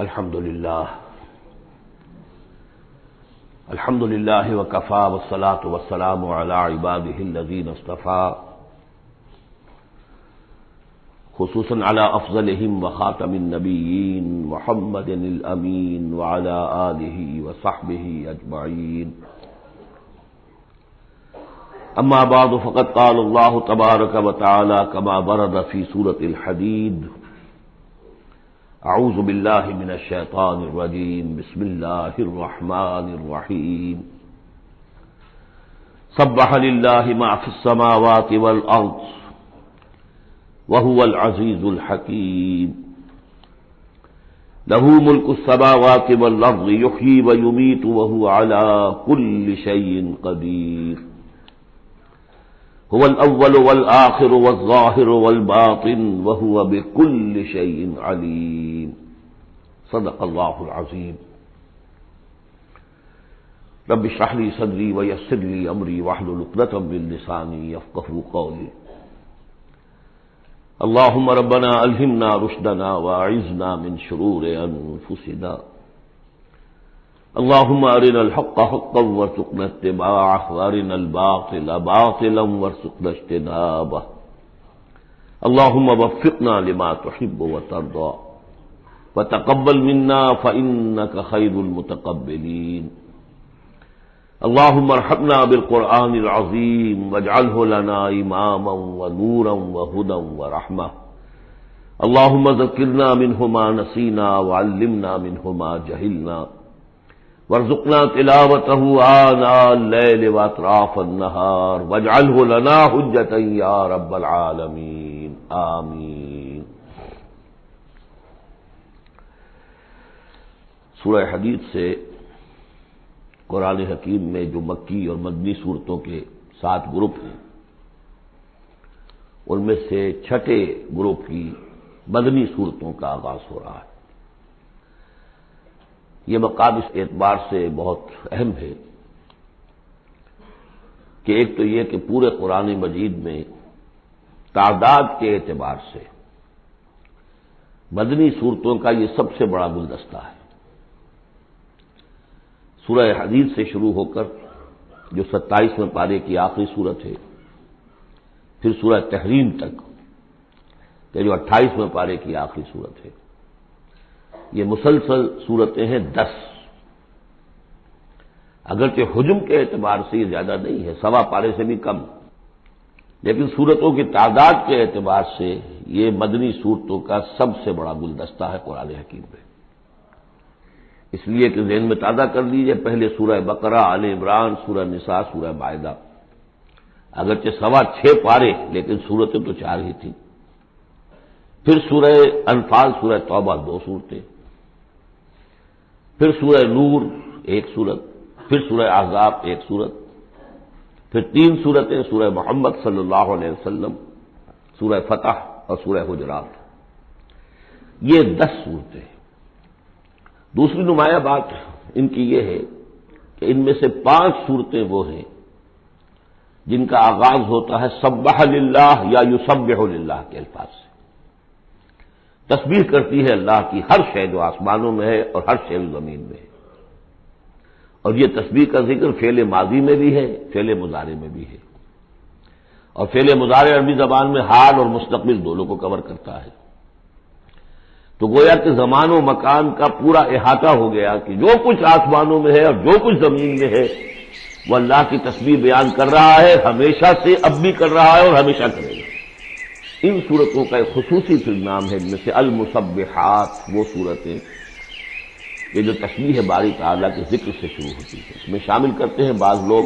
الحمد للہ وکفی والصلاة والسلام علی عباده الذین اصطفى خصوصا علی افضلهم وخاتم النبیین محمد الامین وعلی آلہ وصحبہ اجمعین اما بعد فقد قال اللہ تبارک وتعالی کما ورد فی سورۃ الحدید اعوذ باللہ من الشیطان الرجیم بسم اللہ الرحمن الرحیم سبح للہ ما فی السماوات والارض وهو العزیز الحکیم لہ ملک السماوات والارض یحیی ویمیت وهو علی کل شیء قدیر هو الاول والآخر والظاہر والباطن وهو بكل شيء علیم صدق اللہ العظیم رب اشرح لي صدری ویسر لي امری واحلل عقدۃ من لسانی یفقهوا قولی اللهم ربنا الہمنا رشدنا واعذنا من شرور انفسنا اللهم ارنا الحق حقا وارزقنا اتباعه وارنا الباطل باطلا وارزقنا اجتنابه اللهم وفقنا لما تحب وترضى وتقبل منا فإنك خير المتقبلين اللهم ارحمنا بالقرآن العظيم واجعله لنا إماما ونورا وهدى ورحمة اللهم ذكرنا منه ما نسينا وعلمنا منه ما جهلنا وارزقنا تلاوته آناء الليل وأطراف النهار واجعله لنا حجة يا رب العالمين آمين۔ سورہ حدید سے قرآن حکیم میں جو مکی اور مدنی صورتوں کے 7 گروپ ہیں ان میں سے چھٹے گروپ کی مدنی صورتوں کا آغاز ہو رہا ہے۔ یہ مقام اس اعتبار سے بہت اہم ہے کہ ایک تو یہ کہ پورے قرآن مجید میں تعداد کے اعتبار سے مدنی صورتوں کا یہ سب سے بڑا گلدستہ ہے۔ سورہ حدید سے شروع ہو کر جو 27ویں پارے کی آخری صورت ہے، پھر سورہ تحریم تک کہ جو 28ویں پارے کی آخری صورت ہے، یہ مسلسل صورتیں ہیں 10۔ اگرچہ حجم کے اعتبار سے یہ زیادہ نہیں ہے، 1.25 پارے سے بھی کم، لیکن صورتوں کی تعداد کے اعتبار سے یہ مدنی صورتوں کا سب سے بڑا گلدستہ ہے قرآن حکیم میں۔ اس لیے کہ ذہن میں تازہ کر لیجئے، پہلے سورہ بقرہ، آل عمران، سورہ نساء، سورہ مائدہ، اگرچہ 6.25 پارے لیکن صورتیں تو 4 ہی تھیں۔ پھر سورہ انفال، سورہ توبہ 2 صورتیں، پھر سورہ نور 1 صورت، پھر سورہ احزاب 1 صورت، پھر 3 صورتیں سورہ محمد صلی اللہ علیہ وسلم، سورہ فتح اور سورہ حجرات، یہ 10 صورتیں۔ دوسری نمایاں بات ان کی یہ ہے کہ ان میں سے 5 صورتیں وہ ہیں جن کا آغاز ہوتا ہے سبح للہ یا یسبح للہ کے الفاظ سے۔ تسبیح کرتی ہے اللہ کی ہر شے جو آسمانوں میں ہے اور ہر شے زمین میں ہے، اور یہ تسبیح کا ذکر فعل ماضی میں بھی ہے، فعل مضارع میں بھی ہے، اور فعل مضارع عربی زبان میں حال اور مستقبل دونوں کو کور کرتا ہے۔ تو گویا کہ زمان و مکان کا پورا احاطہ ہو گیا کہ جو کچھ آسمانوں میں ہے اور جو کچھ زمین میں ہے وہ اللہ کی تسبیح بیان کر رہا ہے، ہمیشہ سے، اب بھی کر رہا ہے اور ہمیشہ کرے گا۔ ان صورتوں کا ایک خصوصی پھر نام ہے، ان میں سے المسبحات، وہ صورتیں یہ جو تسبیح باری تعالیٰ کے ذکر سے شروع ہوتی ہے۔ اس میں شامل کرتے ہیں بعض لوگ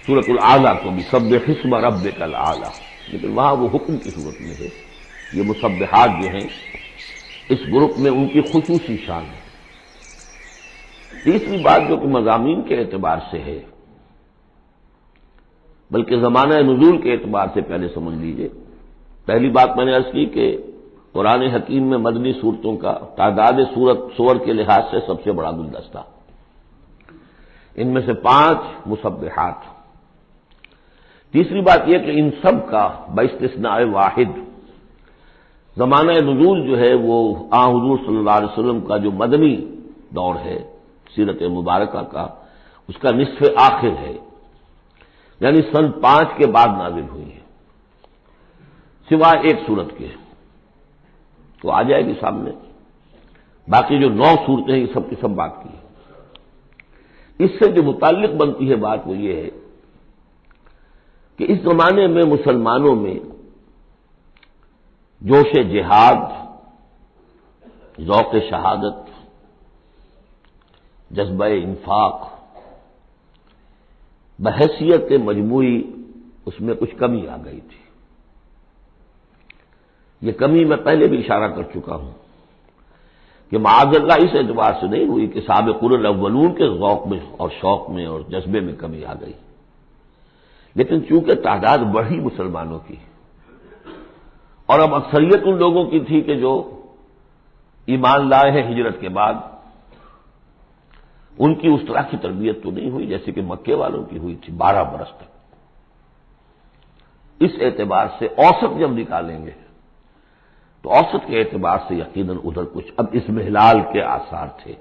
سورۃ الاعلیٰ کو بھی، سبح اسم ربک الاعلیٰ، لیکن وہاں وہ حکم کی صورت میں ہے۔ یہ مسبحات جو ہیں اس گروپ میں ان کی خصوصی شان ہے۔ تیسری بات جو کہ مضامین کے اعتبار سے ہے، بلکہ زمانہ نزول کے اعتبار سے پہلے سمجھ لیجئے۔ پہلی بات میں نے عرض کی کہ قرآن حکیم میں مدنی صورتوں کا تعداد سور کے لحاظ سے سب سے بڑا گلدستہ، ان میں سے 5 مسبحات۔ تیسری بات یہ کہ ان سب کا باستثناء واحد زمانہ نزول جو ہے وہ حضور صلی اللہ علیہ وسلم کا جو مدنی دور ہے سیرت مبارکہ کا، اس کا نصف آخر ہے، یعنی سن 5 کے بعد نازل ہوئی ہے، سوائے ایک صورت کے، تو آ جائے گی سامنے۔ باقی جو 9 صورتیں ہیں یہ سب کی سب بات کی ہے۔ اس سے جو متعلق بنتی ہے بات وہ یہ ہے کہ اس زمانے میں مسلمانوں میں جوش جہاد، ذوق شہادت، جذبہ انفاق، بحیثیت مجموعی اس میں کچھ کمی آ گئی تھی۔ یہ کمی میں پہلے بھی اشارہ کر چکا ہوں کہ معاذ اللہ اس اعتبار سے نہیں ہوئی کہ سابقون الاولون کے ذوق میں اور شوق میں اور جذبے میں کمی آ گئی، لیکن چونکہ تعداد بڑھی مسلمانوں کی، اور اب اکثریت ان لوگوں کی تھی کہ جو ایمان لائے ہیں ہجرت کے بعد، ان کی اس طرح کی تربیت تو نہیں ہوئی جیسے کہ مکے والوں کی ہوئی تھی 12 برس تک۔ اس اعتبار سے اوسط جب نکالیں گے تو اوسط کے اعتبار سے یقیناً ادھر کچھ اب اسمحلال کے آثار تھے۔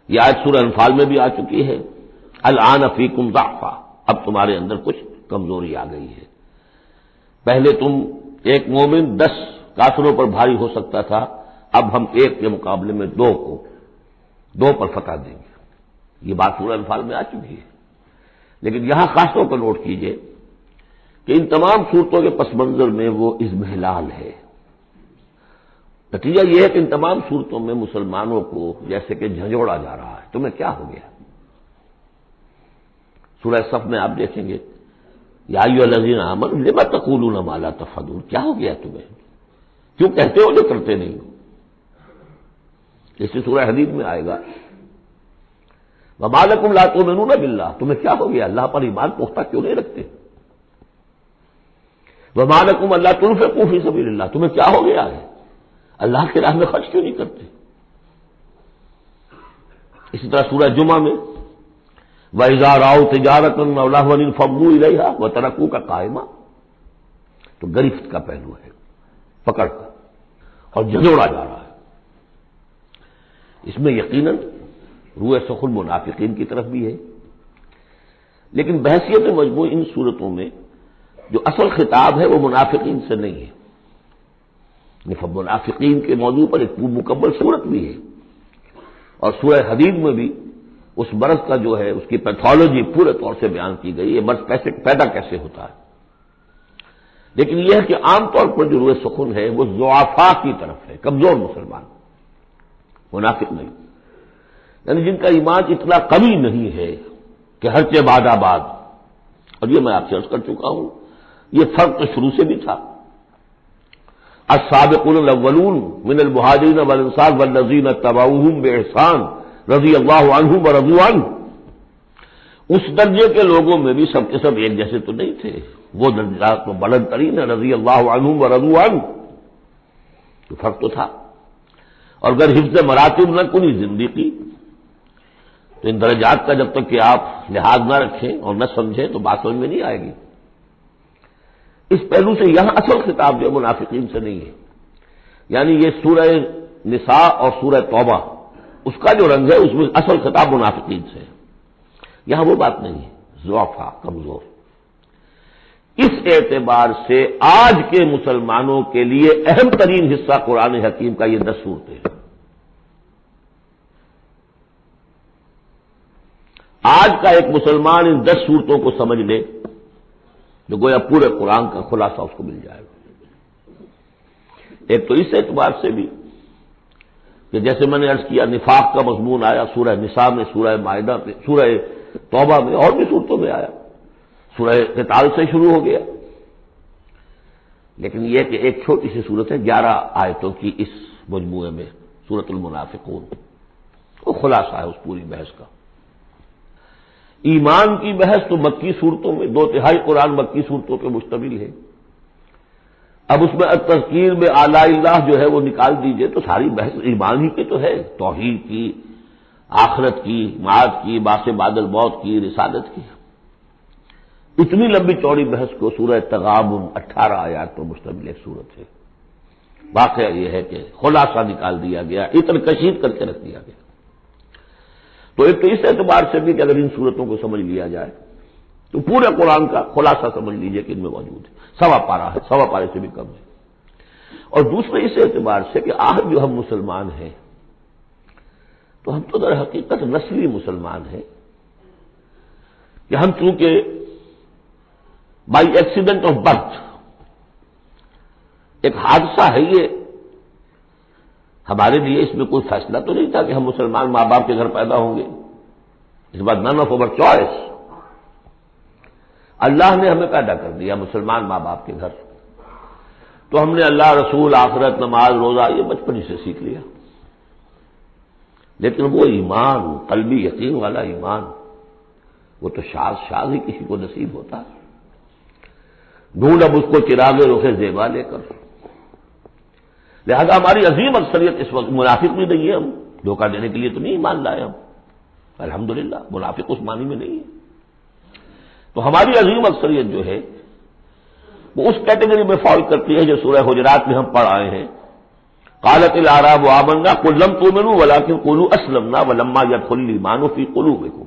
یہ آیت سورہ انفال میں بھی آ چکی ہے، الآن فیکم ضعف، اب تمہارے اندر کچھ کمزوری آ گئی ہے۔ پہلے تم ایک مومن 10 کافروں پر بھاری ہو سکتا تھا، اب ہم 1 کے مقابلے میں 2 پر فتح دیں گے۔ یہ بات سورہ انفال میں آ چکی ہے، لیکن یہاں خاص طور پر نوٹ کیجئے کہ ان تمام صورتوں کے پس منظر میں وہ اضمحلال ہے۔ نتیجہ یہ ہے کہ ان تمام صورتوں میں مسلمانوں کو جیسے کہ جھنجھوڑا جا رہا ہے، تمہیں کیا ہو گیا؟ سورہ صف میں آپ دیکھیں گے یا ایھا الذین آمنوا لم تقولون ما لا تفعلون، کیا ہو گیا تمہیں؟ کیوں کہتے ہو جو کرتے نہیں ہو؟ اسی سورہ حدید میں آئے گا وما لکم لا تؤمنون باللہ، تمہیں کیا ہو گیا؟ اللہ پر ایمان پختہ کیوں نہیں رکھتے؟ وما لکم الا تنفقوا فی سبیل اللہ، تمہیں کیا ہو گیا ہے؟ اللہ کے راہ میں خرچ کیوں نہیں کرتے؟ اسی طرح سورہ جمعہ میں وَإِذَا رَأَوْا تِجَارَةً أَوْ لَهْوًا انفضوا إِلَيْهَا وَتَرَكُوكَ قَائِمًا، تو گرفت کا پہلو ہے، پکڑ کا، اور جھنجوڑا جا رہا ہے۔ اس میں یقیناً روح سخن منافقین کی طرف بھی ہے، لیکن بحیثیت مجموعی ان صورتوں میں جو اصل خطاب ہے وہ منافقین سے نہیں ہے۔ منافقین کے موضوع پر ایک مکمل صورت بھی ہے، اور سورہ حدید میں بھی اس مرض کا جو ہے اس کی پیتھولوجی پورے طور سے بیان کی گئی ہے، مرض پیدا کیسے ہوتا ہے۔ لیکن یہ ہے کہ عام طور پر جو روح سخن ہے وہ ضعفاء کی طرف ہے، کمزور مسلمان، منافق نہیں، یعنی جن کا ایمان اتنا قوی نہیں ہے کہ ہر چہ باد آباد۔ اور یہ میں آپ سے عرض کر چکا ہوں، یہ فرق تو شروع سے بھی تھا۔ السابقون الاولون من المہاجرین والانصار والذین اتبعوہم باحسان رضی اللہ عنہم ورضوا عنہ، اس درجے کے لوگوں میں بھی سب کے سب ایک جیسے تو نہیں تھے، وہ درجات تو بلند ترین ہے، رضی اللہ عنہم ورضوا عنہ، تو فرق تو تھا۔ اور اگر حفظ مراتب نہ کنی زندگی، تو ان درجات کا جب تک کہ آپ لحاظ نہ رکھیں اور نہ سمجھیں تو بات سمجھ میں نہیں آئے گی۔ اس پہلو سے یہاں اصل خطاب جو منافقین سے نہیں ہے، یعنی یہ سورہ نساء اور سورہ توبہ اس کا جو رنگ ہے اس میں اصل خطاب منافقین سے ہے، یہاں وہ بات نہیں ہے، ضعفاء، کمزور۔ اس اعتبار سے آج کے مسلمانوں کے لیے اہم ترین حصہ قرآن حکیم کا یہ 10 صورتیں ہیں۔ آج کا ایک مسلمان ان 10 صورتوں کو سمجھ لے جو گویا پورے قرآن کا خلاصہ اس کو مل جائے گا۔ ایک تو اس اعتبار سے بھی کہ جیسے میں نے عرض کیا نفاق کا مضمون آیا سورہ نساء میں، سورہ مائدہ میں، سورہ توبہ میں، اور بھی صورتوں میں آیا، سورہ قتال سے شروع ہو گیا۔ لیکن یہ کہ ایک چھوٹی سی صورت ہے 11 آیتوں کی اس مجموعے میں، سورۃ المنافقون، وہ خلاصہ ہے اس پوری بحث کا۔ ایمان کی بحث تو مکی صورتوں میں 2/3 قرآن مکی صورتوں پہ مشتمل ہے۔ اب اس میں التذکیر میں آلاء اللہ جو ہے وہ نکال دیجئے تو ساری بحث ایمان ہی کی تو ہے، توحید کی، آخرت کی، معاد کی، باعث بعد الموت کی، رسالت کی۔ اتنی لمبی چوڑی بحث کو سورہ تغابن 18 آیات پر مشتمل ایک صورت ہے، واقعہ یہ ہے کہ خلاصہ نکال دیا گیا، اتر کشید کر کے رکھ دیا گیا۔ تو ایک تو اس اعتبار سے بھی کہ اگر ان صورتوں کو سمجھ لیا جائے تو پورے قرآن کا خلاصہ سمجھ لیجئے کہ ان میں موجود ہے، سوا پارہ ہے، سوا پارے سے بھی کم ہے۔ اور دوسرے اس اعتبار سے کہ آج جو ہم مسلمان ہیں تو ہم تو در حقیقت نسلی مسلمان ہیں کہ ہم چونکہ بائی ایکسیڈنٹ آف برتھ، ایک حادثہ ہے یہ، ہمارے لیے اس میں کوئی فیصلہ تو نہیں تھا کہ ہم مسلمان ماں باپ کے گھر پیدا ہوں گے، اس بات نن آف اوور چوائس، اللہ نے ہمیں پیدا کر دیا مسلمان ماں باپ کے گھر، تو ہم نے اللہ، رسول، آخرت، نماز، روزہ یہ بچپن ہی سے سیکھ لیا۔ لیکن وہ ایمان، قلبی یقین والا ایمان، وہ تو شاذ ہی کسی کو نصیب ہوتا ہے۔ ڈھونڈ اب اس کو چراغ رخ زیبا لے کر، لہذا ہماری عظیم اکثریت اس وقت منافق بھی نہیں ہے، ہم دھوکہ دینے کے لیے تو نہیں ایمان لائے ہم، الحمدللہ منافق اس معنی میں نہیں ہے۔ تو ہماری عظیم اکثریت جو ہے وہ اس کیٹیگری میں فال کرتی ہے جو سورہ حجرات میں ہم پڑھ آئے ہیں، قالت الاعراب آمنا قل لم تؤمنوا ولكن قولوا اسلمنا ولما يدخل الايمان في قلوبكم،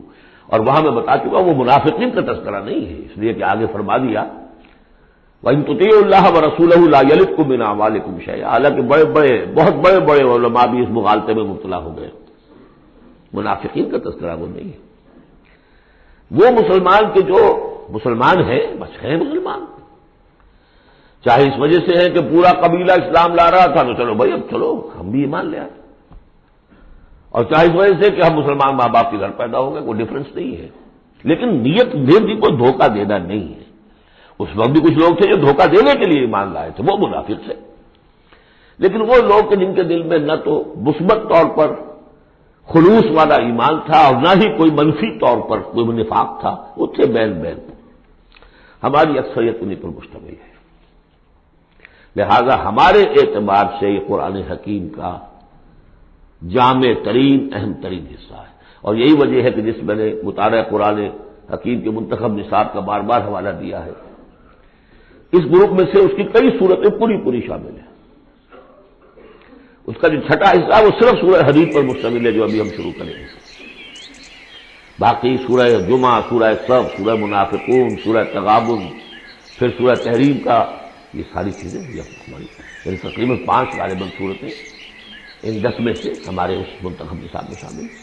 اور وہاں میں بتا چکا وہ منافقین کا تذکرہ نہیں ہے، اس لیے کہ آگے فرما دیا وَإِن تُطِيعُوا اللَّهَ وَرَسُولَهُ لَا يَلِتْكُم مِّنْ أَعْمَالِكُمْ شَيْئًا، حالانکہ بہت بڑے علماء بھی اس مغالطے میں مبتلا ہو گئے، منافقین کا تذکرہ وہ نہیں ہے، وہ مسلمان کے جو مسلمان ہیں بس ہیں مسلمان، چاہے اس وجہ سے ہے کہ پورا قبیلہ اسلام لا رہا تھا تو چلو بھائی اب چلو ہم بھی ایمان لے آئے، اور چاہے اس وجہ سے کہ ہم مسلمان ماں باپ کے گھر پیدا ہو گئے، کوئی ڈفرنس نہیں ہے، لیکن نیت دین کی کوئی دھوکہ دینا نہیں ہے۔ اس وقت بھی کچھ لوگ تھے جو دھوکہ دینے کے لیے ایمان لائے تھے، وہ منافق تھے، لیکن وہ لوگ کہ جن کے دل میں نہ تو مثبت طور پر خلوص والا ایمان تھا اور نہ ہی کوئی منفی طور پر کوئی نفاق تھا، وہ تھے بین بین، ہماری اکثریت انہیں پر مشتمل ہے۔ لہذا ہمارے اعتبار سے یہ قرآن حکیم کا جامع ترین اہم ترین حصہ ہے، اور یہی وجہ ہے کہ جس میں نے مطالعہ قرآن حکیم کے منتخب نصاب کا بار بار حوالہ دیا ہے، اس گروپ میں سے اس کی کئی صورتیں پوری شامل ہیں، اس کا جو چھٹا حصہ وہ صرف سورہ حدید پر مشتمل ہے جو ابھی ہم شروع کریں گے، باقی سورہ جمعہ، سورہ صف، سورہ منافقون، سورہ تغابن، پھر سورہ تحریم کا، یہ ساری چیزیں ہماری یعنی تقریباً 5 غالباً صورتیں ان 10 میں سے ہمارے اس منتخب نصاب میں شامل ہیں۔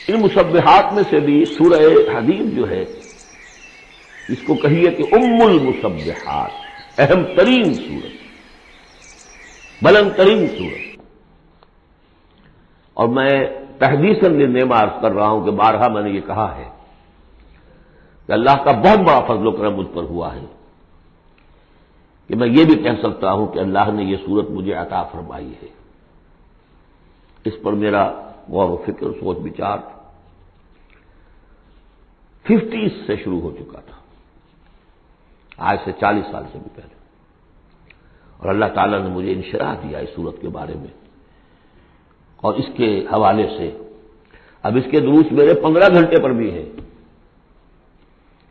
ان مسبحات میں سے بھی سورہ حدید جو ہے اس کو کہیے کہ ام المسبحات، اہم ترین سورت، بلند ترین سورت، اور میں تحدیثاً للنعمہ عرض کر رہا ہوں کہ بارہا میں نے یہ کہا ہے کہ اللہ کا بہت بڑا فضل و کرم مجھ پر ہوا ہے کہ میں یہ بھی کہہ سکتا ہوں کہ اللہ نے یہ سورت مجھے عطا فرمائی ہے، اس پر میرا غور و فکر، سوچ بچار 50s سے شروع ہو چکا تھا، آج سے 40 سال سے بھی پہلے، اور اللہ تعالیٰ نے مجھے انشراح دیا اس صورت کے بارے میں، اور اس کے حوالے سے اب اس کے دروس میرے 15 گھنٹے پر بھی ہیں،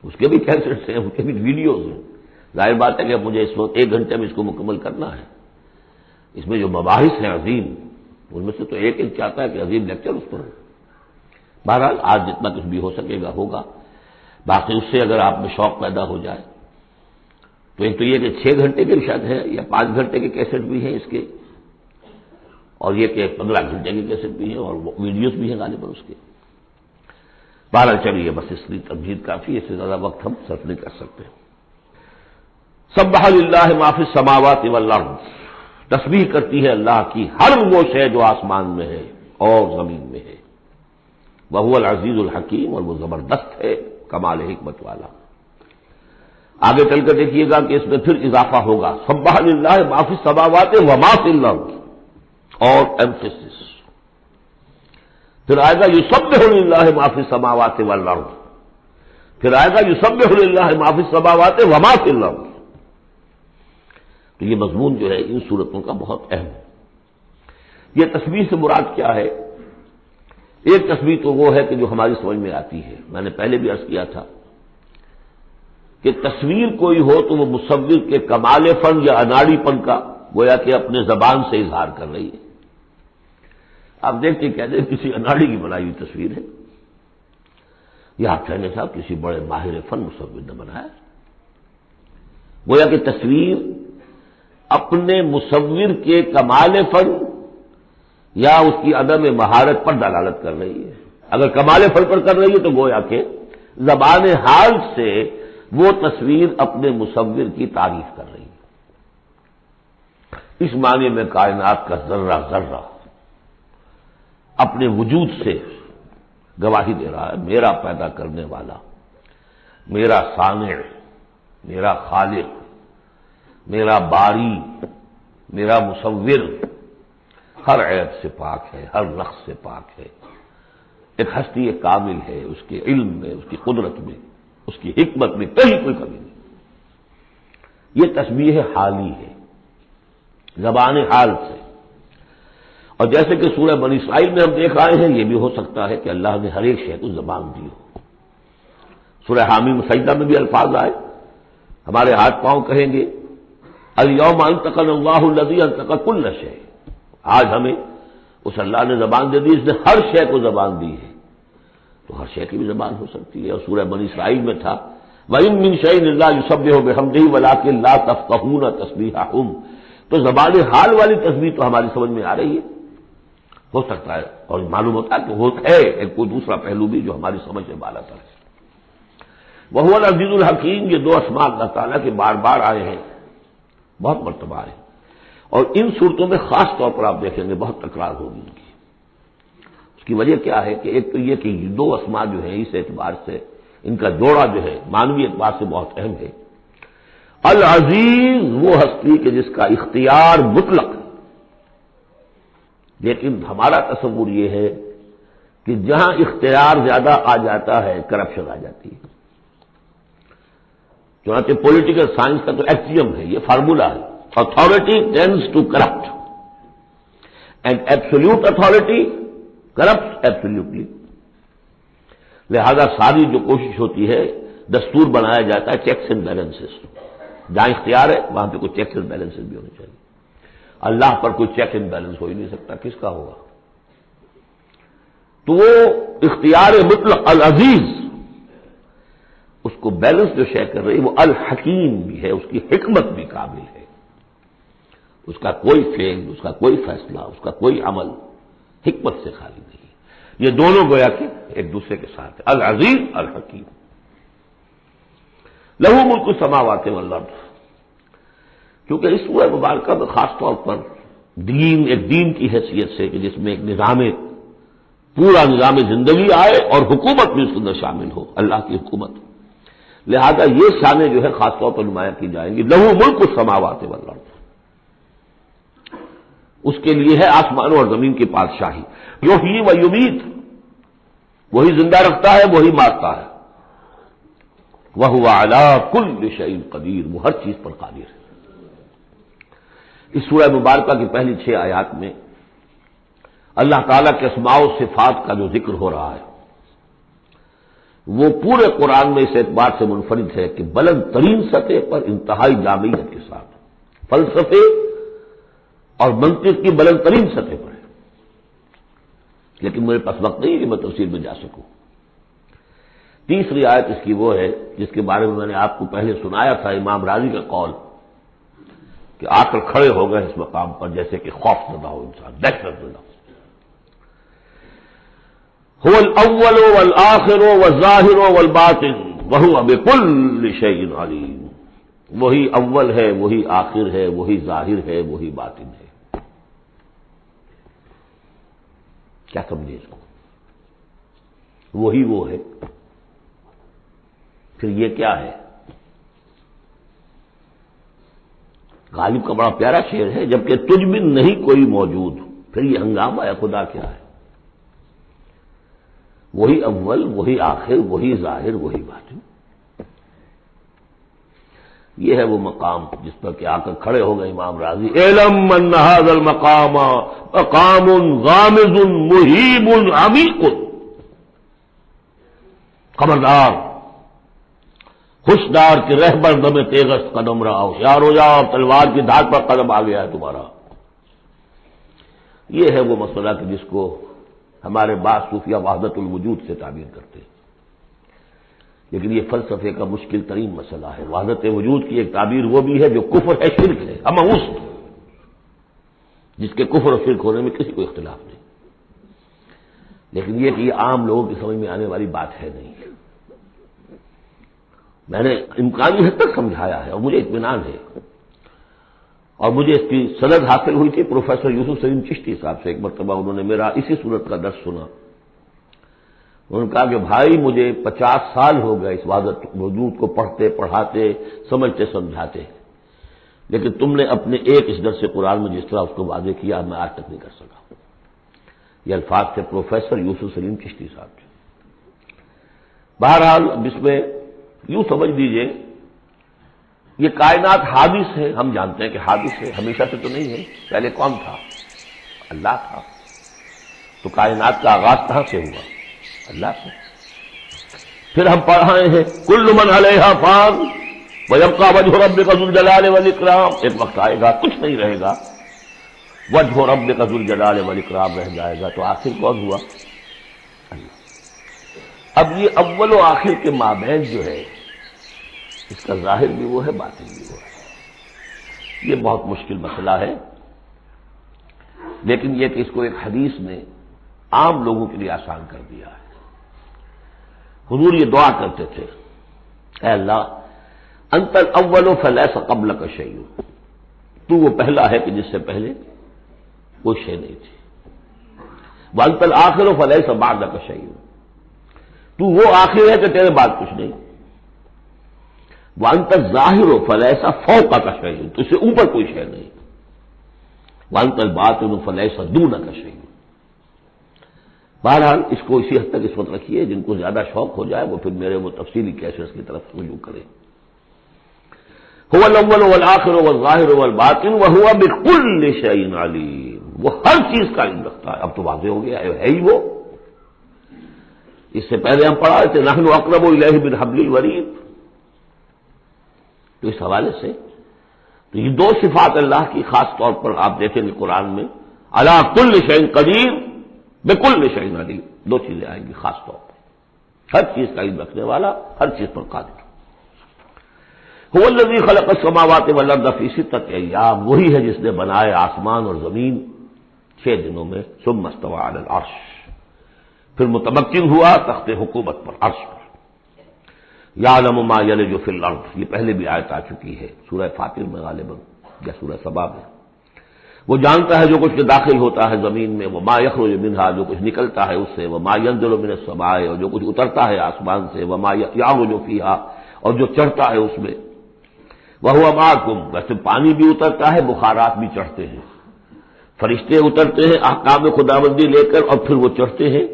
اس کے بھی کیسٹس ہیں، اس کے بھی ویڈیوز ہیں، ظاہر بات ہے کہ مجھے اس وقت 1 گھنٹے میں اس کو مکمل کرنا ہے، اس میں جو مباحث ہیں عظیم، ان میں سے تو ایک چاہتا ہے کہ عظیم لیکچر اس پر ہو، بہرحال آج جتنا کچھ بھی ہو سکے گا ہوگا، باقی اس سے اگر آپ میں شوق پیدا ہو جائے تو ایک تو یہ کہ 6 گھنٹے کے شاید ہے یا 5 گھنٹے کے کیسٹ بھی ہیں اس کے، اور یہ کہ 15 گھنٹے کے کیسٹ بھی ہیں اور ویڈیوز بھی ہیں غالباً اس کے، بہرحال چلیے بس اس لیے تمہید کافی، اس سے زیادہ وقت ہم صرف نہیں کر سکتے۔ سبح للہ ما فی السماوات والارض، تسبیح کرتی ہے اللہ کی ہر وہ شے جو آسمان میں ہے اور زمین میں ہے، وہو العزیز الحکیم، اور وہ زبردست ہے کمال حکمت والا۔ آگے چل کر دیکھیے گا کہ اس میں پھر اضافہ ہوگا، سبح للہ ما فی السماوات وما فی الارض، اور ایمفیسس، پھر آئے گا یسبح للہ ما فی السماوات والارض، پھر آئے گا یسبح للہ ما فی السماوات وما فی الارض۔ تو یہ مضمون جو ہے ان صورتوں کا بہت اہم ہے۔ یہ تسبیح سے مراد کیا ہے؟ ایک تسبیح تو وہ ہے کہ جو ہماری سمجھ میں آتی ہے، میں نے پہلے بھی عرض کیا تھا کہ تصویر کوئی ہو تو وہ مصور کے کمال فن یا اناڑی پن کا گویا کہ اپنے زبان سے اظہار کر رہی ہے. آپ دیکھتے کہتے ہیں کسی اناڑی کی بنائی ہوئی تصویر ہے، یہ آپ کہنے صاحب کسی بڑے ماہر فن مصور نے بنایا. گویا کہ تصویر اپنے مصور کے کمال فن یا اس کی عدم مہارت پر دلالت کر رہی ہے. اگر کمال فن پر کر رہی ہے تو گویا کہ زبان حال سے وہ تصویر اپنے مصور کی تعریف کر رہی ہے. اس معنی میں کائنات کا ذرہ ذرہ اپنے وجود سے گواہی دے رہا ہے، میرا پیدا کرنے والا، میرا صانع، میرا خالق، میرا باری، میرا مصور ہر عیب سے پاک ہے، ہر نقص سے پاک ہے. ایک ہستی کامل ہے، اس کے علم میں، اس کی قدرت میں، اس کی حکمت میں کہیں کوئی کمی نہیں. یہ تسبیح حالی ہے، زبان حال سے. اور جیسے کہ سورہ بنی اسرائیل میں ہم دیکھ آئے ہیں، یہ بھی ہو سکتا ہے کہ اللہ نے ہر ایک شے کو زبان دی ہو. سورہ حامیم سجدہ میں بھی الفاظ آئے، ہمارے ہاتھ پاؤں کہیں گے الیوم انطقنا اللہ الذی انطق کل شیء. آج ہمیں اس اللہ نے زبان دے دی، اس نے ہر شے کو زبان دی ہے، تو ہر شے کی بھی زبان ہو سکتی ہے. اور سورہ بنی اسرائیل میں تھا وَإِن مِّن شَيْءٍ إِلَّا يُسَبِّحُ بِحَمْدِهِ وَلَٰكِن لَّا تَفْقَهُونَ تَسْبِيحَهُمْ. تو زبان حال والی تسبیح تو ہماری سمجھ میں آ رہی ہے، ہو سکتا ہے اور معلوم ہوتا ہے کہ وہ ہے ایک کوئی دوسرا پہلو بھی جو ہماری سمجھ سے بالا تر ہے. وَهُوَ الْعَزِيزُ الْحَكِيمُ. یہ دو اسماء اللہ تعالیٰ کے بار بار آئے ہیں، بہت مرتبہ آئے ہیں. اور ان صورتوں میں خاص طور پر آپ دیکھیں گے بہت تکرار ہوگی ان کی. اس کی وجہ کیا ہے کہ ایک تو یہ کہ یہ دو اسماء جو ہیں اس اعتبار سے ان کا جوڑا جو ہے معنوی اعتبار سے بہت اہم ہے. العزیز وہ ہستی کہ جس کا اختیار مطلق ہے، لیکن ہمارا تصور یہ ہے کہ جہاں اختیار زیادہ آ جاتا ہے کرپشن آ جاتی ہے. چنانچہ پولیٹیکل سائنس کا تو ایکسیوم ہے، یہ فارمولا ہے، authority tends to corrupt and absolute authority corrupts absolutely. لہذا ساری جو کوشش ہوتی ہے دستور بنایا جاتا ہے چیکس اینڈ بیلنسز. جہاں اختیار ہے وہاں پہ کوئی چیکس اینڈ بیلنسز بھی ہونے چاہیے. اللہ پر کوئی چیک اینڈ بیلنس ہو ہی نہیں سکتا، کس کا ہوگا؟ تو وہ اختیار مطلق العزیز، اس کو بیلنس جو شے کر رہی وہ الحکیم بھی ہے، اس کی حکمت بھی کامل ہے. اس کا کوئی فعل، اس کا کوئی فیصلہ، اس کا کوئی عمل حکمت سے خالی نہیں. یہ دونوں گویا کہ ایک دوسرے کے ساتھ ہے، العزیز الحکیم. لہو ملک السماوات والارض. کیونکہ اس سورہ مبارکہ میں خاص طور پر دین ایک دین کی حیثیت سے کہ جس میں ایک پورا نظام زندگی آئے اور حکومت بھی اس کے اندر شامل ہو، اللہ کی حکومت، لہذا یہ شانیں جو ہے خاص طور پر نمایاں کی جائیں گی. لہو ملک السماوات والارض، اس کے لیے ہے آسمانوں اور زمین کی بادشاہی. یحیی و یمیت، وہی زندہ رکھتا ہے وہی مارتا ہے. وہو علی کل شیء قدیر، وہ ہر چیز پر قادر ہے. اس سورہ مبارکہ کی پہلی 6 آیات میں اللہ تعالیٰ کے اسماء و صفات کا جو ذکر ہو رہا ہے وہ پورے قرآن میں اس اعتبار سے منفرد ہے کہ بلند ترین سطح پر انتہائی جامعیت کے ساتھ فلسفے اور منطق کی بلند ترین سطح پر ہے. لیکن میرے پاس وقت نہیں ہے کہ میں تفصیل میں جا سکوں. تیسری آیت اس کی وہ ہے جس کے بارے میں میں نے آپ کو پہلے سنایا تھا، امام راضی کا قول کہ آ کر کھڑے ہو گئے اس مقام پر جیسے کہ خوف زدہ ہو انسان، دہشت زدہ. هو الاول والآخر والظاہر والباطن وهو بكل شيء علیم. وہی اول ہے، وہی آخر ہے، وہی ظاہر ہے، وہی باطن ہے. کیا سمجھے اس کو؟ وہی وہ ہے، پھر یہ کیا ہے؟ غالب کا بڑا پیارا شعر ہے، جبکہ تجھ میں نہیں کوئی موجود، پھر یہ ہنگامہ ہے خدا کیا ہے؟ وہی اول، وہی آخر، وہی ظاہر، وہی باطن. یہ ہے وہ مقام جس پر کہ آ کر کھڑے ہو گئے امام راضی. اعلم ان هذا المقام مقام غامض مہیب عمیق. خبردار، ہوشیار کے رہبر دم تیغست قدم رہا، ہوشیار ہو جاؤ، تلوار کی دھاک پر قدم آ گیا ہے تمہارا۔ یہ ہے وہ مسئلہ کہ جس کو ہمارے بعض صوفیہ وحدت الوجود سے تعبیر کرتے ہیں، لیکن یہ فلسفے کا مشکل ترین مسئلہ ہے۔ وحدت وجود کی ایک تعبیر وہ بھی ہے جو کفر ہے، شرک ہے، اما اس جس کے کفر اور شرک ہونے میں کسی کو اختلاف نہیں، لیکن یہ کہ یہ عام لوگوں کی سمجھ میں آنے والی بات ہے نہیں۔ میں نے امکانی حد تک سمجھایا ہے اور مجھے اطمینان ہے، اور مجھے اس کی سند حاصل ہوئی تھی پروفیسر یوسف سلیم چشتی صاحب سے۔ ایک مرتبہ انہوں نے میرا اسی صورت کا درس سنا، انہوں نے کہا کہ بھائی مجھے 50 سال ہو گئے اس وحدت وجود کو پڑھتے پڑھاتے سمجھتے سمجھاتے، لیکن تم نے اپنے ایک اس درس قرآن میں جس طرح اس کو واضح کیا میں آج تک نہیں کر سکا۔ یہ الفاظ تھے پروفیسر یوسف سلیم چشتی صاحب کے۔ بہرحال اس میں یوں سمجھ لیجئے یہ کائنات حادث ہے، ہم جانتے ہیں کہ حادث ہے، ہمیشہ سے تو نہیں ہے۔ پہلے کون تھا؟ اللہ تھا۔ تو کائنات کا آغاز کہاں سے ہوا؟ اللہ سے۔ پھر ہم پڑھائے ہیں کل من علیہا فان ویبقی وجہ ربک ذو الجلال والاکرام، ایک وقت آئے گا کچھ نہیں رہے گا، وجہ ربک ذو الجلال والاکرام رہ جائے گا۔ تو آخر کون ہوا؟ اللہ۔ اب یہ اول و آخر کے مابین جو ہے اس کا ظاہر بھی وہ ہے، باطن بھی وہ ہے۔ یہ بہت مشکل مسئلہ ہے، لیکن یہ کہ اس کو ایک حدیث نے عام لوگوں کے لیے آسان کر دیا ہے۔ حضور یہ دعا کرتے تھے، اے اللہ انت الاول فلیس قبلک شیء، تو وہ پہلا ہے کہ جس سے پہلے کوئی شے نہیں تھی، وانت الآخر فلیس بعدک شیء، تو وہ آخر ہے کہ تیرے بعد کچھ نہیں، وانت الظاہر فلیس فوقک شیء، تو اس سے اوپر کوئی شے نہیں، وانت الباطن فلیس دونک شیء۔ بہرحال اس کو اسی حد تک اس وقت رکھیے، جن کو زیادہ شوق ہو جائے وہ پھر میرے وہ تفصیلی کیسز کی طرف رجوع کریں۔ هو الاول والآخر والظاہر والباطن وهو بكل شيء علیم، وہ ہر چیز کا علم رکھتا ہے۔ اب تو واضح ہو گیا ہے ہی وہ۔ اس سے پہلے ہم پڑھا تھے نحن اقرب الیہ من حبل الورید، تو اس حوالے سے تو یہ دو صفات اللہ کی خاص طور پر آپ دیکھیں گے قرآن میں، علی کل شیء قدیر بکل شیء علیم، دو چیزیں آئیں گی خاص طور پر، ہر چیز کا علم رکھنے والا، ہر چیز پر قادر۔ هو الذی خلق السماوات والارض فی ستۃ ایام، وہی ہے جس نے بنائے آسمان اور زمین 6 دنوں میں، ثم استوى علی العرش، پھر متمکن ہوا تخت حکومت پر، عرش پر۔ یعلم ما یلج فی الارض، یہ پہلے بھی آیت آ چکی ہے سورہ فاطر میں غالباً یا سورہ سبا میں۔ وہ جانتا ہے جو کچھ داخل ہوتا ہے زمین میں، وما یخرج منہا، جو کچھ نکلتا ہے اس سے، وما ینزل من السماء، اور جو کچھ اترتا ہے آسمان سے، وما یعرج فیہا، اور جو چڑھتا ہے اس میں، وہو معکم، ویسے پانی بھی اترتا ہے، بخارات بھی چڑھتے ہیں، فرشتے اترتے ہیں احکام خداوندی لے کر اور پھر وہ چڑھتے ہیں،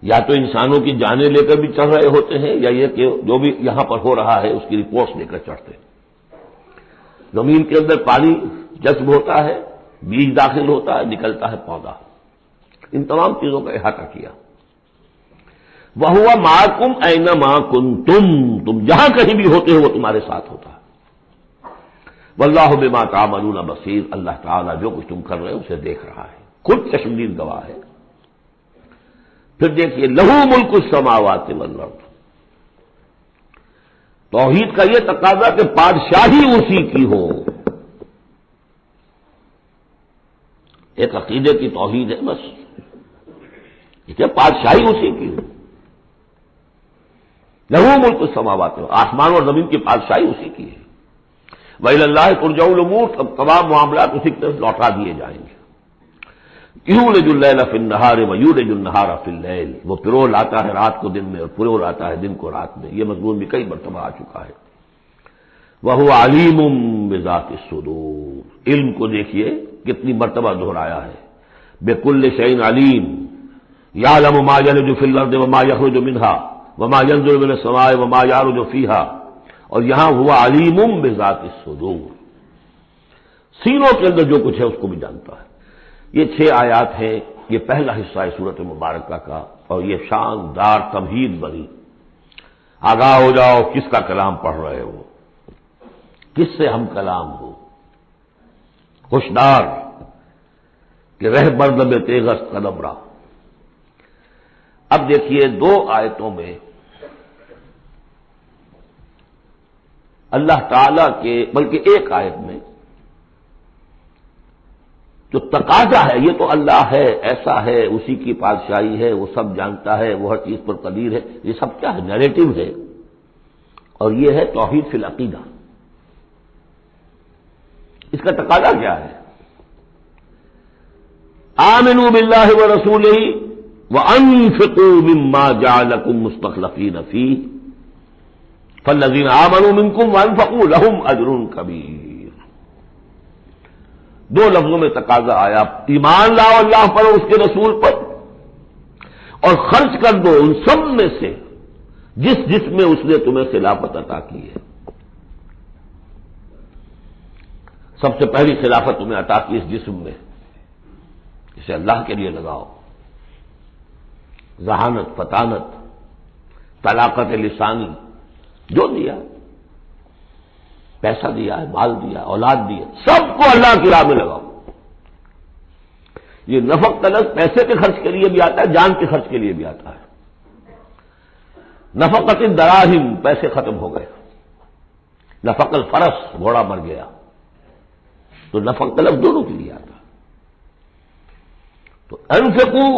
یا تو انسانوں کی جانیں لے کر بھی چڑھ رہے ہوتے ہیں، یا یہ کہ جو بھی یہاں پر ہو رہا ہے اس کی رپورٹس لے کر چڑھتے ہیں۔ زمین کے اندر پانی جذب ہوتا ہے، بیج داخل ہوتا ہے، نکلتا ہے پودا، ان تمام چیزوں کا احاطہ کیا۔ وَهُوَ مَعَكُمْ أَيْنَمَا كُنتُمْ، تم جہاں کہیں بھی ہوتے ہو وہ تمہارے ساتھ ہوتا ہے۔ وَاللَّهُ بِمَا تَعْمَلُونَ بَصِيرٌ، اللہ تعالیٰ جو کچھ تم کر رہے ہو اسے دیکھ رہا ہے، خود چشمدید گواہ ہے۔ پھر دیکھیے لہو ملک السماوات والارض، توحید کا یہ تقاضا کہ بادشاہی اسی کی ہو، ایک عقیدے کی توحید ہے بس، کہ بادشاہی اسی کی ہو، لہو ملک السماوات، آسمان اور زمین کی بادشاہی اسی کی ہے۔ وَإِلَى اللَّهِ تُرْجَعُ الْأُمُورُ، اب تمام معاملات اسی کی طرف لوٹا دیے جائیں گے۔ یولج اللیل فی النہار ویولج النہار فی اللیل، وہ پرو لاتا ہے رات کو دن میں اور پرو لاتا ہے دن کو رات میں، یہ مضمون بھی کئی مرتبہ آ چکا ہے۔ وَهُوَ عَلِيمٌ بِذَاتِ الصُّدُورِ، علم کو دیکھیے کتنی مرتبہ دہرایا ہے، بِكُلِّ شَيْءٍ عَلِيمٌ، يَعْلَمُ مَا يَلِجُ فِي الْأَرْضِ وَمَا يَخْرُجُ مِنْهَا وَمَا يَنزِلُ مِنَ السَّمَاءِ وَمَا يَعْرُجُ فِيهَا، اور یہاں ہوا علیم بذات الصدور، سینوں کے اندر جو کچھ ہے اس کو بھی جانتا ہے۔ یہ 6 آیات ہیں، یہ پہلا حصہ ہے سورۃ مبارکہ کا، اور یہ شاندار تمہید بری آگاہ ہو جاؤ کس کا کلام پڑھ رہے ہو، کس سے ہم کلام ہو، ہوشیار کہ رہ برد میں تیغست قدم را۔ اب دیکھیے دو آیتوں میں اللہ تعالی کے، بلکہ ایک آیت میں جو تقاضا ہے، یہ تو اللہ ہے، ایسا ہے، اسی کی بادشاہی ہے، وہ سب جانتا ہے، وہ ہر چیز پر قدیر ہے، یہ سب کیا ہے؟ نیریٹو ہے، اور یہ ہے توحید فی العقیدہ۔ اس کا تقاضا کیا ہے؟ آمنوا باللہ ورسولہ وانفقوا مما جعلکم مستخلفین فیہ فالذین آمنوا منکم وانفقوا لہم اجر کبیر۔ دو لفظوں میں تقاضا آیا، ایمان لاؤ اللہ پر اور اس کے رسول پر، اور خرچ کر دو ان سب میں سے جس میں اس نے تمہیں خلافت عطا کی ہے۔ سب سے پہلی خلافت تمہیں عطا کی اس جسم میں، اسے اللہ کے لیے لگاؤ۔ ذہانت، فطانت، طلاقت لسانی، جو دیا، پیسہ دیا ہے، مال دیا، اولاد دیا، سب کو اللہ کی راہ میں لگاؤ۔ یہ نفق طلب پیسے کے خرچ کے لیے بھی آتا ہے، جان کے خرچ کے لیے بھی آتا ہے۔ نفقت الدراہم، پیسے ختم ہو گئے، نفق الفرس، گھوڑا مر گیا، تو نفق طلب دونوں کے لیے آتا ہے۔ تو انفقوا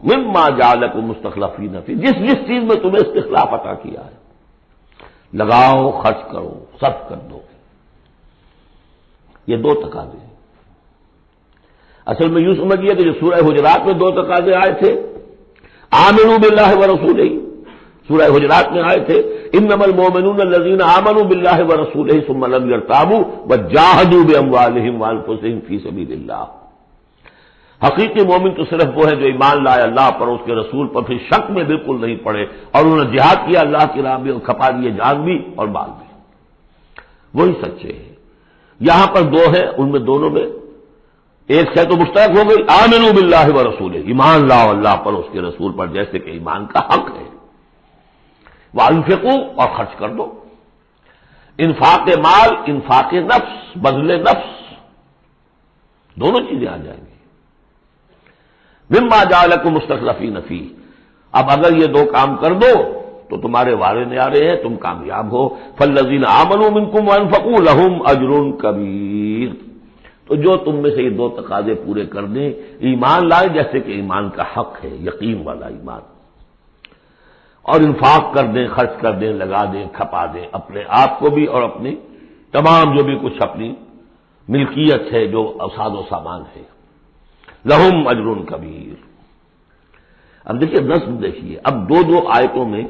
مما جعلکم مستخلفین فیہ، جس چیز میں تمہیں استخلاف عطا کیا ہے لگاؤ، خرچ کرو، صرف کر دو۔ یہ دو تقاضے ہیں۔ اصل میں یوں سمجھیے کہ جو سورہ حجرات میں دو تقاضے آئے تھے، آمنوا باللہ ورسولہ، سورہ حجرات میں آئے تھے انما المؤمنون الذین آمنوا باللہ ورسولہ ثم لم یرتابوا وجاہدوا باموالہم وانفسہم فی سبیل اللہ۔ حقیقی مومن تو صرف وہ ہے جو ایمان لائے اللہ پر، اس کے رسول پر، پھر شک میں بالکل نہیں پڑے، اور انہوں نے جہاد کیا اللہ کی راہ میں، اور کھپا دیے جان بھی اور مال بھی، وہی سچے ہیں۔ یہاں پر دو ہیں، ان میں دونوں میں ایک سے تو مشترک ہو گئی، آمنوا باللہ ورسولہ، ایمان لاؤ اللہ پر، اس کے رسول پر، جیسے کہ ایمان کا حق ہے۔ وانفقوا، اور خرچ کر دو، انفاق مال، انفاق نفس، بذل نفس، دونوں چیزیں آ جائیں گی۔ مما جعلکم مستخلفین فیہ، اب اگر یہ دو کام کر دو تو تمہارے وارے نیارے ہیں، تم کامیاب ہو۔ فالذین آمنوا منکم وانفقوا لہم اجر کبیر، تو جو تم میں سے یہ دو تقاضے پورے کر دیں، ایمان لائے جیسے کہ ایمان کا حق ہے، یقین والا ایمان، اور انفاق کر دیں، خرچ کر دیں، لگا دیں، کھپا دیں، اپنے آپ کو بھی اور اپنی تمام جو بھی کچھ اپنی ملکیت ہے، جو اوساد و سامان ہے، لہم اجر کبیر۔ اب دیکھیے نظم دیکھیے، اب دو آیتوں میں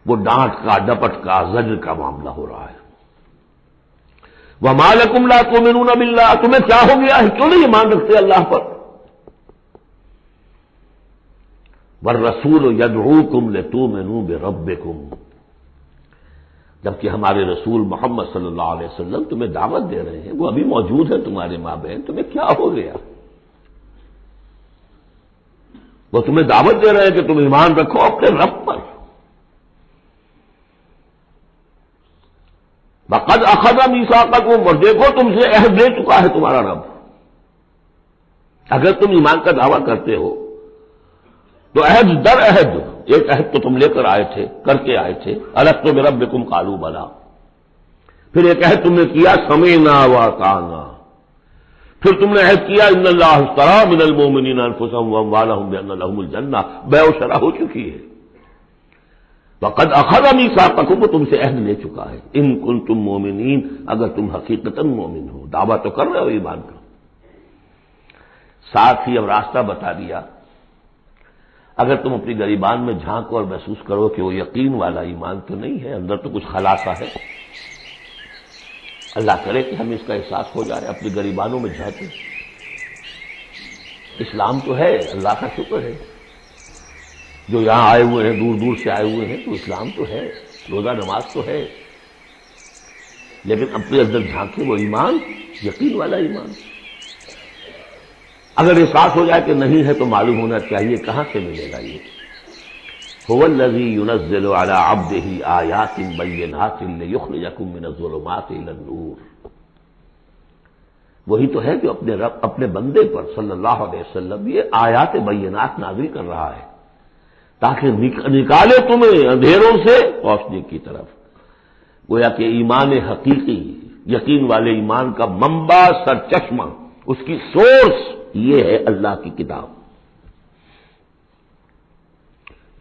وہ ڈانٹ کا، ڈپٹ کا، زجر کا معاملہ ہو رہا ہے۔ وَمَا لَكُمْ لَا تُؤْمِنُونَ بِاللَّهِ، تمہیں کیا ہو گیا ہے، کیوں نہیں ایمان رکھتے اللہ پر؟ وَالرَّسُولُ يَدْعُوكُمْ لِتُؤْمِنُوا بِرَبِّكُمْ، جبکہ ہمارے رسول محمد صلی اللہ علیہ وسلم تمہیں دعوت دے رہے ہیں، وہ ابھی موجود ہے تمہارے مابین، تمہیں کیا ہو گیا؟ وہ تمہیں دعوت دے رہے ہیں کہ تم ایمان رکھو اپنے رب پر۔ وَقَدْ أَخَذَ مِيثَاقَكُمْ، اور دیکھو تم سے عہد لے چکا ہے تمہارا رب۔ اگر تم ایمان کا دعویٰ کرتے ہو تو عہد در عہد، ایک عہد تو تم لے کر آئے تھے، کر کے آئے تھے، أَلَسْتُ بِرَبِّكُمْ قَالُوا بَلَىٰ، پھر ایک عہد تم نے کیا سَمِعْنَا وَأَطَعْنَا، پھر تم نے عہد کیا ان اللہ اشترى من المؤمنین انفسهم واموالهم بان لهم الجنہ، بیع و شرع ہو چکی ہے۔ وقد اخذ میثاقکم، وہ تم سے عہد لے چکا ہے، ان کنتم مؤمنین، اگر تم حقیقتاً مومن ہو، دعویٰ تو کر رہے ہو ایمان کا۔ ساتھ ہی اب راستہ بتا دیا، اگر تم اپنی گریبان میں جھانکو اور محسوس کرو کہ وہ یقین والا ایمان تو نہیں ہے، اندر تو کچھ خلاصہ ہے، اللہ کرے کہ ہمیں اس کا احساس ہو جائے، اپنی گریبانوں میں جھانکیں۔ اسلام تو ہے، اللہ کا شکر ہے، جو یہاں آئے ہوئے ہیں، دور دور سے آئے ہوئے ہیں، تو اسلام تو ہے، روزہ نماز تو ہے، لیکن اپنے اندر جھانکے وہ ایمان، یقین والا ایمان۔ اگر احساس ہو جائے کہ نہیں ہے تو معلوم ہونا چاہیے کہاں سے ملے گا یہ۔ هو الذی ينزل على عبده آیات بینات لیخرجکم من الظلمات الی النور، وہی تو ہے جو اپنے رب اپنے بندے پر صلی اللہ علیہ وسلم یہ آیات بینات نازل کر رہا ہے تاکہ نکالے تمہیں اندھیروں سے روشنی کی طرف۔ گویا کہ ایمان حقیقی، یقین والے ایمان کا منبع، سرچشمہ، اس کی سورس یہ ہے اللہ کی کتاب۔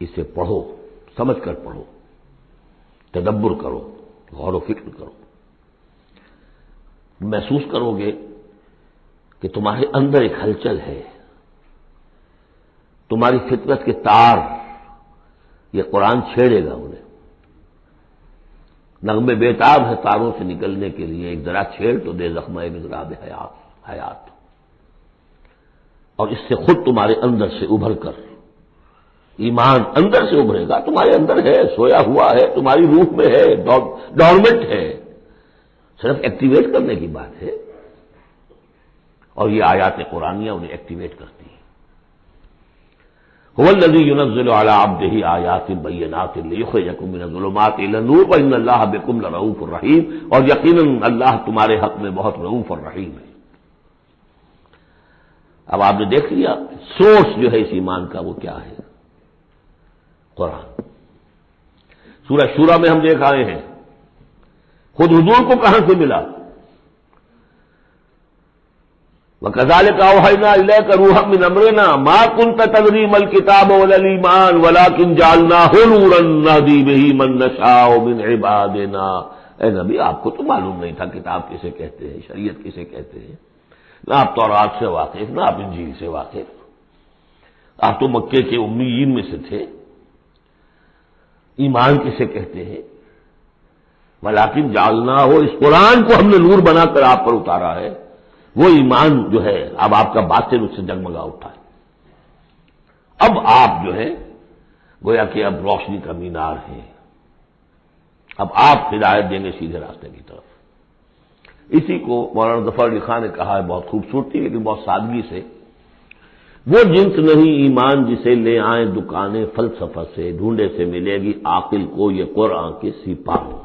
اسے پڑھو، سمجھ کر پڑھو، تدبر کرو، غور و فکر کرو، محسوس کرو گے کہ تمہارے اندر ایک ہلچل ہے، تمہاری فطرت کے تار، یہ قرآن چھیڑے گا انہیں، نغمے بیتاب ہے تاروں سے نکلنے کے لیے، ایک ذرا چھیڑ تو دے زخمہ مضراب حیات، اور اس سے خود تمہارے اندر سے ابھر کر ایمان اندر سے ابھرے گا، تمہارے اندر ہے، سویا ہوا ہے، تمہاری روح میں ہے، ڈورمنٹ ہے، صرف ایکٹیویٹ کرنے کی بات ہے، اور یہ آیات قرآنیہ انہیں ایکٹیویٹ کرتی ہیں۔ هو الذی ينزل على عبده آیات بینات لیخرجکم من الظلمات الی النور وان اللہ بکم لرؤوف رحیم، اور یقیناً اللہ تمہارے حق میں بہت رؤوف اور رحیم ہے۔ اب آپ نے دیکھ لیا سورس جو ہے اس ایمان کا وہ کیا ہے، قرآن۔ سورہ شورى میں ہم دیکھ آئے ہیں خود حضور کو کہاں سے ملا، وَكَذَلِكَ أَوْحَيْنَا إِلَيْكَ رُوحًا مِّنْ أَمْرِنَا مَا كُنْتَ تَدْرِي مَا الْكِتَابُ وَلَا الْإِيمَانُ وَلَكِنْ جَعَلْنَاهُ نُورًا نَّهْدِي بِهِ مَن نَّشَاءُ مِنْ عِبَادِنَا۔ اے نبی، آپ کو تو معلوم نہیں تھا کتاب کسے کہتے ہیں، شریعت کسے کہتے ہیں، نہ آپ تورات سے واقف، نہ آپ انجیل سے واقف، آپ تو مکے کے امیین میں سے تھے۔ ایمان کسے کہتے ہیں؟ وَلَكِنْ جَعَلْنَاهُ، اس قرآن کو ہم نے نور بنا کر آپ پر اتارا ہے، وہ ایمان جو ہے اب آپ کا باطن اس سے جگمگا اٹھا ہے، اب آپ جو ہے گویا کہ اب روشنی کا مینار ہیں، اب آپ ہدایت دیں گے سیدھے راستے کی طرف۔ اسی کو مولانا ظفر علی خان نے کہا ہے بہت خوبصورتی لیکن بہت سادگی سے، وہ جنس نہیں ایمان جسے لے آئیں دکانیں فلسفہ سے، ڈھونڈے سے ملے گی عاقل کو یہ قرآن کے سپاہوں۔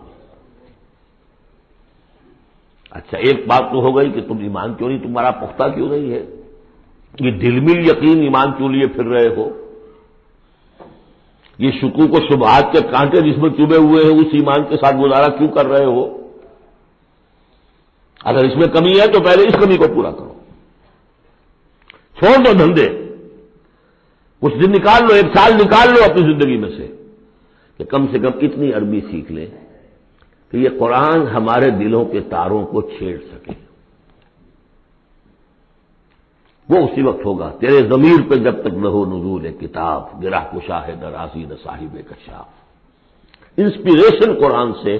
اچھا، ایک بات تو ہو گئی کہ تم ایمان کیوں نہیں تمہارا پختہ کیوں نہیں ہے، یہ دل میں یقین ایمان کیوں لیے پھر رہے ہو، یہ شکوک و شبہات کے کانٹے جس میں چبھے ہوئے ہیں اس ایمان کے ساتھ گزارا کیوں کر رہے ہو؟ اگر اس میں کمی ہے تو پہلے اس کمی کو پورا کرو، چھوڑ دو دھندے، کچھ دن نکال لو، 1 سال نکال لو اپنی زندگی میں سے کہ کم سے کم اتنی عربی سیکھ لیں کہ یہ قرآن ہمارے دلوں کے تاروں کو چھیڑ سکے۔ وہ اسی وقت ہوگا تیرے ضمیر پہ جب تک نہ ہو نزول کتاب، گرہ کشا ہے درازی نہ صاحب کشاف۔ انسپیریشن قرآن سے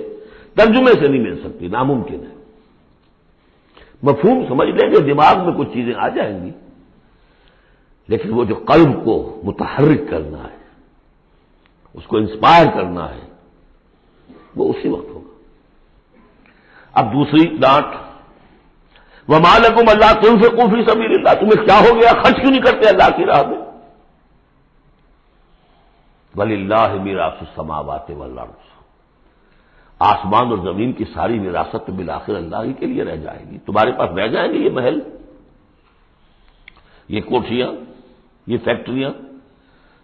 ترجمے سے نہیں مل سکتی، ناممکن ہے۔ مفہوم سمجھ لیں گے، دماغ میں کچھ چیزیں آ جائیں گی، لیکن وہ جو قلب کو متحرک کرنا ہے، اس کو انسپائر کرنا ہے، وہ اسی وقت ہوگا۔ اب دوسری ڈانٹ، وَمَا لَكُمْ أَلَّا تُنفِقُوا فِي سَبِيلِ اللَّهِ، تمہیں کیا ہو گیا، خرچ کیوں نہیں کرتے اللہ کی راہ میں؟ وَلِلَّهِ مِيرَاثُ السَّمَاوَاتِ وَالْأَرْضِ، آسمان اور زمین کی ساری وراثت تو بالآخر اللہ ہی کے لیے رہ جائے گی، تمہارے پاس رہ جائیں گے یہ محل، یہ کوٹھیاں، یہ فیکٹریاں،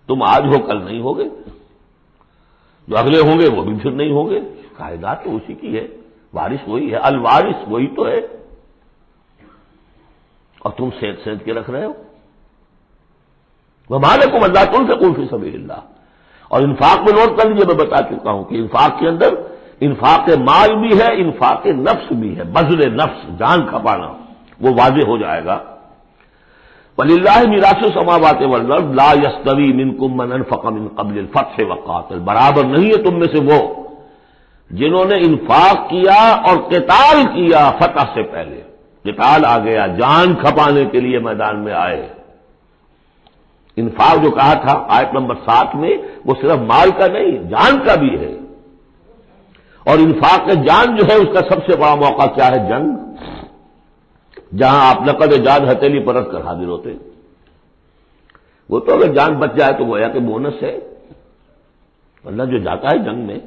تم آج ہو کل نہیں ہوگے، جو اگلے ہوں گے وہ بھی پھر نہیں ہوں گے، کائنات تو اسی کی ہے، وارث وہی ہے، الوارث وہی تو ہے، اور تم سینچ سینچ کے رکھ رہے ہو۔ وَمَا لَكُمْ أَلَّا تُنفِقُوا فِي سَبِيلِ اللَّهِ، اور انفاق میں نوٹ کر لیجیے، میں بتا چکا ہوں کہ انفاق کے اندر انفاق مال بھی ہے، انفاق نفس بھی ہے، بذل نفس، جان کھپانا، وہ واضح ہو جائے گا۔ وَلِلَّهِ مِيرَاثُ السَّمَاوَاتِ وَالْأَرْضِ لَا يَسْتَوِي مِنكُم مَّنْ أَنفَقَ مِن قَبْلِ الْفَتْحِ وَقَاتَلَ، برابر نہیں ہے تم میں سے وہ جنہوں نے انفاق کیا اور قتال کیا فتح سے پہلے، قتال آ گیا، جان کھپانے کے لیے میدان میں آئے۔ انفاق جو کہا تھا آیت نمبر 7 میں، وہ صرف مال کا نہیں، جان کا بھی ہے، اور انفاق جان جو ہے اس کا سب سے بڑا موقع کیا ہے؟ جنگ، جہاں آپ نقد جان ہتھیلی پر رکھ کر حاضر ہوتے، وہ تو اگر جان بچ جائے تو گویا کہ بونس ہے، ورنہ جو جاتا ہے جنگ میں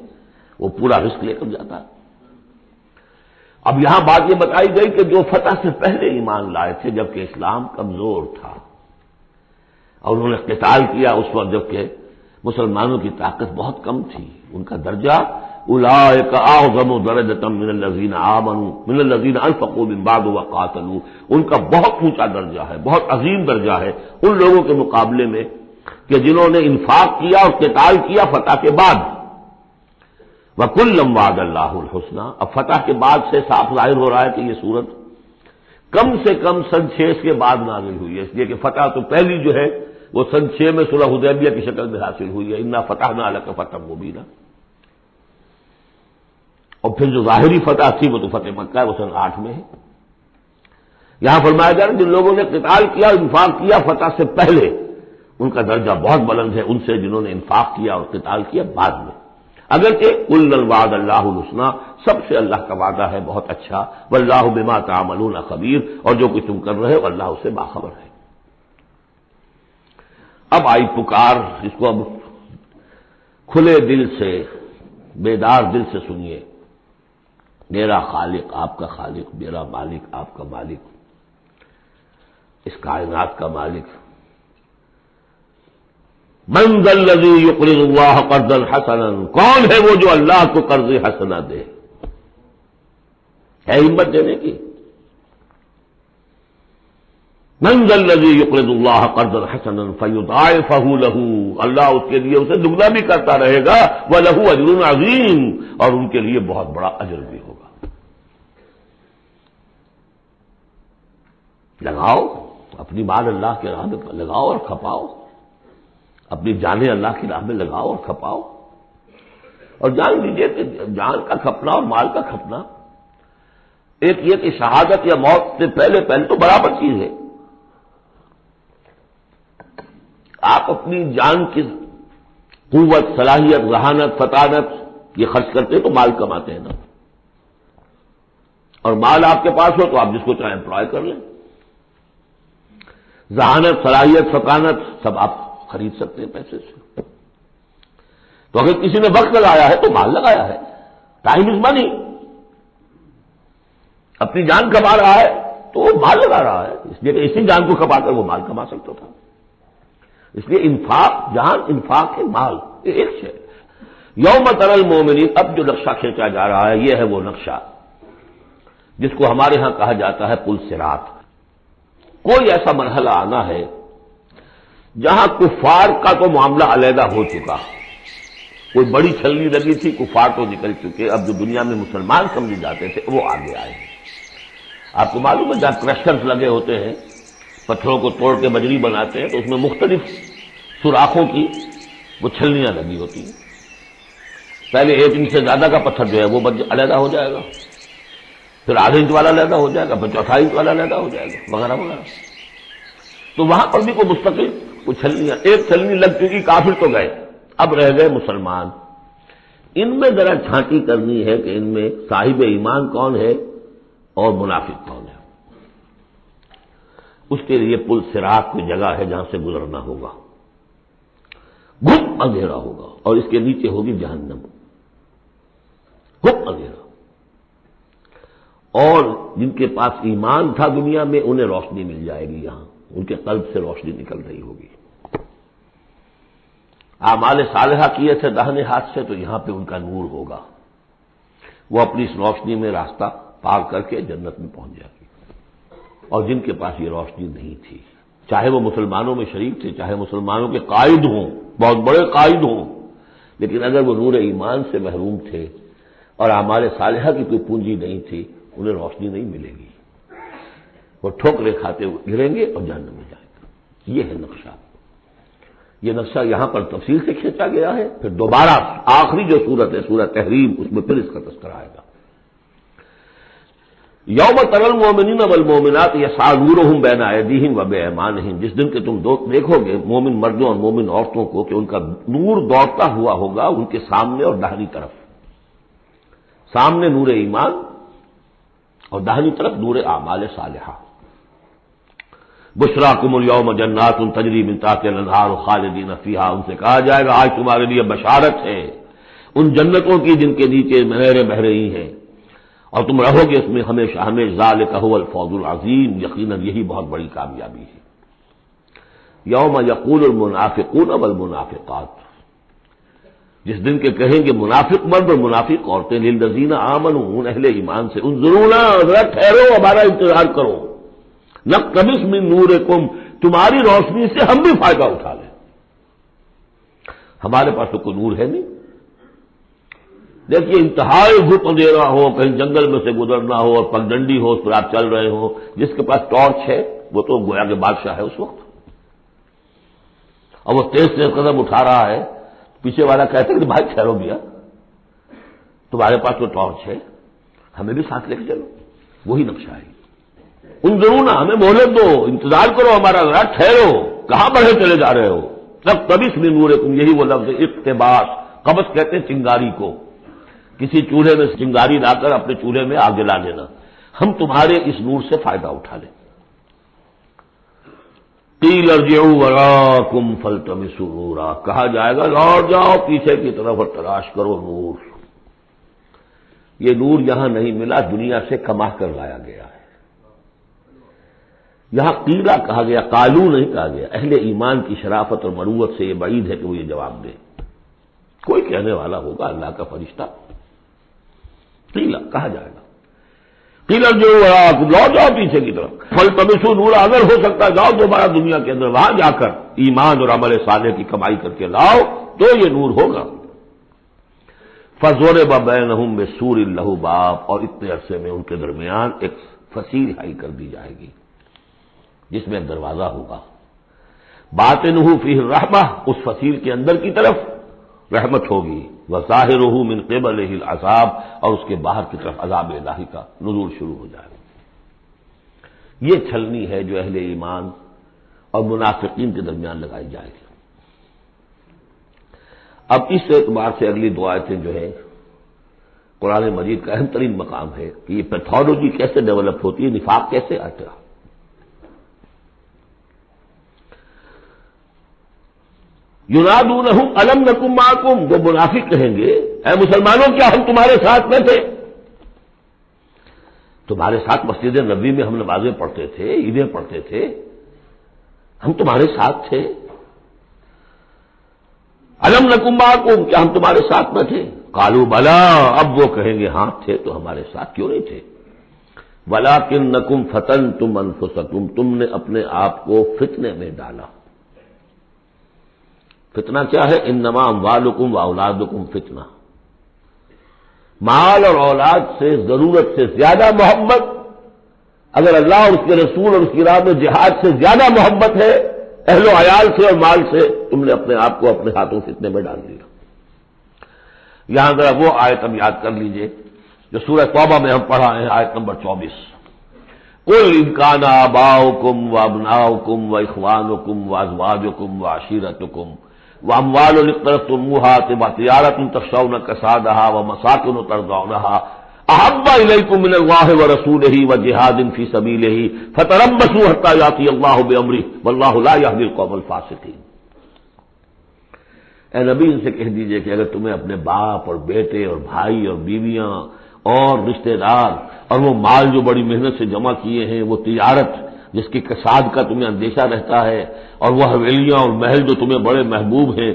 وہ پورا رسک لے کر جاتا ہے۔ اب یہاں بات یہ بتائی گئی کہ جو فتح سے پہلے ایمان لائے تھے جبکہ اسلام کمزور تھا اور انہوں نے قتال کیا اس وقت جبکہ مسلمانوں کی طاقت بہت کم تھی، ان کا درجہ اولئک اعظم درجۃ من الذین آمنوا من الذین انفقوا من بعد وقاتلوا، ان کا بہت اونچا درجہ ہے، بہت عظیم درجہ ہے ان لوگوں کے مقابلے میں کہ جنہوں نے انفاق کیا اور قتال کیا فتح کے بعد۔ وَكُلًّا وَعَدَ اللَّهُ الْحُسْنَى، اب فتح کے بعد سے صاف ظاہر ہو رہا ہے کہ یہ صورت کم سے کم سن 6 کے بعد نازل ہوئی ہے، اس لیے کہ فتح تو پہلی جو ہے وہ سن 6 میں صلح حدیبیہ کی شکل میں حاصل ہوئی ہے، اِنَّا فَتَحْنَا لَكَ فَتْحًا مُبِينًا، اور پھر جو ظاہری فتح تھی وہ تو فتح مکہ ہے، وہ سن 8 میں ہے۔ یہاں فرمایا جا رہا ہے جن لوگوں نے قتال کیا انفاق کیا فتح سے پہلے ان کا درجہ بہت بلند ہے ان سے جنہوں نے انفاق کیا اور قتال کیا بعد میں، اگرچہ کل وعد اللہ الحسنی، سب سے اللہ کا وعدہ ہے بہت اچھا، واللہ بما تعملون خبیر، اور جو کچھ تم کر رہے ہو اللہ اس سے باخبر ہے۔ اب آئی پکار، اس کو اب کھلے دل سے بیدار دل سے سنیے۔ میرا خالق آپ کا خالق، میرا مالک آپ کا مالک، اس کائنات کا مالک، من ذا الذی یقرض اللہ قرضا حسنا، کون ہے وہ جو اللہ کو قرض حسنا دے؟ ہے ہمت دینے کی؟ من ذا الذی یقرض اللہ قرضا حسنا فیضاعفہ لہ، اللہ اس کے لیے اسے دگنا بھی کرتا رہے گا، وَلَهُ أَجْرٌ عَظِيمٌ، اور ان کے لیے بہت بڑا اجر بھی ہوگا۔ لگاؤ اپنی مال اللہ کے راہ میں لگاؤ اور کھپاؤ، اپنی جانیں اللہ کی راہ میں لگاؤ اور کھپاؤ، اور جان لیجیے کہ جان کا کھپنا اور مال کا کھپنا ایک یہ کہ شہادت یا موت سے پہلے تو برابر چیز ہے۔ آپ اپنی جان کی قوت، صلاحیت، ذہانت، فطانت یہ خرچ کرتے تو مال کماتے ہیں نا، اور مال آپ کے پاس ہو تو آپ جس کو چاہیں امپلائے کر لیں، ذہانت، صلاحیت، فطانت سب آپ خرید سکتے ہیں پیسے سے۔ تو اگر کسی نے وقت لگایا ہے تو مال لگایا ہے، ٹائم از منی، اپنی جان کما رہا ہے تو وہ مال لگا رہا ہے، اس لیے کہ اسی جان کو کما کر وہ مال کما سکتا تھا۔ اس لیے انفاق جان، انفاق ہے مال، یہ ایک ہے۔ یوم تری المؤمنین، اب جو نقشہ کھینچا جا رہا ہے یہ ہے وہ نقشہ جس کو ہمارے ہاں کہا جاتا ہے پل صراط۔ کوئی ایسا مرحلہ آنا ہے جہاں کفار کا تو معاملہ علیحدہ ہو چکا، کوئی بڑی چھلنی لگی تھی، کفار تو نکل چکے، اب جو دنیا میں مسلمان سمجھے جاتے تھے وہ آگے آئے ہیں۔ آپ کو معلوم ہے جہاں کرشرز لگے ہوتے ہیں، پتھروں کو توڑ کے بجری بناتے ہیں تو اس میں مختلف سوراخوں کی وہ چھلنیاں لگی ہوتی ہیں، پہلے 1 انچ سے زیادہ کا پتھر جو ہے وہ علیحدہ ہو جائے گا، پھر ½ انچ والا علیحدہ ہو جائے گا، پھر 1/4 انچ والا علیحدہ ہو جائے گا، وغیرہ وغیرہ۔ تو وہاں پر بھی کوئی مستقل کوئی چھلنیاں، ایک چھلنی لگ چکی، کافر تو گئے، اب رہ گئے مسلمان۔ ان میں ذرا چھانٹی کرنی ہے کہ ان میں صاحب ایمان کون ہے اور منافق کون ہے۔ اس کے لیے پل صراط کی جگہ ہے جہاں سے گزرنا ہوگا، گھٹ اندھیرا ہوگا اور اس کے نیچے ہوگی جہنم، گھٹ اندھیرا، اور جن کے پاس ایمان تھا دنیا میں انہیں روشنی مل جائے گی، یہاں ان کے قلب سے روشنی نکل رہی ہوگی۔ اعمال صالحہ کیے تھے داہنے ہاتھ سے تو یہاں پہ ان کا نور ہوگا، وہ اپنی اس روشنی میں راستہ پار کر کے جنت میں پہنچ جائے گی۔ اور جن کے پاس یہ روشنی نہیں تھی، چاہے وہ مسلمانوں میں شریک تھے، چاہے مسلمانوں کے قائد ہوں، بہت بڑے قائد ہوں، لیکن اگر وہ نور ایمان سے محروم تھے اور اعمال صالحہ کی کوئی پونجی نہیں تھی، انہیں روشنی نہیں ملے گی، وہ ٹھوکریں کھاتے ہوئے گریں گے اور جہنم میں جائیں گے۔ یہ ہے نقشہ، یہ نقشہ یہاں پر تفصیل سے کھینچا گیا ہے، پھر دوبارہ آخری جو سورت ہے سورہ تحریم، اس میں پھر اس کا تذکرہ آئے گا۔ یوم تری المؤمنین والمؤمنات یسعی نورہم بین ایدیہم وبایمانہم، جس دن کہ تم دیکھو گے مومن مردوں اور مومن عورتوں کو کہ ان کا نور دوڑتا ہوا ہوگا ان کے سامنے اور داہنی طرف، سامنے نور ایمان اور داہنی طرف نور اعمال صالحہ۔ بشراکم الیوم جنات تجری من تحتہا الانہار خالدین فیہا، ان سے کہا جائے گا آج تمہارے لیے بشارت ہے ان جنتوں کی جن کے نیچے نہریں بہہ رہی ہیں اور تم رہو گے اس میں ہمیشہ ہمیشہ، ذالک هو الفوز العظیم، یقیناً یہی بہت بڑی کامیابی ہے۔ یوم یقول المنافقون والمنافقات، جس دن کے کہیں گے منافق مرد اور منافق عورتیں، للذین آمنوا، ان اہل ایمان سے، انظرونا، ذرا ٹھہرو، ہمارا انتظار کرو، نقتبس من نورکم، تمہاری روشنی سے ہم بھی فائدہ اٹھا لیں۔ ہمارے پاس تو کوئی نور ہے نہیں، دیکھیے انتہائی دھوپ اندھیرا ہو، کہیں جنگل میں سے گزرنا ہو اور پگڈنڈی ہو، اس پر آپ چل رہے ہو، جس کے پاس ٹارچ ہے وہ تو گویا کے بادشاہ ہے اس وقت، اور وہ تیز تیز قدم اٹھا رہا ہے، پیچھے والا کہتا ہے کہ بھائی ٹھہرو بھیا، تمہارے پاس تو ٹارچ ہے، ہمیں بھی ساتھ لے کے چلو، وہی نقشہ ہے۔ انظرونا، ہمیں مہلت دو، انتظار کرو ہمارا، ذرا ٹھہرو، کہاں بڑھے چلے جا رہے ہو؟ نقتبس من نورکم، یہی وہ لفظ اقتباس، قبض کہتے ہیں چنگاری کو، کسی چولہے میں چنگاری لا کر اپنے چولہے میں آگ جلا دینا، ہم تمہارے اس نور سے فائدہ اٹھا لیں۔ قیل ارجعوا وراءکم فالتمسوا نورا، کہا جائے گا لوٹ جاؤ پیچھے کی طرف اور تلاش کرو نور۔ یہ نور یہاں نہیں ملا، دنیا سے کما کر لایا گیا ہے۔ یہاں قیلا کہا گیا، قالو نہیں کہا گیا۔ اہل ایمان کی شرافت اور مروت سے یہ بعید ہے کہ وہ یہ جواب دے، کوئی کہنے والا ہوگا اللہ کا فرشتہ، قیلا کہا جائے گا، قیلا جو لوٹ جاؤ پیچھے کی طرف، فالتمسوا نورا، اگر ہو سکتا ہے جاؤ دوبارہ دنیا کے اندر، وہاں جا کر ایمان اور عمل صالح کی کمائی کر کے لاؤ تو یہ نور ہوگا۔ فضرب بینہم بسور لہ باب، اور اتنے عرصے میں ان کے درمیان ایک فصیل حائل کر دی جائے گی جس میں ایک دروازہ ہوگا، باطنہ فیہ الرحمہ، اس فصیل کے اندر کی طرف رحمت ہوگی، وظاہرہ من قبلہ العذاب، اور اس کے باہر کی طرف عذاب الہی کا نزول شروع ہو جائے گا۔ یہ چھلنی ہے جو اہل ایمان اور منافقین کے درمیان لگائی جائے گی۔ اب اس اعتبار سے اگلی دو آیتیں جو ہے قرآن مجید کا اہم ترین مقام ہے کہ یہ پیتھولوجی کیسے ڈیولپ ہوتی ہے، نفاق کیسے آتا ہے۔ ینادونہم الم نکن معکم، وہ منافق کہیں گے اے مسلمانوں کیا ہم تمہارے ساتھ میں تھے؟ تمہارے ساتھ مسجد نبوی میں ہم نمازیں پڑھتے تھے، عیدیں پڑھتے تھے، ہم تمہارے ساتھ تھے۔ الم نکن معکم، کیا ہم تمہارے ساتھ میں تھے؟ قالوا بلا، اب وہ کہیں گے ہاں تھے تو ہمارے ساتھ کیوں نہیں تھے؟ ولکنکم فتنتم انفسکم، تم نے اپنے آپ کو فتنے میں ڈالا۔ فتنہ کیا ہے؟ انما اموالکم واولادکم فتنہ، مال اور اولاد سے ضرورت سے زیادہ محبت، اگر اللہ اور اس کے رسول اور اس کی راہ میں جہاد سے زیادہ محبت ہے اہل و عیال سے اور مال سے، تم نے اپنے آپ کو اپنے ہاتھوں فتنے میں ڈال دیا۔ یہاں ذرا وہ آیت ہم یاد کر لیجئے جو سورہ توبہ میں ہم پڑھا ہے، آیت نمبر 24، قل ان کان آباؤکم وابناؤکم واخوانکم وازواجکم وعشیرتکم واموال اقترفتموها وتجارة تخشون كسادها ومساكن ترضونها احب اليكم من الله ورسوله وجهاد في سبيله فتربصوا حتى ياتي الله بامره والله لا يهدي القوم الفاسقين۔ اے نبی ان سے کہہ دیجئے کہ اگر تمہیں اپنے باپ اور بیٹے اور بھائی اور بیویاں اور رشتہ دار اور وہ مال جو بڑی محنت سے جمع کیے ہیں، وہ تجارت جس کے کساد کا تمہیں اندیشہ رہتا ہے، اور وہ حویلیاں اور محل جو تمہیں بڑے محبوب ہیں،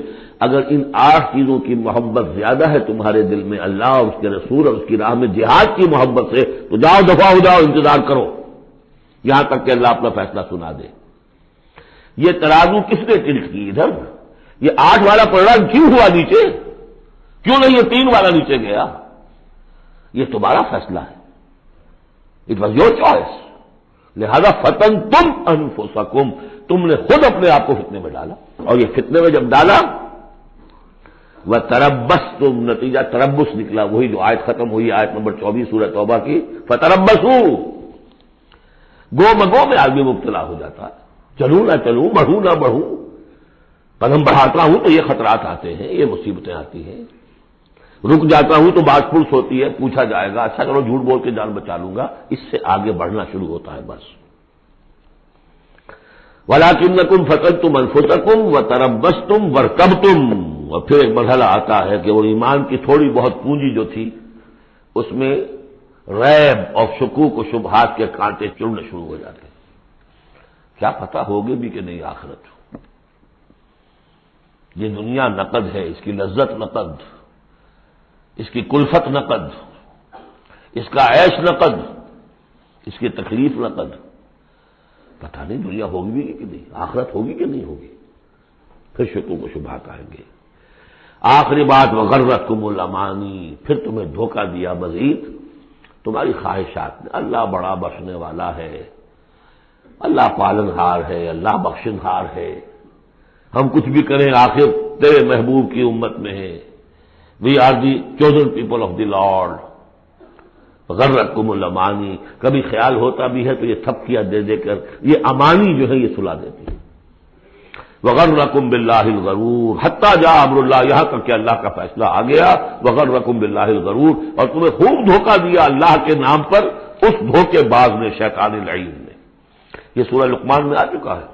اگر ان 8 چیزوں کی محبت زیادہ ہے تمہارے دل میں اللہ اور اس کے رسول اور اس کی راہ میں جہاد کی محبت سے، تو جاؤ دفع ہو جاؤ، انتظار کرو یہاں تک کہ اللہ اپنا فیصلہ سنا دے۔ یہ ترازو کس نے ٹلٹ کی ادھر؟ یہ 8 والا پلڑا کیوں ہوا نیچے؟ کیوں نہیں یہ 3 والا نیچے گیا؟ یہ تمہارا فیصلہ ہے، اٹ واز یور چوائس، لہذا فتنتم انفسکم، تم نے خود اپنے آپ کو فتنے میں ڈالا، اور یہ فتنے میں جب ڈالا وتربصتم، نتیجہ تربص نکلا، وہی جو آیت ختم ہوئی آیت نمبر 24 سورہ توبہ کی، فتربصوا، گو مگو میں آدمی مبتلا ہو جاتا ہے، چلوں نہ چلوں، بڑھوں نہ بڑھوں، قدم بڑھاتا ہوں تو یہ خطرات آتے ہیں، یہ مصیبتیں آتی ہیں، رک جاتا ہوں تو بات پرس ہوتی ہے، پوچھا جائے گا اچھا چلو جھوٹ بول کے جان بچا لوں گا، اس سے آگے بڑھنا شروع ہوتا ہے بس۔ وَلَٰكِنَّكُمْ فَتَنْتُمْ أَنفُسَكُمْ وَتَرَبَّصْتُمْ وَارْتَبْتُمْ، اور پھر ایک مرحلہ آتا ہے کہ وہ ایمان کی تھوڑی بہت پونجی جو تھی اس میں ریب اور شکوک و شبہات کے کانٹے چڑھنے شروع ہو جاتے ہیں۔ کیا پتہ ہوگی بھی کہ نہیں آخرت؟ یہ دنیا نقد ہے، اس کی لذت نقد، اس کی کلفت نقد، اس کا عیش نقد، اس کی تکلیف نقد۔ پتہ نہیں دنیا ہوگی بھی کہ نہیں، آخرت ہوگی کہ نہیں ہوگی۔ پھر شکوک و شبہات آئیں گے۔ آخری بات وغرتکم الامانی، پھر تمہیں دھوکہ دیا مزید تمہاری خواہشات نے۔ اللہ بڑا بخشنے والا ہے، اللہ پالن ہار ہے، اللہ بخشن ہار ہے، ہم کچھ بھی کریں آخر تیرے محبوب کی امت میں ہے، we are the chosen people of the Lord. غرتکم الامانی، کبھی خیال ہوتا بھی ہے تو یہ تھپکیاں دے دے کر یہ امانی جو ہے یہ سلا دیتی ہے۔ وغرکم باللہ الغرور حتی جاء امر اللہ، یہاں تک کہ اللہ کا فیصلہ آ گیا۔ وغرکم باللہ الغرور، اور تمہیں خوب دھوکہ دیا اللہ کے نام پر اس دھوکے باز نے، شیطان لعین نے۔ یہ سورہ لقمان میں آ چکا ہے۔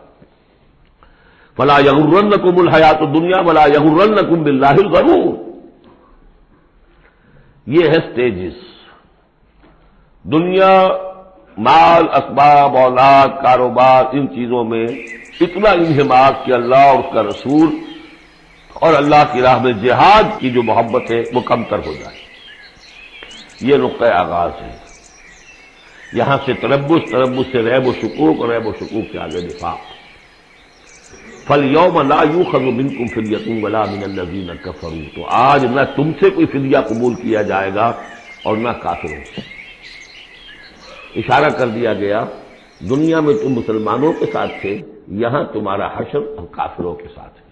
فلا یغرنکم الحیات الدنیا ولا یغرنکم باللہ الغرور۔ یہ ہے سٹیجز۔ دنیا، مال، اسباب، اولاد، کاروبار، ان چیزوں میں اتنا انہماک کہ اللہ اور اس کا رسول اور اللہ کی راہ میں جہاد کی جو محبت ہے وہ کمتر ہو جائے۔ یہ نقطہ آغاز ہے۔ یہاں سے تربص سے ریب و شکوک، اور ریب و شکوک سے آگے نفاق۔ فَالْيَوْمَ لَا يُؤْخَذُ مِنْكُمْ فِدْيَةٌ وَلَا مِنَ الَّذِينَ كَفَرُوا، تو آج نہ تم سے کوئی فدیہ قبول کیا جائے گا اور نہ کافروں سے۔ اشارہ کر دیا گیا دنیا میں تم مسلمانوں کے ساتھ تھے، یہاں تمہارا حشر اور کافروں کے ساتھ ہے۔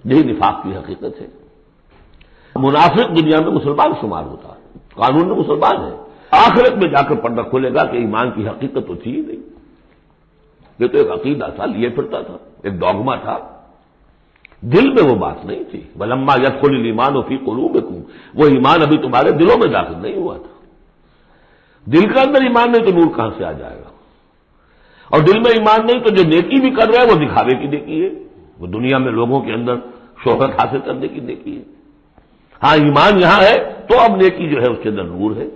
یہی نفاق کی حقیقت ہے۔ منافق دنیا میں مسلمان شمار ہوتا ہے، قانون میں مسلمان ہے، آخرت میں جا کر پردہ کھولے گا کہ ایمان کی حقیقت تو تھی ہی نہیں، یہ تو ایک عقیدہ تھا، لیے پھرتا تھا، ایک ڈوگما تھا، دل میں وہ بات نہیں تھی۔ وَلَمَّا يَدْخُلِ الْإِيمَانُ فِي قُلُوبِكُمْ، وہ ایمان ابھی تمہارے دلوں میں داخل نہیں ہوا تھا۔ دل کے اندر ایمان نہیں تو نور کہاں سے آ جائے گا؟ اور دل میں ایمان نہیں تو جو نیکی بھی کر رہا ہے وہ دکھاوے کی نیکی ہے، وہ دنیا میں لوگوں کے اندر شہرت حاصل کرنے کی نیکی ہے۔ ہاں ایمان یہاں ہے تو اب نیکی جو ہے اس کے اندر نور ہے۔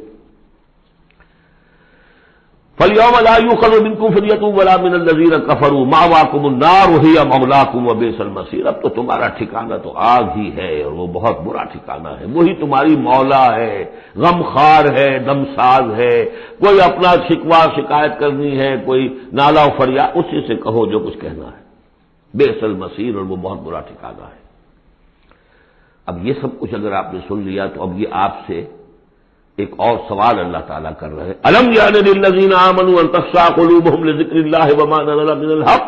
فَالْيَوْمَ لَا يُؤْخَذُ مِنْكُمْ فِدْيَةٌ وَلَا مِنَ الَّذِينَ كَفَرُوا مَأْوَاكُمُ النَّارُ وَهِيَ مَوْلَاكُمْ وَبِئْسَ الْمَصِيرُ، اب تو تمہارا ٹھکانہ تو آگ ہی ہے اور وہ بہت برا ٹھکانہ ہے۔ وہی تمہاری مولا ہے، غم خار ہے، دم ساز ہے۔ کوئی اپنا شکوہ شکایت کرنی ہے، کوئی نالا و فریاد، اسی سے کہو جو کچھ کہنا ہے۔ بئس المصیر، اور وہ بہت برا ٹھکانہ ہے۔ اب یہ سب کچھ اگر آپ نے سن لیا تو اب یہ آپ سے ایک اور سوال اللہ تعالیٰ کر رہے ہیں۔ الم یعن للذین آمنوا ان تخشع قلوبہم لذکر اللہ وما نزل من الحق،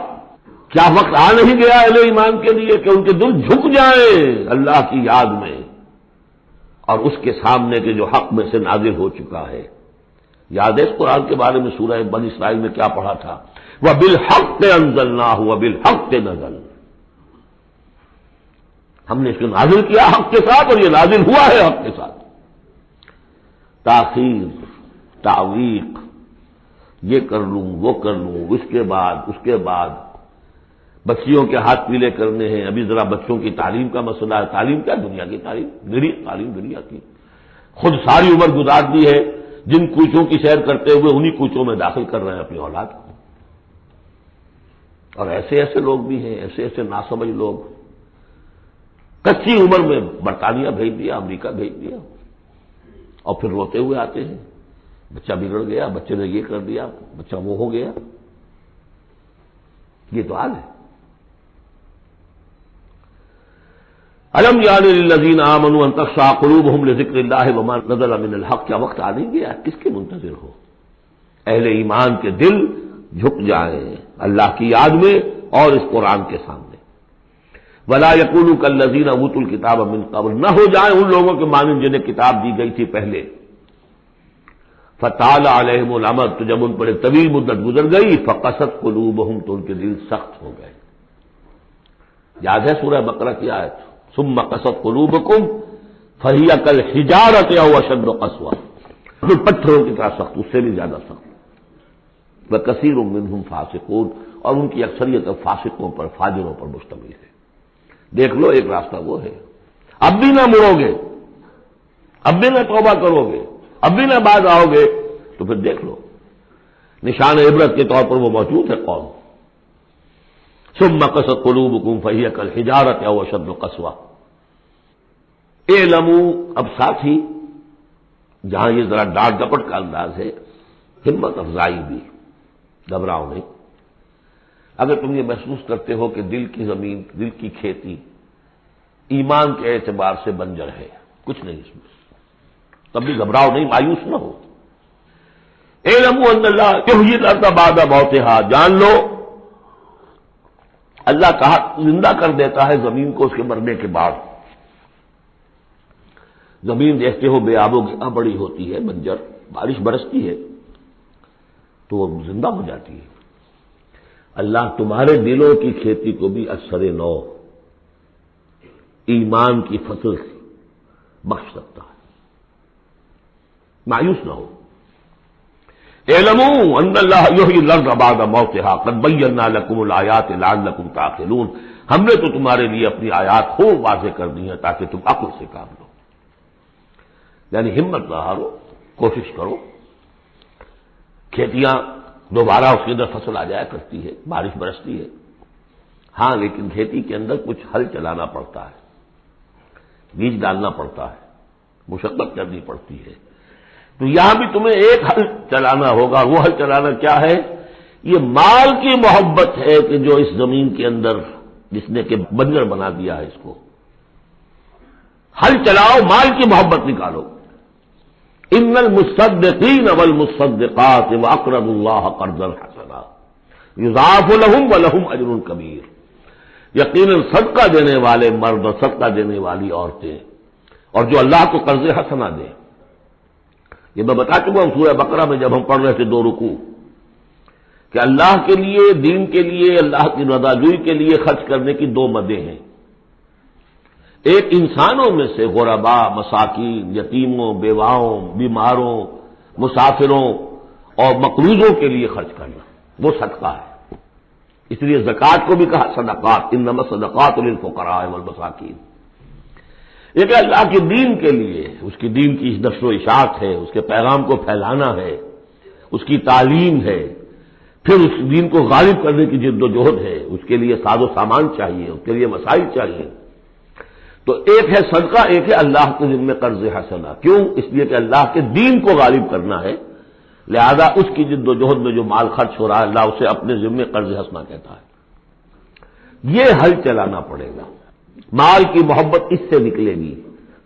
کیا وقت آ نہیں گیا اہل ایمان کے لیے کہ ان کے دل جھک جائیں اللہ کی یاد میں اور اس کے سامنے کے جو حق میں سے نازل ہو چکا ہے؟ یاد ہے اس قرآن کے بارے میں سورہ بنی اسرائیل میں کیا پڑھا تھا؟ وَبِالْحَقِّ أَنزَلْنَاهُ وَبِالْحَقِّ نَزَلَ، ہم نے اس کو نازل کیا حق کے ساتھ اور یہ نازل ہوا ہے حق کے ساتھ۔ تاخیر، تعویق، یہ کر لوں وہ کر لوں، اس کے بعد بچیوں کے ہاتھ پیلے کرنے ہیں۔ ابھی ذرا بچوں کی تعلیم کا مسئلہ ہے۔ تعلیم کیا؟ دنیا کی تعلیم، تعلیم دنیا کی۔ خود ساری عمر گزار دی ہے جن کوچوں کی سیر کرتے ہوئے انہی کوچوں میں داخل کر رہے ہیں اپنی اولاد کو۔ اور ایسے ایسے لوگ بھی ہیں، ایسے ایسے ناسمجھ لوگ، کچی عمر میں برطانیہ بھیج دیا، امریکہ بھیج دیا، اور پھر روتے ہوئے آتے ہیں بچہ بگڑ گیا، بچے نے یہ کر دیا، بچہ وہ ہو گیا۔ یہ تو حال ہے۔ الم یعن للذین آمنوا ان تخشع قلوبہم لذکر اللہ وما نزل من الحق، کیا وقت آ نہیں گیا؟ کس کے منتظر ہو؟ اہل ایمان کے دل جھک جائیں اللہ کی یاد میں اور اس قرآن کے سامنے۔ ولا یکونوا کالذین اوتوا الکتاب من قبل، نہ ہو جائیں ان لوگوں کے مانند جنہیں کتاب دی گئی تھی پہلے۔ فطال علیہم الامد، تو جب ان پر ایک طویل مدت گزر گئی، فقست قلوبہم، تو ان کے دل سخت ہو گئے۔ یاد ہے سورہ بقرہ کی آیت؟ ثم قست قلوبکم فہی کالحجارۃ او اشد قسوۃ، پتھروں کی طرح سخت، اس سے بھی زیادہ سخت۔ وکثیر منہم فاسقون، اور ان کی اکثریت اب فاسقوں پر، فاجروں پر مشتمل ہے۔ دیکھ لو ایک راستہ وہ ہے، اب بھی نہ مڑو گے، اب بھی نہ توبہ کرو گے، اب بھی نہ باز آؤ گے، تو پھر دیکھ لو نشان عبرت کے طور پر وہ موجود ہے قوم۔ ثم قست قلوبکم فہی کالحجارۃ او اشد قسوۃ۔ اعلموا، اب ساتھ ہی جہاں یہ ذرا ڈانٹ ڈپٹ کا انداز ہے، ہمت افزائی بھی، گھبراؤ نہیں۔ اگر تم یہ محسوس کرتے ہو کہ دل کی زمین، دل کی کھیتی ایمان کے اعتبار سے بنجر ہے، کچھ نہیں اس میں، تب بھی گھبراؤ نہیں، مایوس نہ ہو۔ اعلموا ان اللہ یحیی الارض بعد موتہا، جان لو اللہ کہا زندہ کر دیتا ہے زمین کو اس کے مرنے کے بعد۔ زمین دیکھتے ہو بے آب و گیا بڑی ہوتی ہے، بنجر، بارش برستی ہے تو وہ زندہ ہو جاتی ہے۔ اللہ تمہارے دلوں کی کھیتی کو بھی اثر نو، ایمان کی فصل بخش سکتا ہے، مایوس نہ ہو۔ اعلموا ان اللہ یحیی الارض بعد موتہا قد بینا لکم الآیات لعلکم تعقلون، ہم نے تو تمہارے لیے اپنی آیات خوب واضح کر دی ہیں تاکہ تم عقل سے کام لو۔ یعنی ہمت نہ ہارو، کوشش کرو۔ کھیتیاں دوبارہ اس کے اندر فصل آ جایا کرتی ہے، بارش برستی ہے، ہاں لیکن کھیتی کے اندر کچھ ہل چلانا پڑتا ہے، بیج ڈالنا پڑتا ہے، مشقت کرنی پڑتی ہے۔ تو یہاں بھی تمہیں ایک حل چلانا ہوگا، وہ حل چلانا کیا ہے؟ یہ مال کی محبت ہے کہ جو اس زمین کے اندر جس نے کہ بنجر بنا دیا ہے اس کو، حل چلاؤ، مال کی محبت نکالو۔ ان المصدقین والمصدقات واقرضوا اللہ قرضا حسنا یضاعف لهم ولهم اجر کبیر، یقیناً صدقہ دینے والے مرد اور صدقہ دینے والی عورتیں، اور جو اللہ کو قرض حسنا دیں، یہ میں بتا چکا ہوں سورہ بقرہ میں جب ہم پڑھ رہے تھے 2 رکوع، کہ اللہ کے لیے، دین کے لیے، اللہ کی رضاجوئی کے لیے خرچ کرنے کی 2 مدیں ہیں۔ ایک انسانوں میں سے غرباء، مساکین، یتیموں، بیواؤں، بیماروں، مسافروں اور مقروضوں کے لیے خرچ کرنا، وہ صدقہ ہے۔ اس لیے زکوٰۃ کو بھی کہا صدقات، انما الصدقات للفقراء والمساکین۔ ایک اللہ کے دین کے لیے، اس کی دین کی نشر و اشاعت ہے، اس کے پیغام کو پھیلانا ہے، اس کی تعلیم ہے، پھر اس دین کو غالب کرنے کی جد و جہد ہے، اس کے لیے ساز و سامان چاہیے، اس کے لیے وسائل چاہیے۔ تو ایک ہے صدقہ، ایک ہے اللہ کے ذمہ قرض حسنہ۔ کیوں؟ اس لیے کہ اللہ کے دین کو غالب کرنا ہے، لہذا اس کی جد و جہد میں جو مال خرچ ہو رہا ہے اللہ اسے اپنے ذمہ قرض حسنہ کہتا ہے۔ یہ حل چلانا پڑے گا، مال کی محبت اس سے نکلے گی۔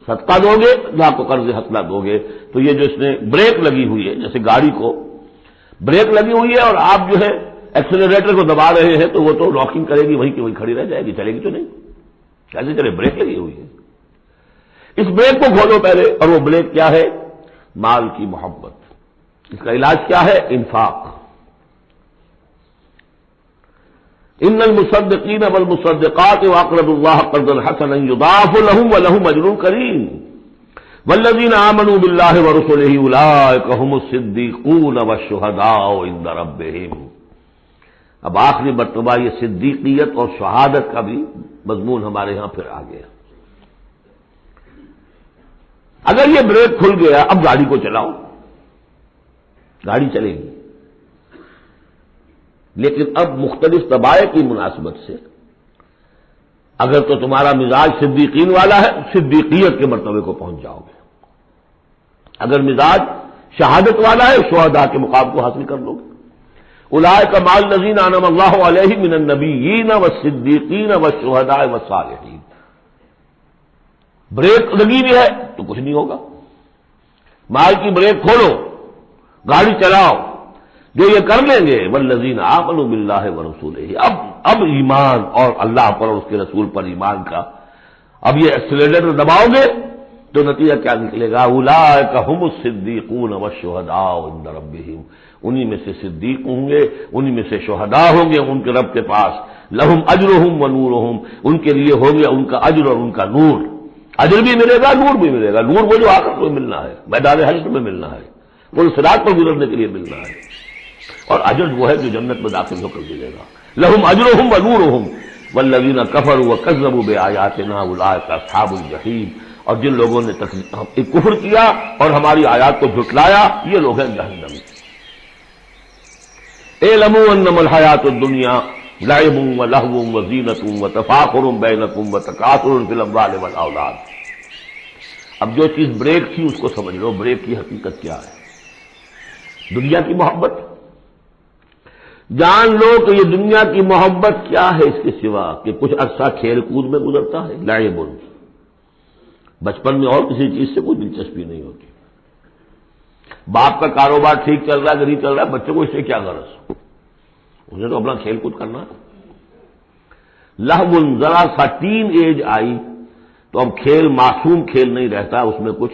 صدقہ دو گے، اللہ کو قرض حسنہ دو گے، تو یہ جو اس نے بریک لگی ہوئی ہے، جیسے گاڑی کو بریک لگی ہوئی ہے اور آپ جو ہے ایکسلریٹر کو دبا رہے ہیں تو وہ تو راکنگ کرے گی، وہیں کی وہیں کھڑی رہ جائے گی، چلے گی تو نہیں، کیسے چلے؟ بریک لگی ہوئی ہے۔ اس بریک کو کھولو پہلے، اور وہ بریک کیا ہے؟ مال کی محبت۔ اس کا علاج کیا ہے؟ انفاق۔ ان المصدقین والمصدقات واقرضوا اللہ قرضا حسنا یضاعف لهم ولهم اجر کریم والذین آمنوا باللہ ورسلہ اولئک هم الصدیقون والشہداء عند ربہم۔ اب آخری مرتبہ یہ صدیقیت اور شہادت کا بھی مضمون ہمارے ہاں پھر آ گیا۔ اگر یہ بریک کھل گیا، اب گاڑی کو چلاؤ، گاڑی چلے گی، لیکن اب مختلف طبائع کی مناسبت سے اگر تو تمہارا مزاج صدیقین والا ہے، صدیقیت کے مرتبے کو پہنچ جاؤ گے۔ اگر مزاج شہادت والا ہے، شہداء کے مقام کو حاصل کر لو گے۔ اولئک مع الذین انعم اللہ علیہم من النبیین والصدیقین والشہداء والصالحین۔ بریک لگی بھی ہے تو کچھ نہیں ہوگا، مال کی بریک کھولو، گاڑی چلاؤ، جو یہ کر لیں گے والذین آمنوا باللہ ورسولہ، اب ایمان اور اللہ پر اور اس کے رسول پر ایمان کا، اب یہ ایکسیلریٹر دباؤ گے تو نتیجہ کیا نکلے گا؟ اولئک هم الصدیقون والشہداء عند ربہم، انہی میں سے صدیق ہوں گے، انہی میں سے شہداء ہوں گے ان کے رب کے پاس، لہم اجرہم ونورہم، ان کے لیے ہوں گے ان کا اجر اور ان کا نور۔ اجر بھی ملے گا، نور بھی ملے گا۔ نور وہ جو آخرت میں ملنا ہے، میدان حشر میں ملنا ہے، وہ صراط پر گزرنے کے لیے ملنا ہے، اور اجر وہ ہے جو جنت میں داخل ہو کر ملے گا. لہم اجرہم ونورہم والذین کفروا وکذبوا بآیاتنا اولئک اصحاب الجحیم. اور جن لوگوں نے کفر کیا اور ہماری آیات کو جھٹلایا یہ لوگ ہیں جہنم. اعلموا انما الحیاۃ الدنیا لعب ولہو وزینۃ وتفاخر بینکم وتکاثر فی الاموال والاولاد. اب جو چیز بریک تھی اس کو سمجھ لو، بریک کی حقیقت کیا ہے؟ دنیا کی محبت. جان لو کہ یہ دنیا کی محبت کیا ہے اس کے سوا کہ کچھ عرصہ کھیل کود میں گزرتا ہے. لعب، بچپن میں اور کسی چیز سے کوئی دلچسپی نہیں ہوتی. باپ کا کاروبار ٹھیک چل رہا ہے کہ نہیں چل رہا ہے، بچوں کو اس سے کیا غرض، انہیں تو اپنا کھیل کود کرنا ہے. لہو، ذرا سا ٹین ایج آئی تو اب کھیل معصوم کھیل نہیں رہتا، اس میں کچھ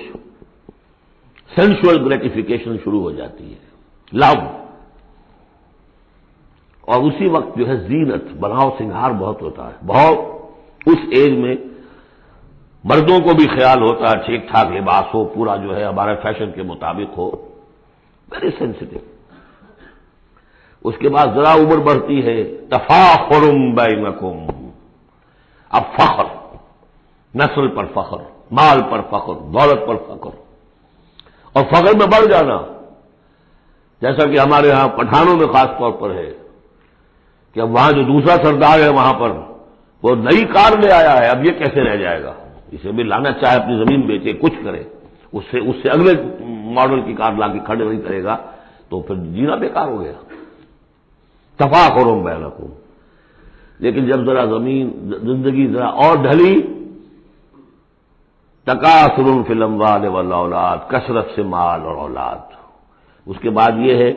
سینشول گریٹیفیکیشن شروع ہو جاتی ہے. لہو. اور اسی وقت جو ہے زینت، بناؤ سنگھار بہت ہوتا ہے. بہت اس ایج میں مردوں کو بھی خیال ہوتا ہے ٹھیک ٹھاک لباس ہو، پورا جو ہے ہمارے فیشن کے مطابق ہو. Very sensitive. اس کے بعد ذرا عمر بڑھتی ہے، تفاخر بینکم. اب فخر، نسل پر فخر، مال پر فخر، دولت پر فخر، اور فخر میں بڑھ جانا. جیسا کہ ہمارے ہاں پٹھانوں میں خاص طور پر ہے کہ اب وہاں جو دوسرا سردار ہے وہاں پر وہ نئی کار لے آیا ہے، اب یہ کیسے رہ جائے گا؟ اسے بھی لانا چاہے اپنی زمین بیچے، کچھ کرے، اس سے اگلے ماڈل کی کار لا کے کھڑے نہیں کرے گا تو پھر جینا بیکار ہو گیا. تفاخر بینکم. لیکن جب ذرا زندگی ذرا اور ڈھلی، تکاثر فی الاموال والاولاد، کثرت سے مال اور اولاد. اس کے بعد یہ ہے،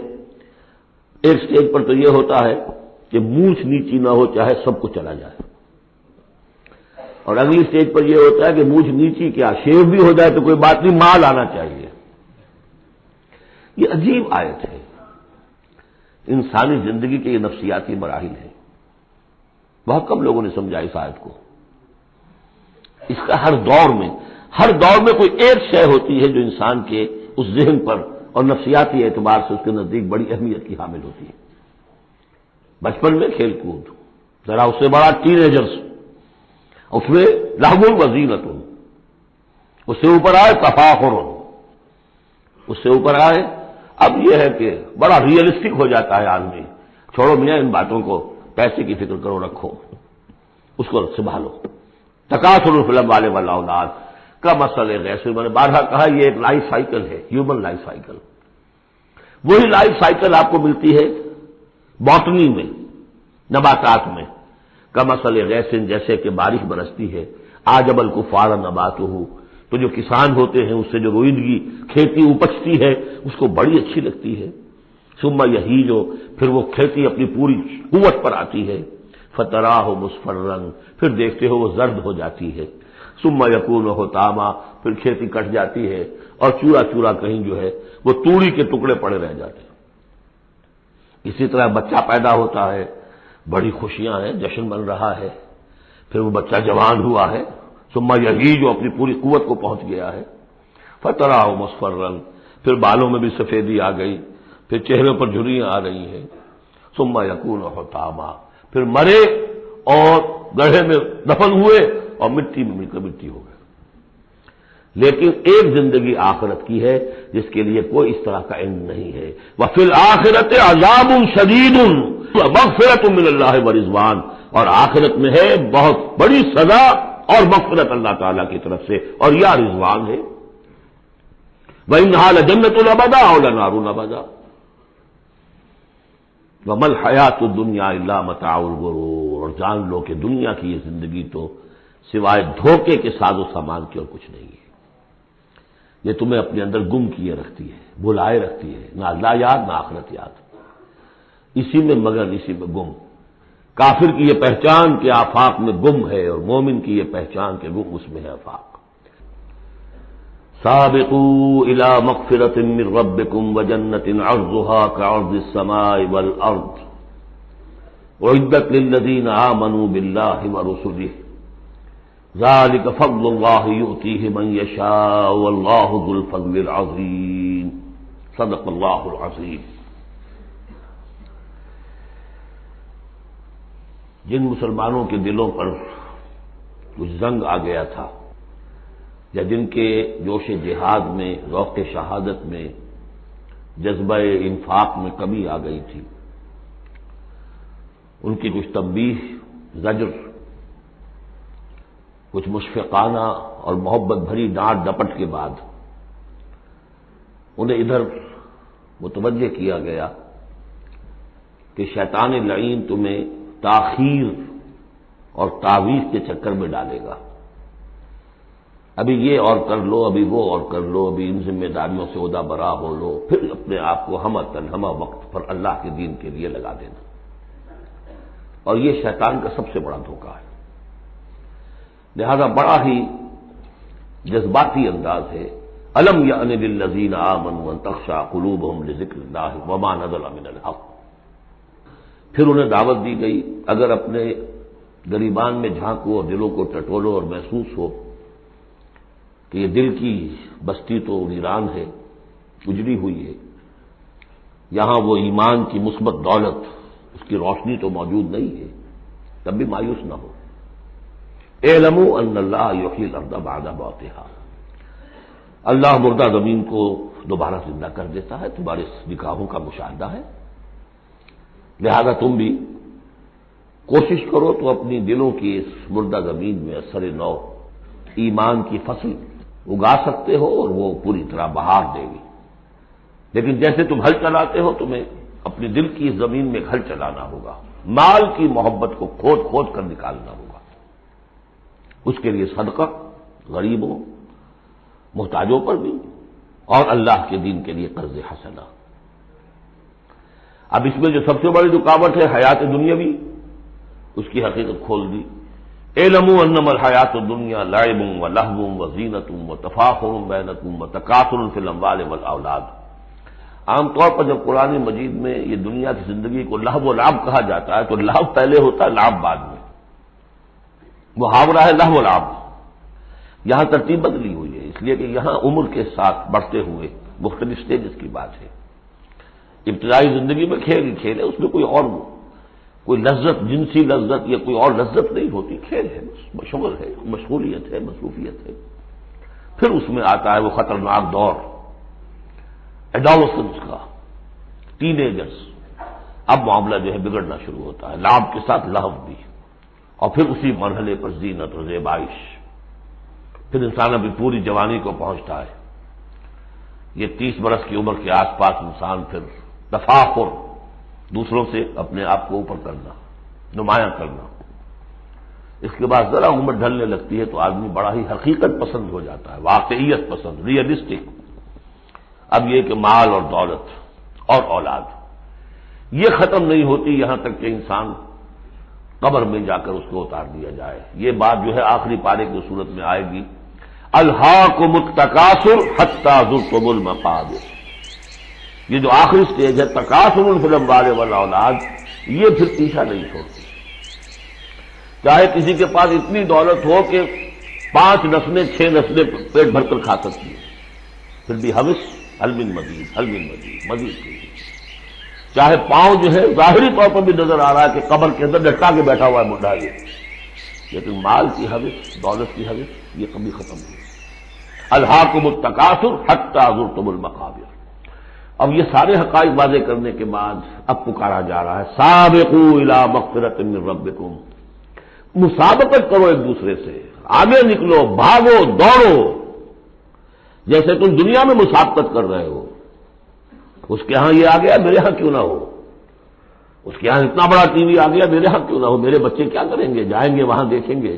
ایک سٹیج پر تو یہ ہوتا ہے کہ مونچھ نیچی نہ ہو چاہے سب کچھ چلا جائے، اور اگلی سٹیج پر یہ ہوتا ہے کہ مونچھ نیچی کیا، شیو بھی ہو جائے تو کوئی بات نہیں، مال آنا چاہیے. یہ عجیب آیت ہے. انسانی زندگی کے یہ نفسیاتی مراحل ہیں. بہت کم لوگوں نے سمجھا اس آیت کو. اس کا ہر دور میں کوئی ایک شے ہوتی ہے جو انسان کے اس ذہن پر اور نفسیاتی اعتبار سے اس کے نزدیک بڑی اہمیت کی حامل ہوتی ہے. بچپن میں کھیل کود، ذرا اس سے بڑا ٹین ایجرس، اس میں لہو وزینت، اس سے اوپر آئے تفاخر، اس سے اوپر آئے اب یہ ہے کہ بڑا ریئلسٹک ہو جاتا ہے آدمی. چھوڑو میاں ان باتوں کو، پیسے کی فکر کرو، رکھو اس کو سنبھالو. تکاثر فی الاموال والاولاد کا مسئلہ ہے. میں نے بارہا کہا یہ ایک لائف سائیکل ہے، ہیومن لائف سائیکل. وہی لائف سائیکل آپ کو ملتی ہے باٹنی میں، نباتات میں. کا مسئلہ غیث، جیسے کہ بارش برستی ہے، عجب الکفار نباتہ، تو جو کسان ہوتے ہیں اس سے جو روئندگی کھیتی اپجتی ہے اس کو بڑی اچھی لگتی ہے. ثم یہیج، پھر وہ کھیتی اپنی پوری قوت پر آتی ہے. فتراہ مصفرا، پھر دیکھتے ہو وہ زرد ہو جاتی ہے. ثم یکون حطاما، پھر کھیتی کٹ جاتی ہے اور چورا چورا کہیں جو ہے وہ توڑی کے ٹکڑے پڑے رہ جاتے ہیں. اسی طرح بچہ پیدا ہوتا ہے، بڑی خوشیاں ہیں، جشن بن رہا ہے. پھر وہ بچہ جوان ہوا ہے، ثم یہیج، جو اپنی پوری قوت کو پہنچ گیا ہے. فتراہ مصفرا، پھر بالوں میں بھی سفیدی آ گئی، پھر چہرے پر جھریاں آ رہی ہیں. ثم یکون حطاما، پھر مرے اور گڑھے میں دفن ہوئے اور مٹی میں مل کر مٹی ہو گئے. لیکن ایک زندگی آخرت کی ہے جس کے لیے کوئی اس طرح کا اینڈ نہیں ہے. وفی الآخرۃ عذاب شدید ومغفرۃ من اللہ ورضوان، اور آخرت میں ہے بہت بڑی سزا اور مغفرت اللہ تعالیٰ کی طرف سے، اور یا رضوان ہے. وَإِنَّهَا لَجَنَّةٌ أَبَدًا أَوْ لَنَارٌ أَبَدًا وَمَا الْحَيَاةُ الدُّنْيَا إِلَّا مَتَاعُ الْغُرُورِ. اور جان لو کہ دنیا کی یہ زندگی تو سوائے دھوکے کے ساز و سامان کی اور کچھ نہیں ہے. یہ تمہیں اپنے اندر گم کیے رکھتی ہے، بھلائے رکھتی ہے، نہ اللہ یاد نہ آخرت یاد. اسی میں مگر اسی میں گم. کافر کی یہ پہچان کہ آفاق میں گم ہے، اور مومن کی یہ پہچان کہ گم اس میں ہے آفاق. سابقوا الى مغفرۃ من ربکم وجنۃ عرضها كعرض السماء والارض اعدت للذین آمنوا باللہ ورسلہ ذلك فضل اللہ یؤتیہ من یشاء واللہ ذو الفضل العظیم. صدق اللہ العظیم. جن مسلمانوں کے دلوں پر کچھ زنگ آ گیا تھا یا جن کے جوش جہاد میں، ذوق شہادت میں، جذبہ انفاق میں کمی آ گئی تھی، ان کی کچھ تنبیہ، زجر، کچھ مشفقانہ اور محبت بھری ڈانٹ ڈپٹ کے بعد انہیں ادھر متوجہ کیا گیا کہ شیطان لعین تمہیں تاخیر اور تعویض کے چکر میں ڈالے گا۔ ابھی یہ اور کر لو، ابھی وہ اور کر لو، ابھی ان ذمہ داریوں سے عہدہ برا ہو لو، پھر اپنے آپ کو ہمہ وقت پر اللہ کے دین کے لیے لگا دینا۔ اور یہ شیطان کا سب سے بڑا دھوکہ ہے۔ لہذا بڑا ہی جذباتی انداز ہے، الم یأن للذین آمنوا ان تخشع قلوبهم لذکر اللہ وما نزل من الحق۔ پھر انہیں دعوت دی گئی، اگر اپنے گریبان میں جھانکو اور دلوں کو ٹٹولو اور محسوس ہو کہ یہ دل کی بستی تو ویران ہے، اجڑی ہوئی ہے، یہاں وہ ایمان کی مثبت دولت، اس کی روشنی تو موجود نہیں ہے، تب بھی مایوس نہ ہو۔ اعلموا ان اللہ یحیی الارض بعد موتہا، اللہ مردہ زمین کو دوبارہ زندہ کر دیتا ہے، تمہارے نگاہوں کا مشاہدہ ہے۔ لہذا تم بھی کوشش کرو تو اپنی دلوں کی اس مردہ زمین میں اثر نو ایمان کی فصل اگا سکتے ہو اور وہ پوری طرح بہار دے گی۔ لیکن جیسے تم ہل چلاتے ہو، تمہیں اپنے دل کی اس زمین میں ہل چلانا ہوگا، مال کی محبت کو کھود کھود کر نکالنا ہوگا۔ اس کے لیے صدقہ غریبوں، محتاجوں پر بھی، اور اللہ کے دین کے لیے قرض حسنہ۔ اب اس میں جو سب سے بڑی رکاوٹ ہے حیات دنیاوی، اس کی حقیقت کھول دی۔ اعلموا انما الحیات الدنیا لعب ولہو وزینۃ وتفاخر بینکم وتکاثر فی الاموال والاولاد۔ عام طور پر جب قرآن مجید میں یہ دنیا کی زندگی کو لہو و لعب کہا جاتا ہے تو لہو پہلے ہوتا ہے، لعب بعد میں، محاورہ ہے لہو و لعب۔ یہاں ترتیب بدلی ہوئی ہے، اس لیے کہ یہاں عمر کے ساتھ بڑھتے ہوئے مختلف سٹیجز کی بات ہے۔ ابتدائی زندگی میں کھیل ہی کھیل ہے، اس میں کوئی لذت، جنسی لذت یا کوئی اور لذت نہیں ہوتی، کھیل ہے، شغل ہے، مشغولیت ہے، مصروفیت ہے۔ پھر اس میں آتا ہے وہ خطرناک دور ایڈولسنس کا، ٹین ایجرز، اب معاملہ جو ہے بگڑنا شروع ہوتا ہے، لعب کے ساتھ لہو بھی، اور پھر اسی مرحلے پر زینت اور زیبائش۔ پھر انسان ابھی پوری جوانی کو پہنچتا ہے، یہ 30 برس کی عمر کے آس پاس انسان پھر تفاخر، دوسروں سے اپنے آپ کو اوپر کرنا، نمایاں کرنا۔ اس کے بعد ذرا عمر ڈھلنے لگتی ہے تو آدمی بڑا ہی حقیقت پسند ہو جاتا ہے، واقعیت پسند، ریئلسٹک۔ اب یہ کہ مال اور دولت اور اولاد یہ ختم نہیں ہوتی یہاں تک کہ انسان قبر میں جا کر اس کو اتار دیا جائے۔ یہ بات جو ہے آخری پارے کی صورت میں آئے گی، الہاکم التکاثر حتی زرتم المقابر۔ یہ جو آخری سٹیج ہے تکاثر فی الاموال والاولاد، یہ پھر پیچھا نہیں چھوڑتی۔ چاہے کسی کے پاس اتنی دولت ہو کہ 5 نسلیں 6 نسلیں پیٹ بھر کر کھا سکتی ہیں، پھر بھی حوث حل من مزید، حل من مزید، مزید کیجیے۔ چاہے پاؤں جو ہے ظاہری طور پر بھی نظر آ رہا ہے کہ قبر کے اندر لٹکا کے بیٹھا ہوا ہے بڈھا یہ، لیکن مال کی حوث، دولت کی حوث یہ کبھی ختم نہیں۔ الہاکم التکاثر حتی زرتم المقابر۔ اب یہ سارے حقائق واضح کرنے کے بعد اب پکارا جا رہا ہے، سابقوا الی مغفرۃ من ربکم، مسابقت کرو ایک دوسرے سے، آگے نکلو، بھاگو، دوڑو، جیسے تم دنیا میں مسابقت کر رہے ہو۔ اس کے ہاں یہ آ گیا، میرے ہاں کیوں نہ ہو؟ اس کے ہاں اتنا بڑا ٹی وی آ گیا، میرے ہاں کیوں نہ ہو؟ میرے بچے کیا کریں گے؟ جائیں گے وہاں دیکھیں گے،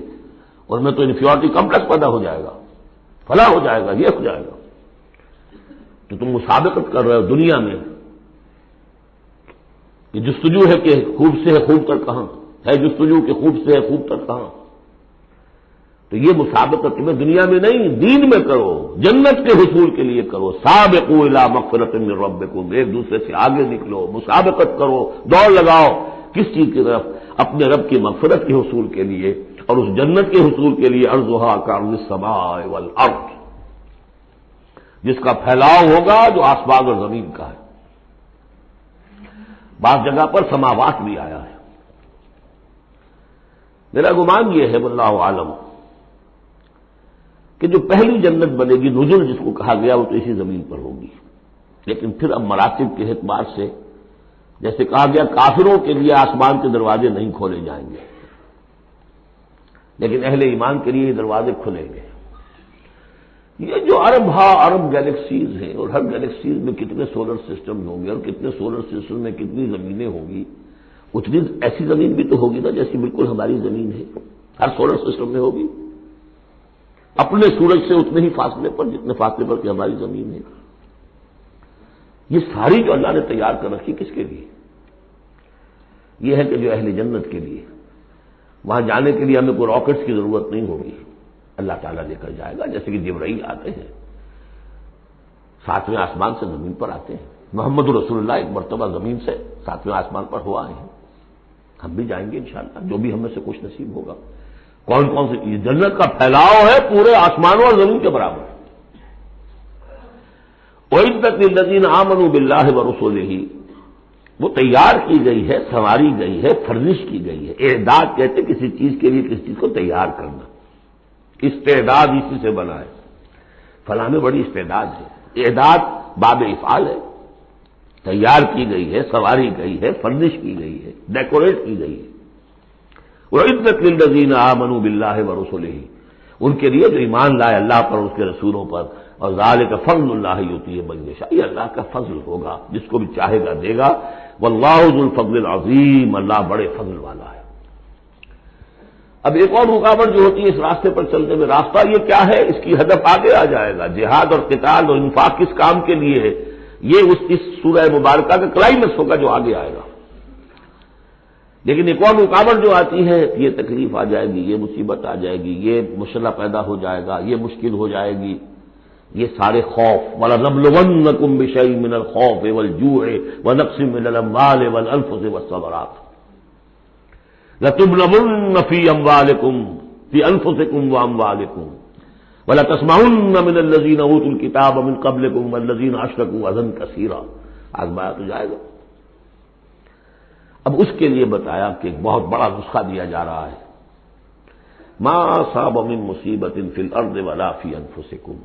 اور میں تو انفیورٹی کمپلیکس پیدا ہو جائے گا، فلاں ہو جائے گا، یہ ہو جائے گا۔ تو تم مسابقت کر رہے ہو دنیا میں، یہ جستجو ہے کہ خوب سے ہے خوب تر کہاں ہے، جستجو کہ خوب سے ہے خوب تر کہاں۔ تو یہ مسابقت تمہیں دنیا میں نہیں، دین میں کرو، جنت کے حصول کے لیے کرو۔ سابقوا الی مغفرۃ من ربکم، ایک دوسرے سے آگے نکلو، مسابقت کرو، دوڑ لگاؤ، کس چیز کی طرف؟ اپنے رب کی مغفرت کے حصول کے لیے اور اس جنت کے حصول کے لیے، ارضھا کعرض السماء والارض، جس کا پھیلاؤ ہوگا جو آسمان اور زمین کا ہے۔ بعض جگہ پر سماوات بھی آیا ہے، میرا گمان یہ ہے واللہ عالم کہ جو پہلی جنت بنے گی نزل جس کو کہا گیا وہ تو اسی زمین پر ہوگی، لیکن پھر اب مراتب کے اعتبار سے جیسے کہا گیا کافروں کے لیے آسمان کے دروازے نہیں کھولے جائیں گے، لیکن اہل ایمان کے لیے یہ دروازے کھلیں گے۔ یہ جو ارب گیلیکسیز ہیں اور ہر گیلیکسیز میں کتنے سولر سسٹم ہوں گے اور کتنے سولر سسٹم میں کتنی زمینیں ہوں گی، اتنی ایسی زمین بھی تو ہوگی نا جیسی بالکل ہماری زمین ہے، ہر سولر سسٹم میں ہوگی اپنے سورج سے اتنے ہی فاصلے پر جتنے فاصلے پر کہ ہماری زمین ہے۔ یہ ساری جو اللہ نے تیار کر رکھی کس کے لیے؟ یہ ہے کہ جو اہل جنت کے لیے وہاں جانے کے لیے ہمیں کوئی راکٹس کی ضرورت نہیں ہوگی، اللہ تعالیٰ لے کر جائے گا، جیسے کہ جبرائیل آتے ہیں ساتویں آسمان سے زمین پر آتے ہیں۔ محمد رسول اللہ ایک مرتبہ زمین سے ساتویں آسمان پر ہوا ہے، ہم بھی جائیں گے انشاءاللہ، جو بھی ہم میں سے کچھ نصیب ہوگا۔ کون کون سے؟ یہ جنت کا پھیلاؤ ہے پورے آسمانوں اور زمین کے برابر۔ اعدت للذین آمنوا باللہ ورسولہ، وہ تیار کی گئی ہے، سنواری گئی ہے، فرزش کی گئی ہے۔ اعداد کہتے ہیں کسی چیز کے لیے کسی چیز کو تیار کرنا، استعداد اسی سے بنا ہے، فلاں میں بڑی استعداد ہے۔ اعداد باب افعال ہے، تیار کی گئی ہے، سنواری گئی ہے، فرزش کی گئی ہے، ڈیکوریٹ کی گئی ہے۔ وَعِدَّتْ لِلَّذِينَ آمَنُوا بِاللَّهِ وَرُسُلِهِ، ان کے لیے جو ایمان لائے اللہ پر اور اس کے رسولوں پر، اور ذَلِكَ فَضْلُ اللَّهِ يُؤْتِيهِ مَن يَشَاءُ، یہ اللہ کا فضل ہوگا، جس کو بھی چاہے گا دے گا۔ وَاللَّهُ ذُو الْفَضْلِ الْعَظِيمِ، اللہ بڑے فضل والا ہے۔ اب ایک اور رکاوٹ جو ہوتی ہے اس راستے پر چلتے میں، راستہ یہ کیا ہے، اس کی ہدف آگے آ جائے گا، جہاد اور قتال اور انفاق کس کام کے لیے ہے، یہ اس سورہ مبارکہ کا کلائمیکس ہوگا جو آگے آئے گا۔ لیکن ایک اور رکاوٹ جو آتی ہے، یہ تکلیف آ جائے گی، یہ مصیبت آ جائے گی، یہ مسئلہ پیدا ہو جائے گا، یہ مشکل ہو جائے گی، یہ سارے خوف۔ وَلَنَبْلُوَنَّكُمْ بِشَيْءٍ مِّنَ الْخَوْفِ وَالْجُوعِ وَنَقْصٍ مِّنَ الْأَمْوَالِ وَالْأَنفُسِ وَالثَّمَرَاتِ لَتُبْلَوُنَّ فِي أَمْوَالِكُمْ فِي أَنفُسِكُمْ وَأَمْوَالِكُمْ وَلَتَسْمَعُنَّ مِنَ الَّذِينَ أُوتُوا الْكِتَابَ مِن قَبْلِكُمْ وَالَّذِينَ أَشْرَكُوا أَذًى كَثِيرًا، آزمایا تو جائے گا۔ اب اس کے لیے بتایا کہ ایک بہت بڑا نسخہ دیا جا رہا ہے، ما اصاب من مصیبت فی الارض ولا فی انفسکم،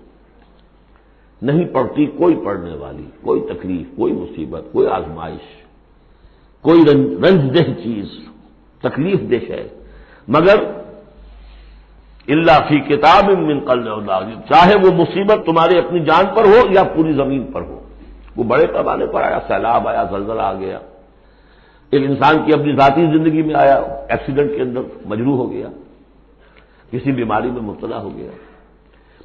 نہیں پڑتی کوئی پڑنے والی کوئی تکلیف، کوئی مصیبت، کوئی آزمائش، کوئی رنج دہ چیز، تکلیف دہ ہے، مگر الا فی کتاب من قبل ان، چاہے وہ مصیبت تمہاری اپنی جان پر ہو یا پوری زمین پر ہو۔ وہ بڑے پیمانے پر آیا، سیلاب آیا، زلزلہ آ گیا، ایک انسان کی اپنی ذاتی زندگی میں آیا، ایکسیڈنٹ کے اندر مجروح ہو گیا، کسی بیماری میں مبتلا ہو گیا۔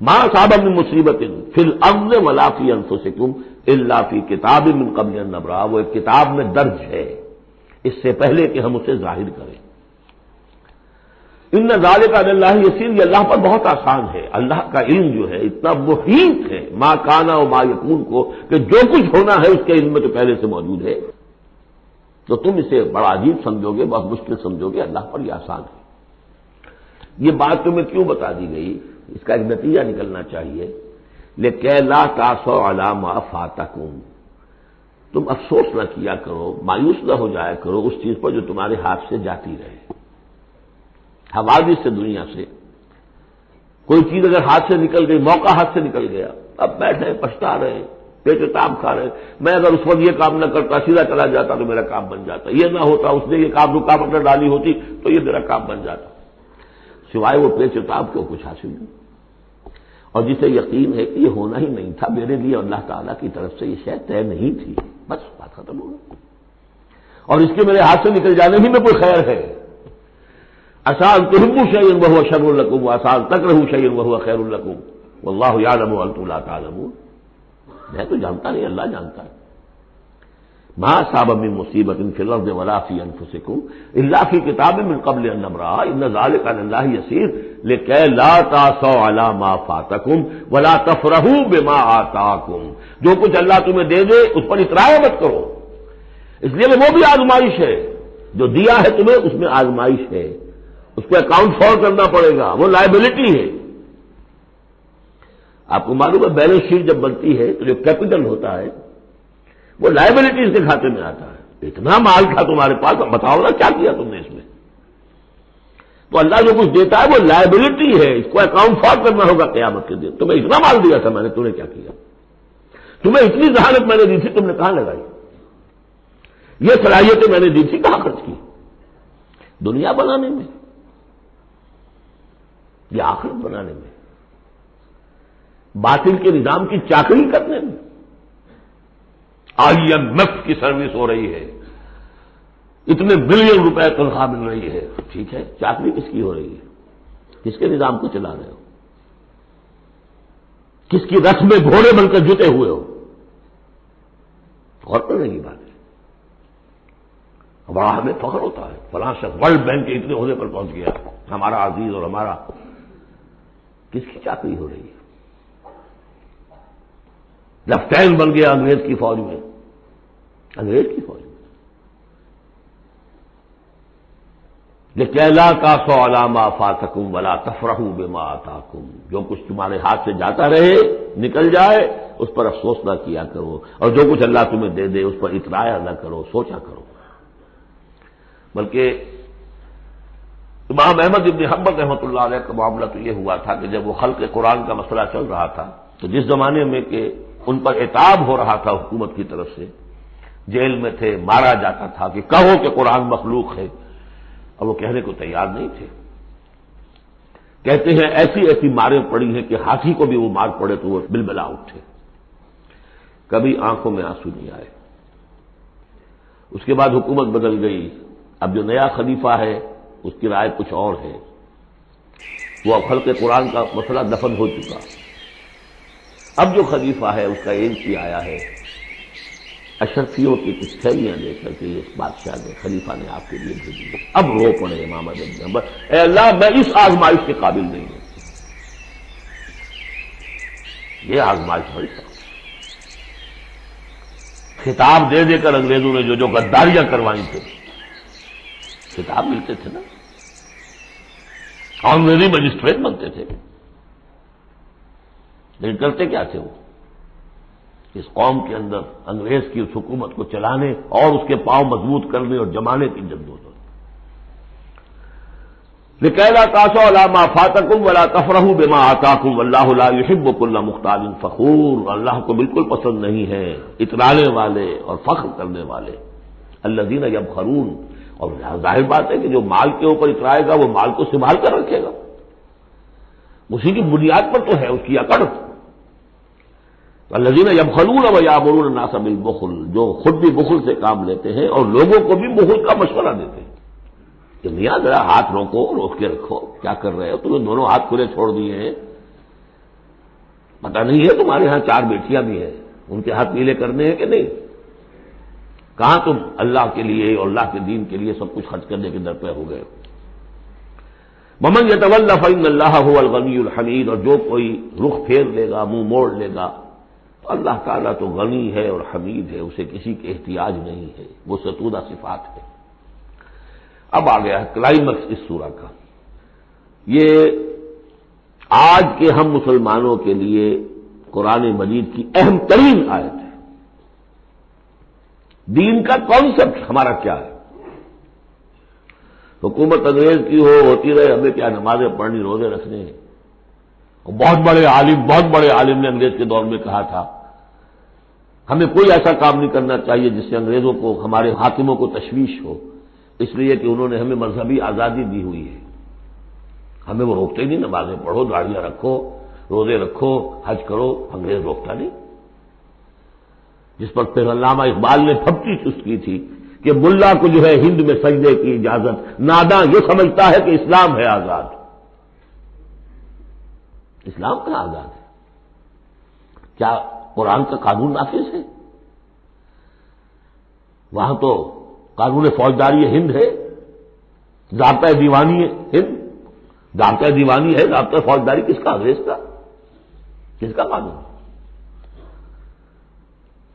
ما اصاب من مصیبت فی الارض ولا فی انفسکم الا فی کتاب من قبل ان نبرأ، وہ ایک کتاب میں درج ہے اس سے پہلے کہ ہم اسے ظاہر کریں۔ ان ذالک علی اللہ یسیر، یہ اللہ پر بہت آسان ہے، اللہ کا علم جو ہے اتنا محیط ہے ما کانا و ما یکون کو، کہ جو کچھ ہونا ہے اس کے علم میں تو پہلے سے موجود ہے۔ تو تم اسے بڑا عجیب سمجھو گے، بہت مشکل سمجھو گے، اللہ پر یہ آسان ہے۔ یہ بات تمہیں کیوں بتا دی گئی، اس کا ایک نتیجہ نکلنا چاہیے، لِكَيْ لَا تَأْسَوْا عَلَىٰ مَا فَاتَكُمْ، تم افسوس نہ کیا کرو، مایوس نہ ہو جایا کرو اس چیز پر جو تمہارے ہاتھ سے جاتی رہے، حوادث سے، دنیا سے۔ کوئی چیز اگر ہاتھ سے نکل گئی، موقع ہاتھ سے نکل گیا، اب بیٹھے پچھتا رہے، پیٹ تاب کھا رہے، میں اگر اس وقت یہ کام نہ کرتا، سیدھا چلا جاتا تو میرا کام بن جاتا، یہ نہ ہوتا، اس نے یہ کام رکاوٹ نہ ڈالی ہوتی تو یہ میرا کام بن جاتا، سوائے وہ پیچ تاب کے کچھ حاصل نہیں۔ اور جسے یقین ہے کہ یہ ہونا ہی نہیں تھا میرے لیے، اللہ تعالیٰ کی طرف سے یہ شے طے نہیں تھی، بس بات ختم ہو گئی، اور اس کے میرے ہاتھ سے نکل جانے ہی میں کوئی خیر ہے۔ عسیٰ ان تحبوا شیئا وہو شر لکم وعسیٰ ان تکرہوا شیئا وہو خیر لکم واللہ یعلم وانتم لا تعلمون، میں تو جانتا نہیں، اللہ جانتا ہے۔ ما اصاب من مصیبت فی الارض ولا فی انفسکم الا فی کتاب من قبل ان نبرأ ان ذلک علی اللہ یسیر لکی لا تأسوا علی ما فاتکم ولا تفرحوا بما آتاکم، جو کچھ اللہ تمہیں دے دے اس پر اطراء مت کرو، اس لیے وہ بھی آزمائش ہے، جو دیا ہے تمہیں اس میں آزمائش ہے، اس کو اکاؤنٹ فور کرنا پڑے گا، وہ لائبلٹی ہے۔ آپ کو معلوم ہے بیلنس شیٹ جب بنتی ہے تو جو کیپٹل ہوتا ہے وہ لائبلٹیز کے کھاتے میں آتا ہے، اتنا مال تھا تمہارے پاس، اب بتاؤ نا کیا کیا تم نے اس میں۔ تو اللہ جو کچھ دیتا ہے وہ لائبلٹی ہے، اس کو اکاؤنٹ فار کرنا ہوگا قیامت کے دن. تمہیں اتنا مال دیا تھا میں نے، تم نے کیا کیا؟ تمہیں اتنی ذہانت میں نے دی تھی، تم نے کہاں لگائی؟ یہ صلاحیتیں میں نے دی تھی، کہاں خرچ کی؟ دنیا بنانے میں یا آخرت بنانے میں؟ باطل کے نظام کی چاکری کرنے میں؟ IMF کی سروس ہو رہی ہے، اتنے بلین روپے تنخواہ مل رہی ہے، ٹھیک ہے، چاکری کس کی ہو رہی ہے؟ کس کے نظام کو چلا رہے ہو؟ کس کی رث میں گھوڑے بن کر جتے ہوئے ہو؟ غور کرنے کی بات ہے. بڑا ہمیں فخر ہوتا ہے فلاں شخص ورلڈ بینک کے اتنے عہدے پر پہنچ گیا، ہمارا عزیز اور ہمارا. کس کی چاکری ہو رہی ہے؟ لیفٹیننٹ بن گیا انگریز کی فوج میں، انگریز کی فوج میں. لِكَيْ لَا تَأْسَوْا عَلَىٰ مَا فَاتَكُمْ وَلَا تَفْرَحُوا بِمَا آتَاكُمْ. جو کچھ تمہارے ہاتھ سے جاتا رہے، نکل جائے، اس پر افسوس نہ کیا کرو، اور جو کچھ اللہ تمہیں دے دے اس پر اطراء نہ کرو، سوچا کرو. بلکہ امام احمد ابن حنبل رحمۃ اللہ علیہ کا معاملہ تو یہ ہوا تھا کہ جب وہ خلق قرآن کا مسئلہ چل رہا تھا تو جس زمانے میں کہ ان پر عتاب ہو رہا تھا حکومت کی طرف سے، جیل میں تھے، مارا جاتا تھا کہ کہو کہ قرآن مخلوق ہے، اور وہ کہنے کو تیار نہیں تھے. کہتے ہیں ایسی ایسی ماریں پڑی ہیں کہ ہاتھی کو بھی وہ مار پڑے تو وہ بلبلا اٹھے. کبھی آنکھوں میں آنسو نہیں آئے. اس کے بعد حکومت بدل گئی، اب جو نیا خلیفہ ہے اس کی رائے کچھ اور ہے. وہ اب خلق قرآن کا مسئلہ دفن ہو چکا. اب جو خلیفہ ہے اس کا ایک ہی آیا ہے، اشرفیوں کی کچھ تھیلیاں لے کر کے اس بادشاہ نے، خلیفہ نے آپ کے لیے بھیجی. اب رو پڑے امام اعظم، اے اللہ میں اس آزمائش کے قابل نہیں ہوں. یہ آزمائش بڑی سخت. خطاب دے دے کر انگریزوں نے جو غداریاں کروائی تھیں، خطاب ملتے تھے نا، آنریری مجسٹریٹ بنتے تھے، لیکن کرتے کیا تھے؟ وہ اس قوم کے اندر انگریز کی اس حکومت کو چلانے اور اس کے پاؤں مضبوط کرنے اور جمانے کی جدوجہد. لِكَيْ لَا تَأْسَوْا عَلَىٰ مَا فَاتَكُمْ وَلَا تَفْرَحُوا بِمَا آتَاكُمْ وَاللَّهُ لَا يُحِبُّ كُلَّ مُخْتَالٍ فَخُورٍ. اللہ کو بالکل پسند نہیں ہے اترانے والے اور فخر کرنے والے. الَّذِينَ يَبْخَلُونَ. اور ظاہر بات ہے کہ جو مال کے اوپر اترائے گا وہ مال کو سنبھال کر رکھے گا، اسی کی بنیاد پر تو ہے اس کی اکڑ. الذین یبخلون ویامرون الناس بالبخل. جو خود بھی بخل سے کام لیتے ہیں اور لوگوں کو بھی بخل کا مشورہ دیتے ہیں کہ میاں ذرا ہاتھ روک کے رکھو، کیا کر رہے ہو؟ تمہیں دونوں ہاتھ کھلے چھوڑ دیے ہیں، پتہ نہیں ہے تمہارے ہاں 4 بیٹیاں بھی ہیں، ان کے ہاتھ نیلے کرنے ہیں کہ نہیں؟ کہاں تم اللہ کے لیے اور اللہ کے دین کے لیے سب کچھ خرچ کرنے کے در پہ ہو گئے؟ ومن یتولی فإن اللہ هو الغنی الحمید. اور جو کوئی رخ پھیر لے گا، منہ موڑ لے گا، تو اللہ تعالیٰ تو غنی ہے اور حمید ہے، اسے کسی کے احتیاج نہیں ہے، وہ ستودہ صفات ہے. اب آ گیا ہے کلائمیکس اس سورہ کا. یہ آج کے ہم مسلمانوں کے لیے قرآن مجید کی اہم ترین آیت ہے. دین کا کانسیپٹ ہمارا کیا ہے؟ حکومت انگریز کی ہوتی رہے، ہمیں کیا نمازیں پڑھنی، روزے رکھنے ہیں. بہت بڑے عالم نے انگریز کے دور میں کہا تھا ہمیں کوئی ایسا کام نہیں کرنا چاہیے جس سے انگریزوں کو، ہمارے حاکموں کو تشویش ہو، اس لیے کہ انہوں نے ہمیں مذہبی آزادی دی ہوئی ہے. ہمیں وہ روکتے ہی نہیں، نمازیں پڑھو، داڑیاں رکھو، روزے رکھو، حج کرو، انگریز روکتا نہیں. جس پر پھر علامہ اقبال نے پھپتی چست کی تھی کہ ملا کو جو ہے ہند میں سجدے کی اجازت، ناداں یہ سمجھتا ہے کہ اسلام ہے آزاد. اسلام کہاں آزاد ہے؟ کیا قرآن کا قانون نافذ ہے؟ وہاں تو قانون فوجداری ہند ہے، ضابطۂ دیوانی ہے ہند، ضابطۂ دیوانی ہے، ضابطۂ فوجداری کس کا؟ انگریز کا. کس کا قانون؟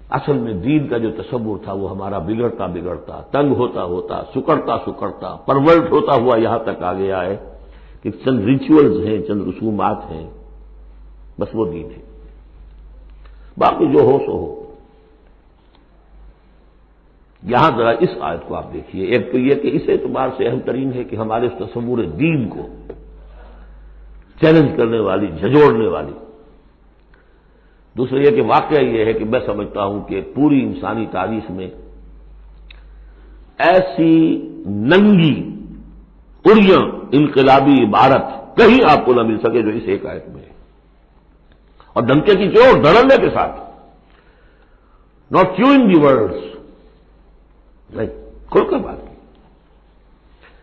اصل میں دین کا جو تصور تھا وہ ہمارا بگڑتا تنگ ہوتا سکڑتا پرورٹ ہوتا ہوا یہاں تک آ گیا ہے کہ چند ریچولز ہیں، چند رسومات ہیں، بس وہ دین ہے. باقی جو ہو سو ہو. یہاں ذرا اس آیت کو آپ دیکھیے. ایک تو یہ کہ اس اعتبار سے اہم ترین ہے کہ ہمارے اس تصور دین کو چیلنج کرنے والی، جھنجھوڑنے والی. دوسرا یہ کہ واقعہ یہ ہے کہ میں سمجھتا ہوں کہ پوری انسانی تاریخ میں ایسی ننگی اڑیاں انقلابی عبارت کہیں آپ کو نہ مل سکے جو اس ایک آیت میں ہے. اور ڈنکے کی چوٹ دھڑلنے کے ساتھ، ناٹ چیوئنگ دی ورڈز، نہیں، کھل کر بات کی.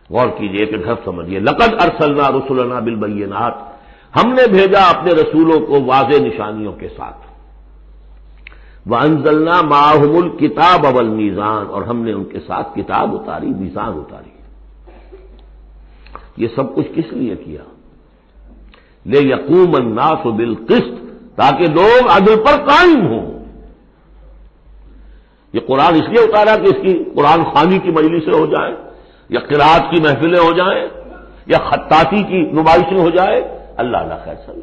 غور کیجئے کہ گھر سمجھیے. لقد ارسلنا رسلنا بالبینات، ہم نے بھیجا اپنے رسولوں کو واضح نشانیوں کے ساتھ. وانزلنا معہم الکتاب والمیزان، اور ہم نے ان کے ساتھ کتاب اتاری، میزان اتاری. یہ سب کچھ کس لیے کیا؟ لیقوم الناس بالقسط، تاکہ لوگ عدل پر قائم ہوں. یہ قرآن اس لیے اتارا کہ اس کی قرآن خوانی کی مجلسیں ہو جائیں، یا قرات کی محفلیں ہو جائیں، یا خطاطی کی نمائشیں ہو جائے. اللہ اللہ خیر سب.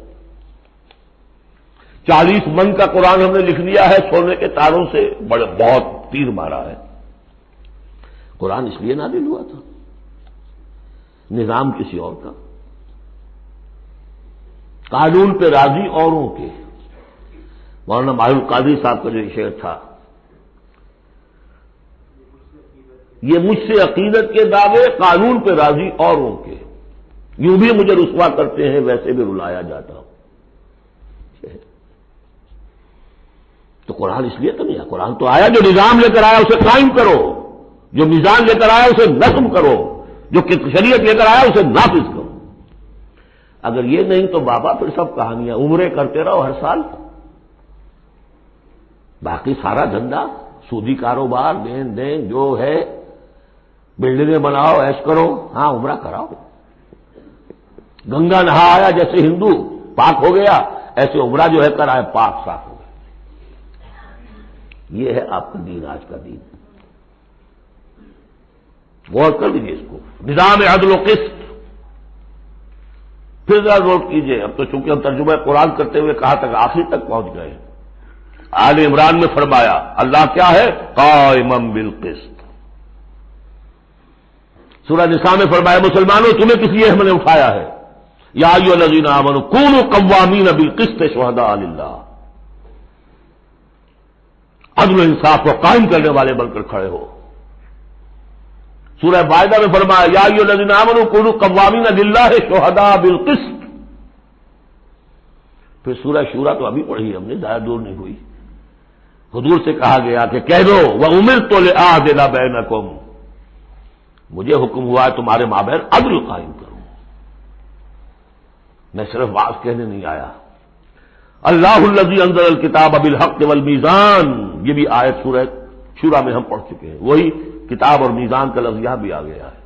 40 من کا قرآن ہم نے لکھ لیا ہے سونے کے تاروں سے، بہت تیر مارا ہے. قرآن اس لیے نازل ہوا تھا، نظام کسی اور کا، قانون پہ راضی اوروں کے. مولانا ماہر القادری صاحب کا جو شعر تھا، یہ مجھ سے عقیدت کے دعوے، قانون پہ راضی اوروں کے، یوں بھی مجھے رسوا کرتے ہیں ویسے بھی رلایا جاتا ہوں. تو قرآن اس لیے تو نہیں ہے. قرآن تو آیا جو نظام لے کر آیا اسے قائم کرو، جو میزان لے کر آیا اسے نظم کرو، جو شریعت لے کر آیا اسے نافذ کرو. اگر یہ نہیں تو بابا پھر سب کہانیاں، عمریں کرتے رہو ہر سال، باقی سارا دھندا سودی کاروبار، دین دین جو ہے، بلڈنگیں بناؤ، ایش کرو، ہاں عمرہ کراؤ. گنگا نہا آیا جیسے ہندو پاک ہو گیا، ایسے عمرہ جو ہے کرائے پاک صاف ہو گیا. یہ ہے آپ کا دین، آج کا دین. غور کر لیجیے اس کو. نظام عدل و قسط. پھر ذرا نوٹ کیجیے. اب تو چونکہ ہم ترجمہ قرآن کرتے ہوئے کہاں تک آخر تک پہنچ گئے. آل عمران میں فرمایا اللہ کیا ہے؟ قائما بالقسط. سورہ نساء میں فرمایا مسلمانوں تمہیں کس لیے ہم نے اٹھایا ہے؟ یا ایھا الذین آمنوا کونوا قوامین بالقسط شہداء للہ. عدل و انصاف کو قائم کرنے والے بن کر کھڑے ہو. سورہ مائدہ میں فرمایا یا ایھا الذین آمنوا کونوا قوامین للہ شہداء بالقسط. پھر سورہ شورى تو ابھی پڑھی ہم نے، زیادہ دور نہیں ہوئی. حضور سے کہا گیا کہ کہہ دو وَأُمِرْتُ لِأَعْدِلَ بَيْنَكُمْ، مجھے حکم ہوا ہے تمہارے مابین عدل قائم کروں. میں صرف بات کہنے نہیں آیا. اللہ الذی انزل الکتاب بالحق والمیزان، یہ بھی آیت سورہ شورى میں ہم پڑھ چکے ہیں. وہی کتاب اور میزان کا لفظ یہاں بھی آ گیا ہے.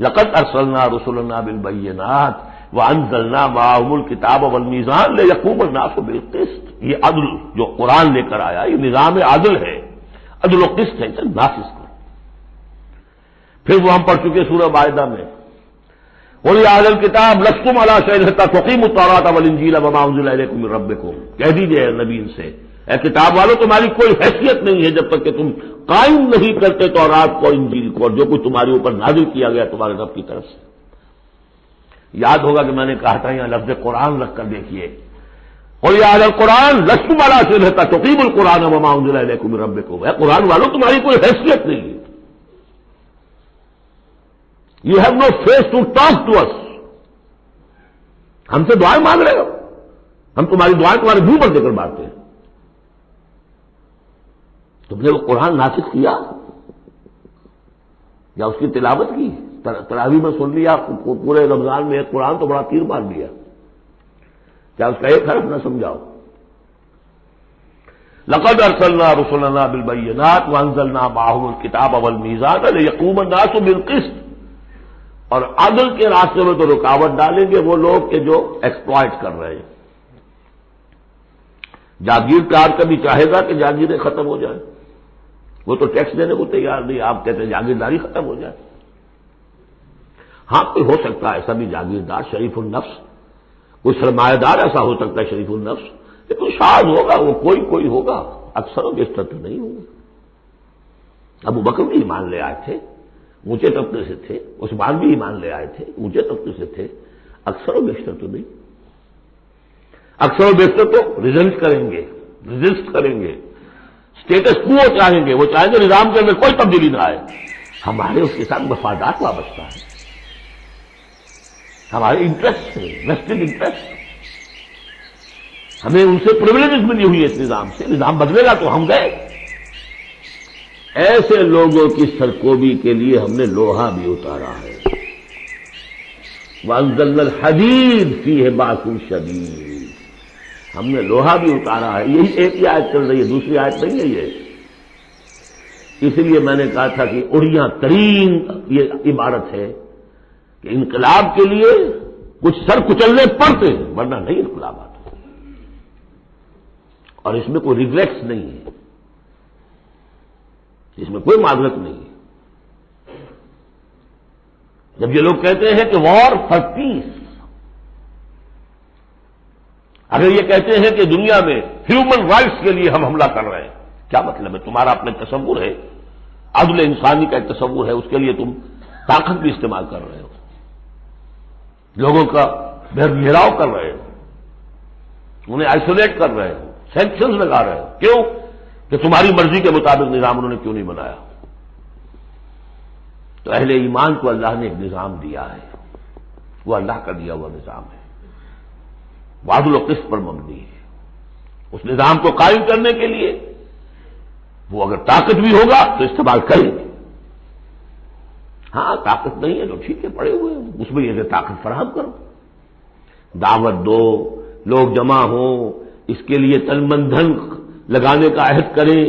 لقد ارسلنا رسلنا بالبینات وانزلنا معهم الکتاب والمیزان لیقوم الناس بالقسط. یہ عدل جو قرآن لے کر آیا یہ نظام عدل ہے، عدل و قسط ہے، اسے نافذ کرو. پھر وہ ہم پڑھ چکے سورہ مائدہ میں قل یا اہل الکتاب لستم علی شیء حتی تقیموا التوراۃ والانجیل وما انزل الیکم من ربکم. کہہ دیجیے نبی ان سے، اے کتاب والو تمہاری کوئی حیثیت نہیں ہے جب تک کہ تم قائم نہیں کرتے تورات کو، انجیل کو، اور جو کچھ تمہارے اوپر نازل کیا گیا تمہارے رب کی طرف سے. یاد ہوگا کہ میں نے کہا تھا یہاں لفظ قرآن رکھ کر دیکھیے. قل یا اہل القرآن لستم علی شیء حتی تقیموا القرآن وما انزل الیکم من ربکم. اے قرآن والو تمہاری کوئی حیثیت نہیں ہے. You have no face to talk to us. ہم سے دعائیں مانگ رہے ہو، ہم تمہاری دعائیں تمہارے منہ پر دے کر مارتے ہیں. تم نے وہ قرآن ناسخ کیا یا اس کی تلاوت کی؟ تراویح میں سن لیا پورے رمضان میں ایک قرآن تو بڑا تیر مار دیا، کیا اس کا ایک حرف نہ سمجھاؤ؟ لقد ارسلنا رسلنا بالبینات وانزلنا معهم الکتاب والمیزان لیقوم الناس بالقسط. اور عدل کے راستے میں تو رکاوٹ ڈالیں گے وہ لوگ کہ جو ایکسپلائٹ کر رہے ہیں. جاگیردار کبھی چاہے گا کہ جاگیریں ختم ہو جائیں، وہ تو ٹیکس دینے کو تیار نہیں. آپ کہتے ہیں جاگیرداری ختم ہو جائے. ہاں کوئی ہو سکتا ہے ایسا بھی جاگیردار شریف النفس، کوئی سرمایہ دار ایسا ہو سکتا ہے شریف النفس، لیکن شاید ہوگا وہ کوئی ہوگا، اکثر و بیشتر تو نہیں ہوگا. ابو بکر بھی ایمان لے آئے تھے، اونچے طبقے سے تھے، عثمان بھی ایمان لے آئے تھے، اونچے طبقے سے تھے، اکثر و بیشتر تو نہیں۔ اکثر و بیشتر تو ریزسٹ کریں گے، اسٹیٹس کو چاہیں گے، وہ چاہیں گے نظام کے اندر کوئی تبدیلی نہ آئے۔ ہمارے اس کے ساتھ مفادات وابستہ ہے، ہمارے انٹرسٹ ہے، ویسٹڈ انٹرسٹ، ہمیں ان سے پرویلیجز ملی ہوئی ہے اس نظام سے، نظام بدلے گا تو ہم گئے۔ ایسے لوگوں کی سرکوبی کے لیے ہم نے لوہا بھی اتارا ہے۔ وَأَنزَلْنَا الْحَدِيدَ فِيهِ بَأْسٌ شَدِيدٌ، ہم نے لوہا بھی اتارا ہے۔ یہی ایک ہی آیت چل رہی ہے، دوسری آیت نہیں ہے یہ۔ اس لیے میں نے کہا تھا کہ اڑیاں ترین یہ عبارت ہے کہ انقلاب کے لیے کچھ سر کچلنے پڑتے ہیں، ورنہ نہیں انقلاب آتا، اور اس میں کوئی ریگریٹس نہیں ہے، اس میں کوئی معذرت نہیں ہے۔ جب یہ لوگ کہتے ہیں کہ وار فار پیس، اگر یہ کہتے ہیں کہ دنیا میں ہیومن رائٹس کے لیے ہم حملہ کر رہے ہیں، کیا مطلب ہے؟ تمہارا اپنا تصور ہے، عدل انسانی کا ایک تصور ہے، اس کے لیے تم طاقت بھی استعمال کر رہے ہو، لوگوں کا گھیراؤ کر رہے ہو، انہیں آئسولیٹ کر رہے ہو، سینکشنز لگا رہے ہو، کیوں؟ کہ تمہاری مرضی کے مطابق نظام انہوں نے کیوں نہیں بنایا؟ تو اہل ایمان کو اللہ نے ایک نظام دیا ہے، وہ اللہ کا دیا ہوا نظام ہے، وعدل و قسط پر مبنی ہے۔ اس نظام کو قائم کرنے کے لیے وہ اگر طاقت بھی ہوگا تو استعمال کریں گے۔ ہاں طاقت نہیں ہے تو ٹھیک ہے، پڑے ہوئے ہیں، اس میں یہ کہ طاقت فراہم کرو، دعوت دو، لوگ جمع ہوں، اس کے لیے تن من دھن لگانے کا عہد کریں،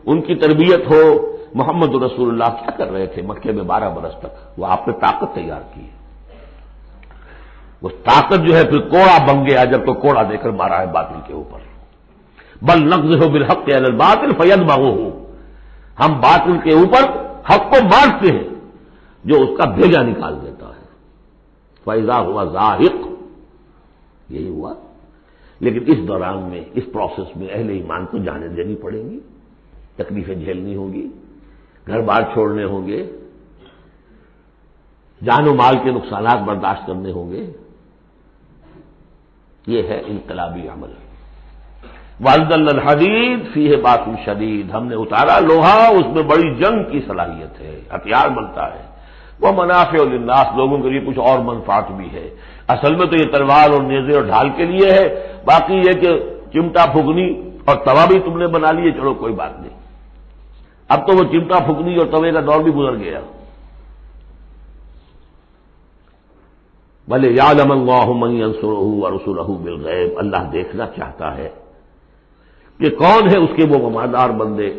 ان کی تربیت ہو۔ محمد رسول اللہ کیا کر رہے تھے مکے میں 12 برس تک؟ وہ آپ نے طاقت تیار کی ہے، وہ طاقت جو ہے پھر کوڑا بن گیا جب تو کوڑا دے کر مارا ہے باطل کے اوپر۔ بل نقذف بالحق علی الباطل فیدمغہ، ہم باطل کے اوپر حق کو مارتے ہیں جو اس کا بھیجا نکال دیتا ہے۔ فاذا ہوا زاہق، یہی ہوا۔ لیکن اس دوران میں، اس پروسیس میں اہل ایمان کو جانیں دینی پڑیں گی، تکلیفیں جھیلنی ہوں گی، گھر بار چھوڑنے ہوں گے، جان و مال کے نقصانات برداشت کرنے ہوں گے۔ یہ ہے انقلابی عمل۔ وَأَنزَلْنَا الْحَدِيدَ فِيهِ بَأْسٌ شَدِيدٌ، ہم نے اتارا لوہا، اس میں بڑی جنگ کی صلاحیت ہے، ہتھیار بنتا ہے۔ وہ منافع للناس، لوگوں کے لیے کچھ اور منفعت بھی ہے۔ اصل میں تو یہ تلوار اور نیزے اور ڈھال کے لیے ہے، باقی یہ کہ چمٹا پھگنی اور توا بھی تم نے بنا لیے، چلو کوئی بات نہیں۔ اب تو وہ چمٹا پھگنی اور توے کا دور بھی گزر گیا۔ وَلِيَعْلَمَ اللَّهُ مَن يَنصُرُهُ وَرُسُلَهُ بِالْغَيْبِ، اللہ دیکھنا چاہتا ہے کہ کون ہے اس کے وہ وفادار بندے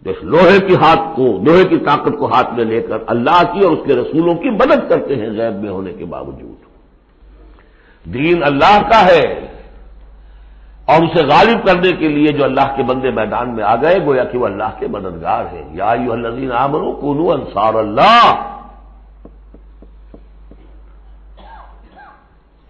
جو اس لوہے کی طاقت کو ہاتھ میں لے کر اللہ کی اور اس کے رسولوں کی مدد کرتے ہیں غیب میں ہونے کے باوجود۔ دین اللہ کا ہے، اور اسے غالب کرنے کے لیے جو اللہ کے بندے میدان میں آ گئے، گویا کہ وہ اللہ کے مددگار ہیں۔ یا ایھا الذین آمنوا کونوا انصار اللہ،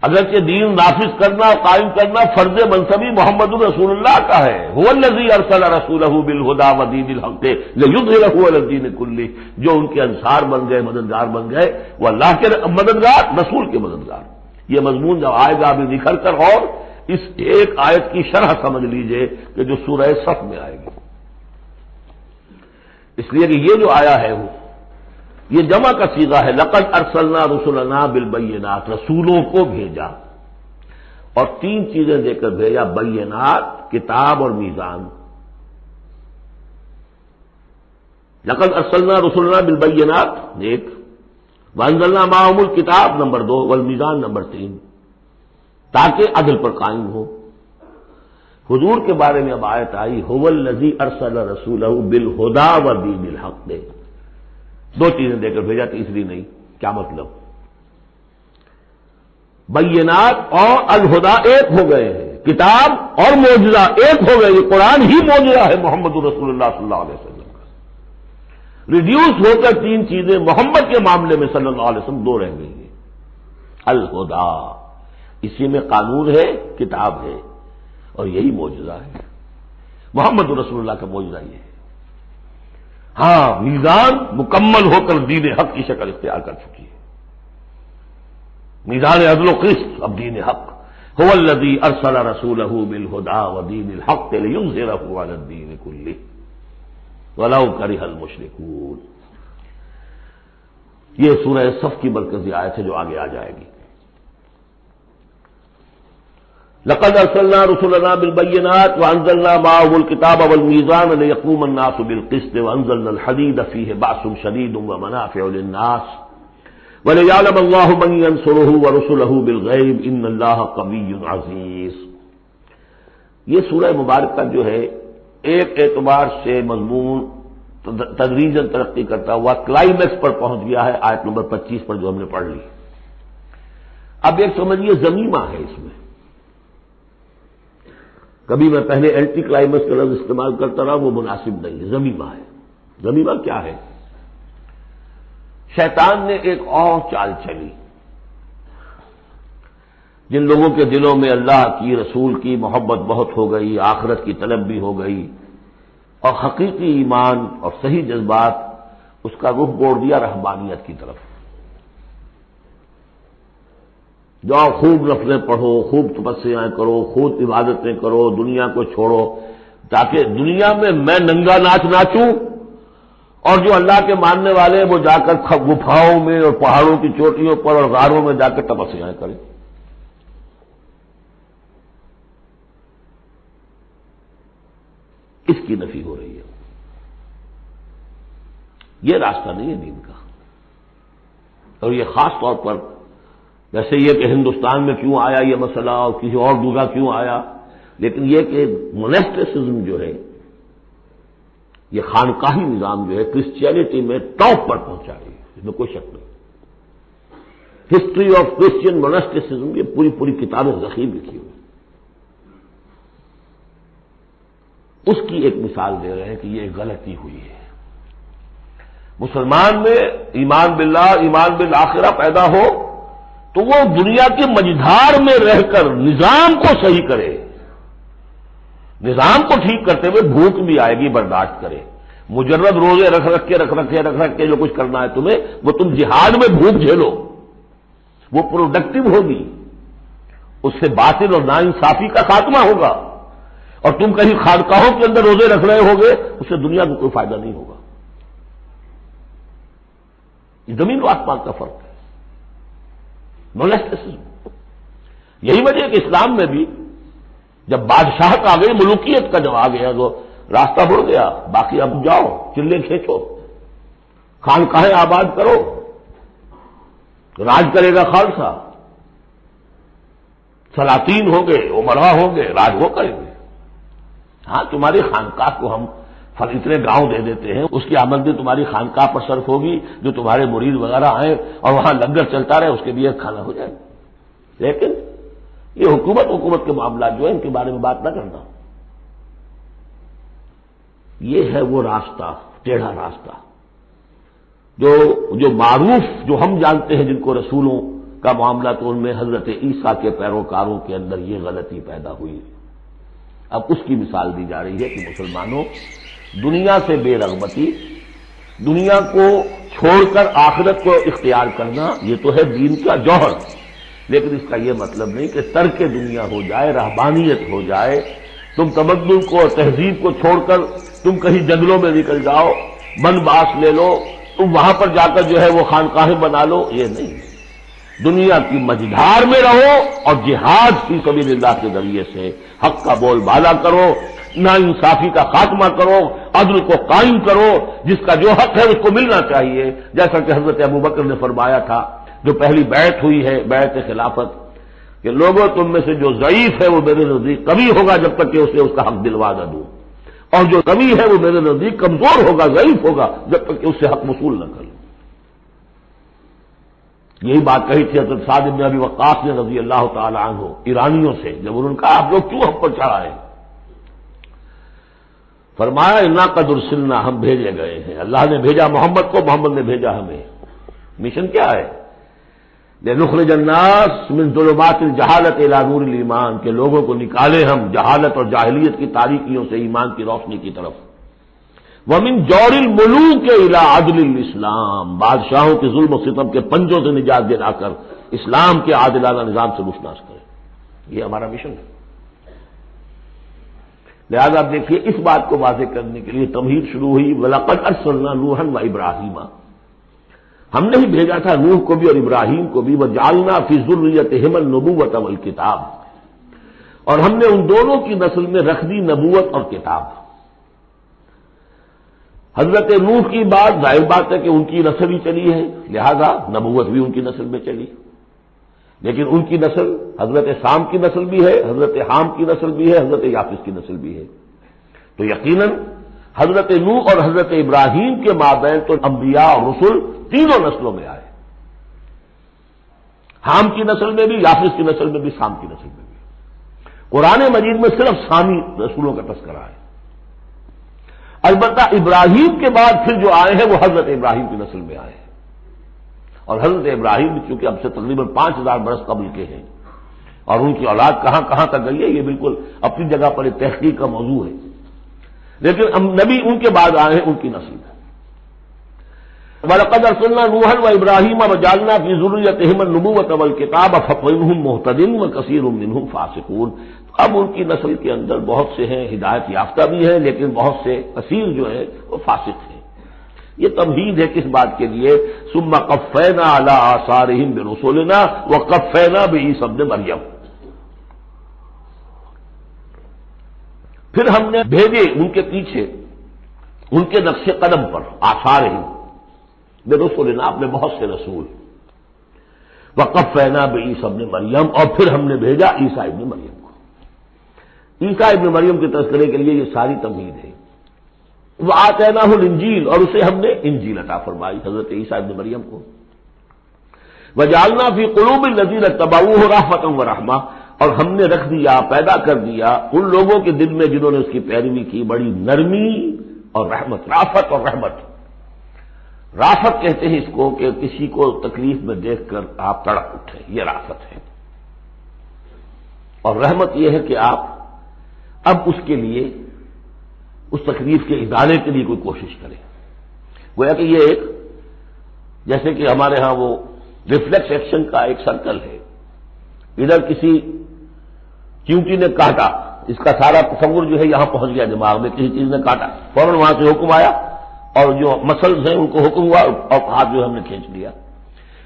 اگرچہ دین نافذ کرنا، قائم کرنا فرض منصبی محمد رسول اللہ کا ہے۔ هو الذی ارسل رسولہ بالہدی ودین الحق لیظہرہ علی الدین کلہ، جو ان کے انصار بن گئے، مددگار بن گئے، وہ اللہ کے مددگار، رسول کے مددگار۔ یہ مضمون جب آئے گا ابھی نکھر کر، اور اس ایک آیت کی شرح سمجھ لیجئے کہ جو سورہ صف میں آئے گی، اس لیے کہ یہ جو آیا ہے وہ یہ جمع کا صیغہ ہے۔ لقد ارسلنا رسلنا بالبینات، رسولوں کو بھیجا، اور 3 چیزیں دے کر بھیجا، بینات، کتاب اور میزان۔ لقد ارسلنا رسلنا بالبینات 1، وانزلنا معهم الکتاب نمبر 2، والمیزان نمبر 3، تاکہ عدل پر قائم ہو۔ حضور کے بارے میں اب آیت آئی، هو الذی ارسل رسولہ بالہدی ودین الحق، 2 چیزیں دے کر بھیجا، تیسری نہیں۔ کیا مطلب؟ بینات اور الہدا ایک ہو گئے ہیں، کتاب اور معجزہ ایک ہو گئے، یہ قرآن ہی معجزہ ہے محمد رسول اللہ صلی اللہ علیہ وسلم کا۔ ریڈیوس ہو کر 3 چیزیں محمد کے معاملے میں صلی اللہ علیہ وسلم 2 رہ گئی ہیں۔ الہدا، اسی میں قانون ہے، کتاب ہے، اور یہی معجزہ ہے۔ محمد رسول اللہ کا معجزہ یہ ہے۔ ہاں میزان مکمل ہو کر دین حق کی شکل اختیار کر چکی ہے. میزان عدل و قسط اب دین حق. هو الذی ارسل رسولہ بالہدی ودین الحق لیظہرہ علی الدین کلہ ولو کرہ المشرکون. یہ سورہ صف کی مرکزی آیت ہے جو آگے آ جائے گی. لقد ارسلنا رسلنا بالبينات وانزلنا معهم الكتاب والميزان ليقوم الناس بالقسط وانزلنا الحديد فيه بأس شديد ومنافع للناس وليعلم الله من ينصره ورسله بالغيب ان الله قوي عزيز. یہ سورہ مبارکہ جو ہے ایک اعتبار سے مضمون تدریجاً ترقی کرتا ہوا کلائمیکس پر پہنچ گیا ہے آیت نمبر 25 پر جو ہم نے پڑھ لی. اب ایک سمجھیے ضمیمہ ہے اس میں. کبھی میں پہلے اینٹی کلائمیکس کا لفظ استعمال کرتا رہا، وہ مناسب نہیں ہے. ضمیمہ ہے. ضمیمہ کیا ہے؟ شیطان نے ایک اور چال چلی. جن لوگوں کے دلوں میں اللہ کی رسول کی محبت بہت ہو گئی، آخرت کی طلب بھی ہو گئی اور حقیقی ایمان اور صحیح جذبات، اس کا رخ موڑ دیا رہبانیت کی طرف. جاؤ خوب نفلیں پڑھو، خوب تپسیاں کرو، خوب عبادتیں کرو، دنیا کو چھوڑو تاکہ دنیا میں ننگا ناچ ناچوں اور جو اللہ کے ماننے والے وہ جا کر گپھاؤں میں اور پہاڑوں کی چوٹیوں پر اور غاروں میں جا کر تپسیاں کریں. اس کی نفی ہو رہی ہے. یہ راستہ نہیں ہے دین کا. اور یہ خاص طور پر جیسے یہ کہ ہندوستان میں کیوں آیا یہ مسئلہ اور کسی اور جگہ کیوں آیا، لیکن یہ کہ موناسٹسزم جو ہے، یہ خانقاہی نظام جو ہے کرسچینٹی میں ٹاپ پر پہنچا ہے، اس میں کوئی شک نہیں. ہسٹری آف کرسچین موناسٹسزم یہ پوری کتابیں ذخیر لکھی ہوئی. اس کی ایک مثال دے رہے ہیں کہ یہ غلطی ہوئی ہے. مسلمان میں ایمان باللہ ایمان بالآخرہ پیدا ہو تو وہ دنیا کے مجدھار میں رہ کر نظام کو صحیح کرے. نظام کو ٹھیک کرتے ہوئے بھوک بھی آئے گی، برداشت کرے. مجرد روزے رکھ کے جو کچھ کرنا ہے تمہیں، وہ تم جہاد میں بھوک جھیلو، وہ پروڈکٹیو ہوگی. اس سے باطل اور ناانصافی کا خاتمہ ہوگا. اور تم کہیں خانقاہوں کے اندر روزے رکھ رہے ہوگے، اس سے دنیا کو کوئی فائدہ نہیں ہوگا. یہ زمین و آسمان کا فرق ہے. موناسٹسزم. یہی وجہ ہے کہ اسلام میں بھی جب بادشاہت آ گئی، ملوکیت کا جب آ گیا تو راستہ بڑھ گیا. باقی اب جاؤ چلے کھینچو، خانقاہیں آباد کرو، راج کرے گا خالصہ، سلاطین ہوں گے، امراء ہوں گے، راج وہ کریں گے. ہاں تمہاری خانقاہ کو ہم اتنے گاؤں دے دیتے ہیں، اس کی آمدنی تمہاری خانقاہ پر صرف ہوگی، جو تمہارے مرید وغیرہ آئیں اور وہاں لنگر چلتا رہے، اس کے لیے کھانا ہو جائے. لیکن یہ حکومت کے معاملات جو ہے ان کے بارے میں بات نہ کرنا. یہ ہے وہ راستہ، ٹیڑھا راستہ جو معروف، جو ہم جانتے ہیں جن کو رسولوں کا معاملہ، تو ان میں حضرت عیسیٰ کے پیروکاروں کے اندر یہ غلطی پیدا ہوئی. اب اس کی مثال دی جا رہی ہے کہ مسلمانوں، دنیا سے بے رغبتی، دنیا کو چھوڑ کر آخرت کو اختیار کرنا، یہ تو ہے دین کا جوہر. لیکن اس کا یہ مطلب نہیں کہ ترک دنیا ہو جائے، رہبانیت ہو جائے، تم تمدن کو اور تہذیب کو چھوڑ کر تم کہیں جنگلوں میں نکل جاؤ، بن باس لے لو، تم وہاں پر جا کر جو ہے وہ خانقاہیں بنا لو. یہ نہیں. دنیا کی مجدھار میں رہو اور جہاد فی سبیل اللہ کے ذریعے سے حق کا بول بالا کرو، ناانصافی کا خاتمہ کرو، عدل کو قائم کرو. جس کا جو حق ہے اس کو ملنا چاہیے. جیسا کہ حضرت ابوبکر نے فرمایا تھا جو پہلی بیعت ہوئی ہے، بیعت خلافت، کہ لوگوں تم میں سے جو ضعیف ہے وہ میرے نزدیک قوی ہوگا جب تک کہ اسے اس کا حق دلوا نہ دوں، اور جو قوی ہے وہ میرے نزدیک کمزور ہوگا، ضعیف ہوگا جب تک کہ اس سے حق وصول نہ کروں. یہی بات کہی تھی حضرت سعد بن ابی وقاص نے رضی اللہ تعالی عنہ ایرانیوں سے، جب انہوں نے کہا آپ لوگ کیوں ہم پر چڑھائے؟ فرمایا انا قد ارسلنا، ہم بھیجے گئے ہیں. اللہ نے بھیجا محمد کو، محمد نے بھیجا ہمیں. مشن کیا ہے؟ لنخرج الناس من ظلمات الجہالت الی نور الایمان، کہ لوگوں کو نکالے ہم جہالت اور جاہلیت کی تاریکیوں سے ایمان کی روشنی کی طرف. ومن جور الملوک الی عدل الاسلام، بادشاہوں کے ظلم و ستم کے پنجوں سے نجات دلا کر اسلام کے عادلانہ نظام سے روشناس کرے، یہ ہمارا مشن ہے۔ لہذا آپ دیکھیے اس بات کو واضح کرنے کے لیے تمہید شروع ہوئی، وَلَقَدْ أَرْسَلْنَا نُوحًا وَإِبْرَاهِيمَ، ہم نے ہی بھیجا تھا نوح کو بھی اور ابراہیم کو بھی، وَجَعَلْنَا فِي ذُرِّيَّتِهِمَ النُّبُوَّةَ وَالْكِتَابَ، اور ہم نے ان دونوں کی نسل میں رکھ دی نبوت اور کتاب۔ حضرت نوح کی بات ظاہر بات ہے کہ ان کی نسل ہی چلی ہے، لہذا نبوت بھی ان کی نسل میں چلی، لیکن ان کی نسل حضرت سام کی نسل بھی ہے، حضرت حام کی نسل بھی ہے، حضرت یافس کی نسل بھی ہے، تو یقیناً حضرت نوح اور حضرت ابراہیم کے مابین تو انبیاء اور رسل تینوں نسلوں میں آئے، حام کی نسل میں بھی، یافس کی نسل میں بھی، سام کی نسل میں بھی۔ قرآن مجید میں صرف سامی رسولوں کا تذکرہ ہے، البتہ ابراہیم کے بعد پھر جو آئے ہیں وہ حضرت ابراہیم کی نسل میں آئے ہیں، اور حضرت ابراہیم چونکہ اب سے تقریباً 5000 برس قبل کے ہیں، اور ان کی اولاد کہاں کہاں تک گئی ہے یہ بالکل اپنی جگہ پر ایک تحقیق کا موضوع ہے، لیکن نبی ان کے بعد آئے ہیں ان کی نسل میں۔ وَلَقَدْ أَرْسَلْنَا نُوحًا وَإِبْرَاهِيمَ وَجَعَلْنَا فِي ذُرِّيَّتِهِمَا النُّبُوَّةَ وَالْكِتَابَ فَمِنْهُم مُّهْتَدٍ وَكَثِيرٌ مِّنْهُمْ فَاسِقُونَ، اب ان کی نسل کے اندر بہت سے ہیں ہدایت یافتہ بھی ہیں، لیکن بہت سے کثیر جو ہیں وہ فاسق ہیں۔ یہ تمہید ہے کس بات کے لیے؟ ثُمَّ قَفَّيْنَا عَلَىٰ آثَارِهِم بِرُسُلِنَا وَقَفَّيْنَا بِعِیسَىٰ ابْنِ مَرْیَم، پھر ہم نے بھیجے ان کے پیچھے ان کے نقش قدم پر، آثارہم برسلنا، اپنے بہت سے رسول، وقفینا بعیسی ابن مریم، اور پھر ہم نے بھیجا عیسیٰ ابن مریم کو۔ عیسیٰ ابن مریم کے تذکرے کے لیے یہ ساری تمہید ہے۔ وآتیناہ الانجیل، اور اسے ہم نے انجیل عطا فرمائی حضرت عیسیٰ ابن مریم کو۔ وجعلنا فی قلوب الذین اتبعوہ رأفۃ ورحمۃ، اور ہم نے رکھ دیا، پیدا کر دیا ان لوگوں کے دل میں جنہوں نے اس کی پیروی کی بڑی نرمی اور رحمت، رافت اور رحمت۔ رافت کہتے ہیں اس کو کہ کسی کو تکلیف میں دیکھ کر آپ تڑپ اٹھیں، یہ رافت ہے، اور رحمت یہ ہے کہ آپ اب اس کے لیے اس تکلیف کے ازالے کے لیے کوئی کوشش کریں۔ گویا کہ یہ ایک جیسے کہ ہمارے ہاں وہ ریفلیکس ایکشن کا ایک سرکل ہے، ادھر کسی چیونٹی نے کاٹا، اس کا سارا تصور جو ہے یہاں پہنچ گیا دماغ میں، کسی چیز نے کاٹا، فوراً وہاں سے حکم آیا اور جو مسلز ہیں ان کو حکم ہوا اور ہاتھ جو ہم نے کھینچ لیا،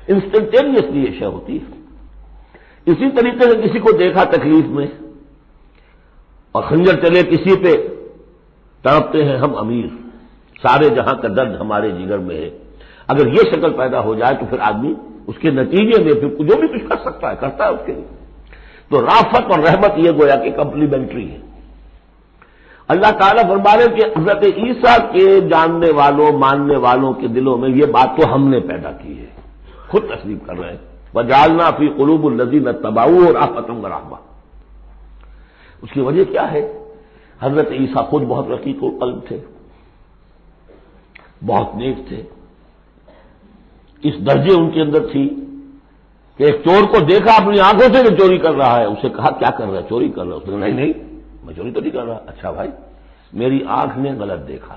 انسٹنٹینیسلی یہ شے ہوتی ہے۔ اسی طریقے سے کسی کو دیکھا تکلیف میں اور خنجر چلے کسی پہ، تڑپتے ہیں ہم امیر، سارے جہاں کا درد ہمارے جگر میں ہے، اگر یہ شکل پیدا ہو جائے تو پھر آدمی اس کے نتیجے میں پھر جو بھی کچھ کر سکتا ہے کرتا ہے اس کے لیے۔ تو رافت اور رحمت یہ گویا کہ کمپلیمنٹری ہے۔ اللہ تعالیٰ فرما رہے کہ حضرت عیسیٰ کے جاننے والوں ماننے والوں کے دلوں میں یہ بات تو ہم نے پیدا کی ہے، خود تسلیم کر رہے ہیں، وَجَعَلْنَا فِي قُلُوبِ الَّذِينَ اتَّبَعُوهُ رَأْفَةً وَرَحْمَةً۔ اس کی وجہ کیا ہے؟ حضرت عیسیٰ خود بہت رقیق القلب تھے، بہت نیک تھے، اس درجے ان کے اندر تھی کہ ایک چور کو دیکھا اپنی آنکھوں سے کہ چوری کر رہا ہے، اسے کہا کیا کر رہا ہے؟ چوری کر رہا ہے۔ اس نے نہیں نہیں میں چوری تو نہیں کر رہا۔ اچھا بھائی میری آنکھ نے غلط دیکھا۔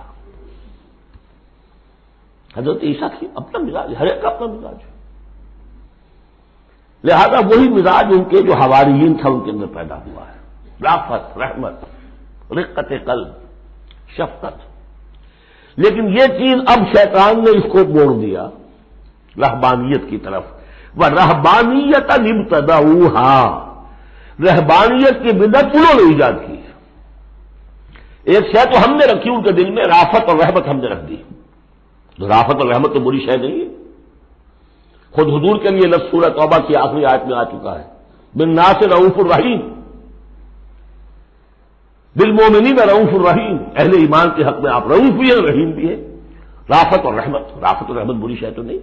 حضرت عیسیٰ کی اپنا مزاج، ہر ایک کا اپنا مزاج ہے، لہذا وہی مزاج ان کے جو حواریین تھا ان کے اندر پیدا ہوا ہے، رافت، رحمت، رقت قلب، شفقت۔ لیکن یہ چیز اب شیطان نے اس کو موڑ دیا رہبانیت کی طرف، وَرَهْبَانِيَّةً ابْتَدَعُوهَا، رہبانیت کی بدعت انہوں نے ایجاد کی ہے۔ ایک شے تو ہم نے رکھی ان کے دل میں، رافت اور رحمت ہم نے رکھ دی۔ تو رافت اور رحمت تو بری شے نہیں ہے، خود حضور کے لیے لفظ سورہ توبہ کی آخری آیت میں آ چکا ہے، بِالنَّاسِ رؤوف الرحیم، بالمؤمنین رؤوف الرحیم، اہل ایمان کے حق میں آپ رؤوف بھی ہیں رحیم بھی ہیں۔ رافت اور رحمت بری شے تو نہیں،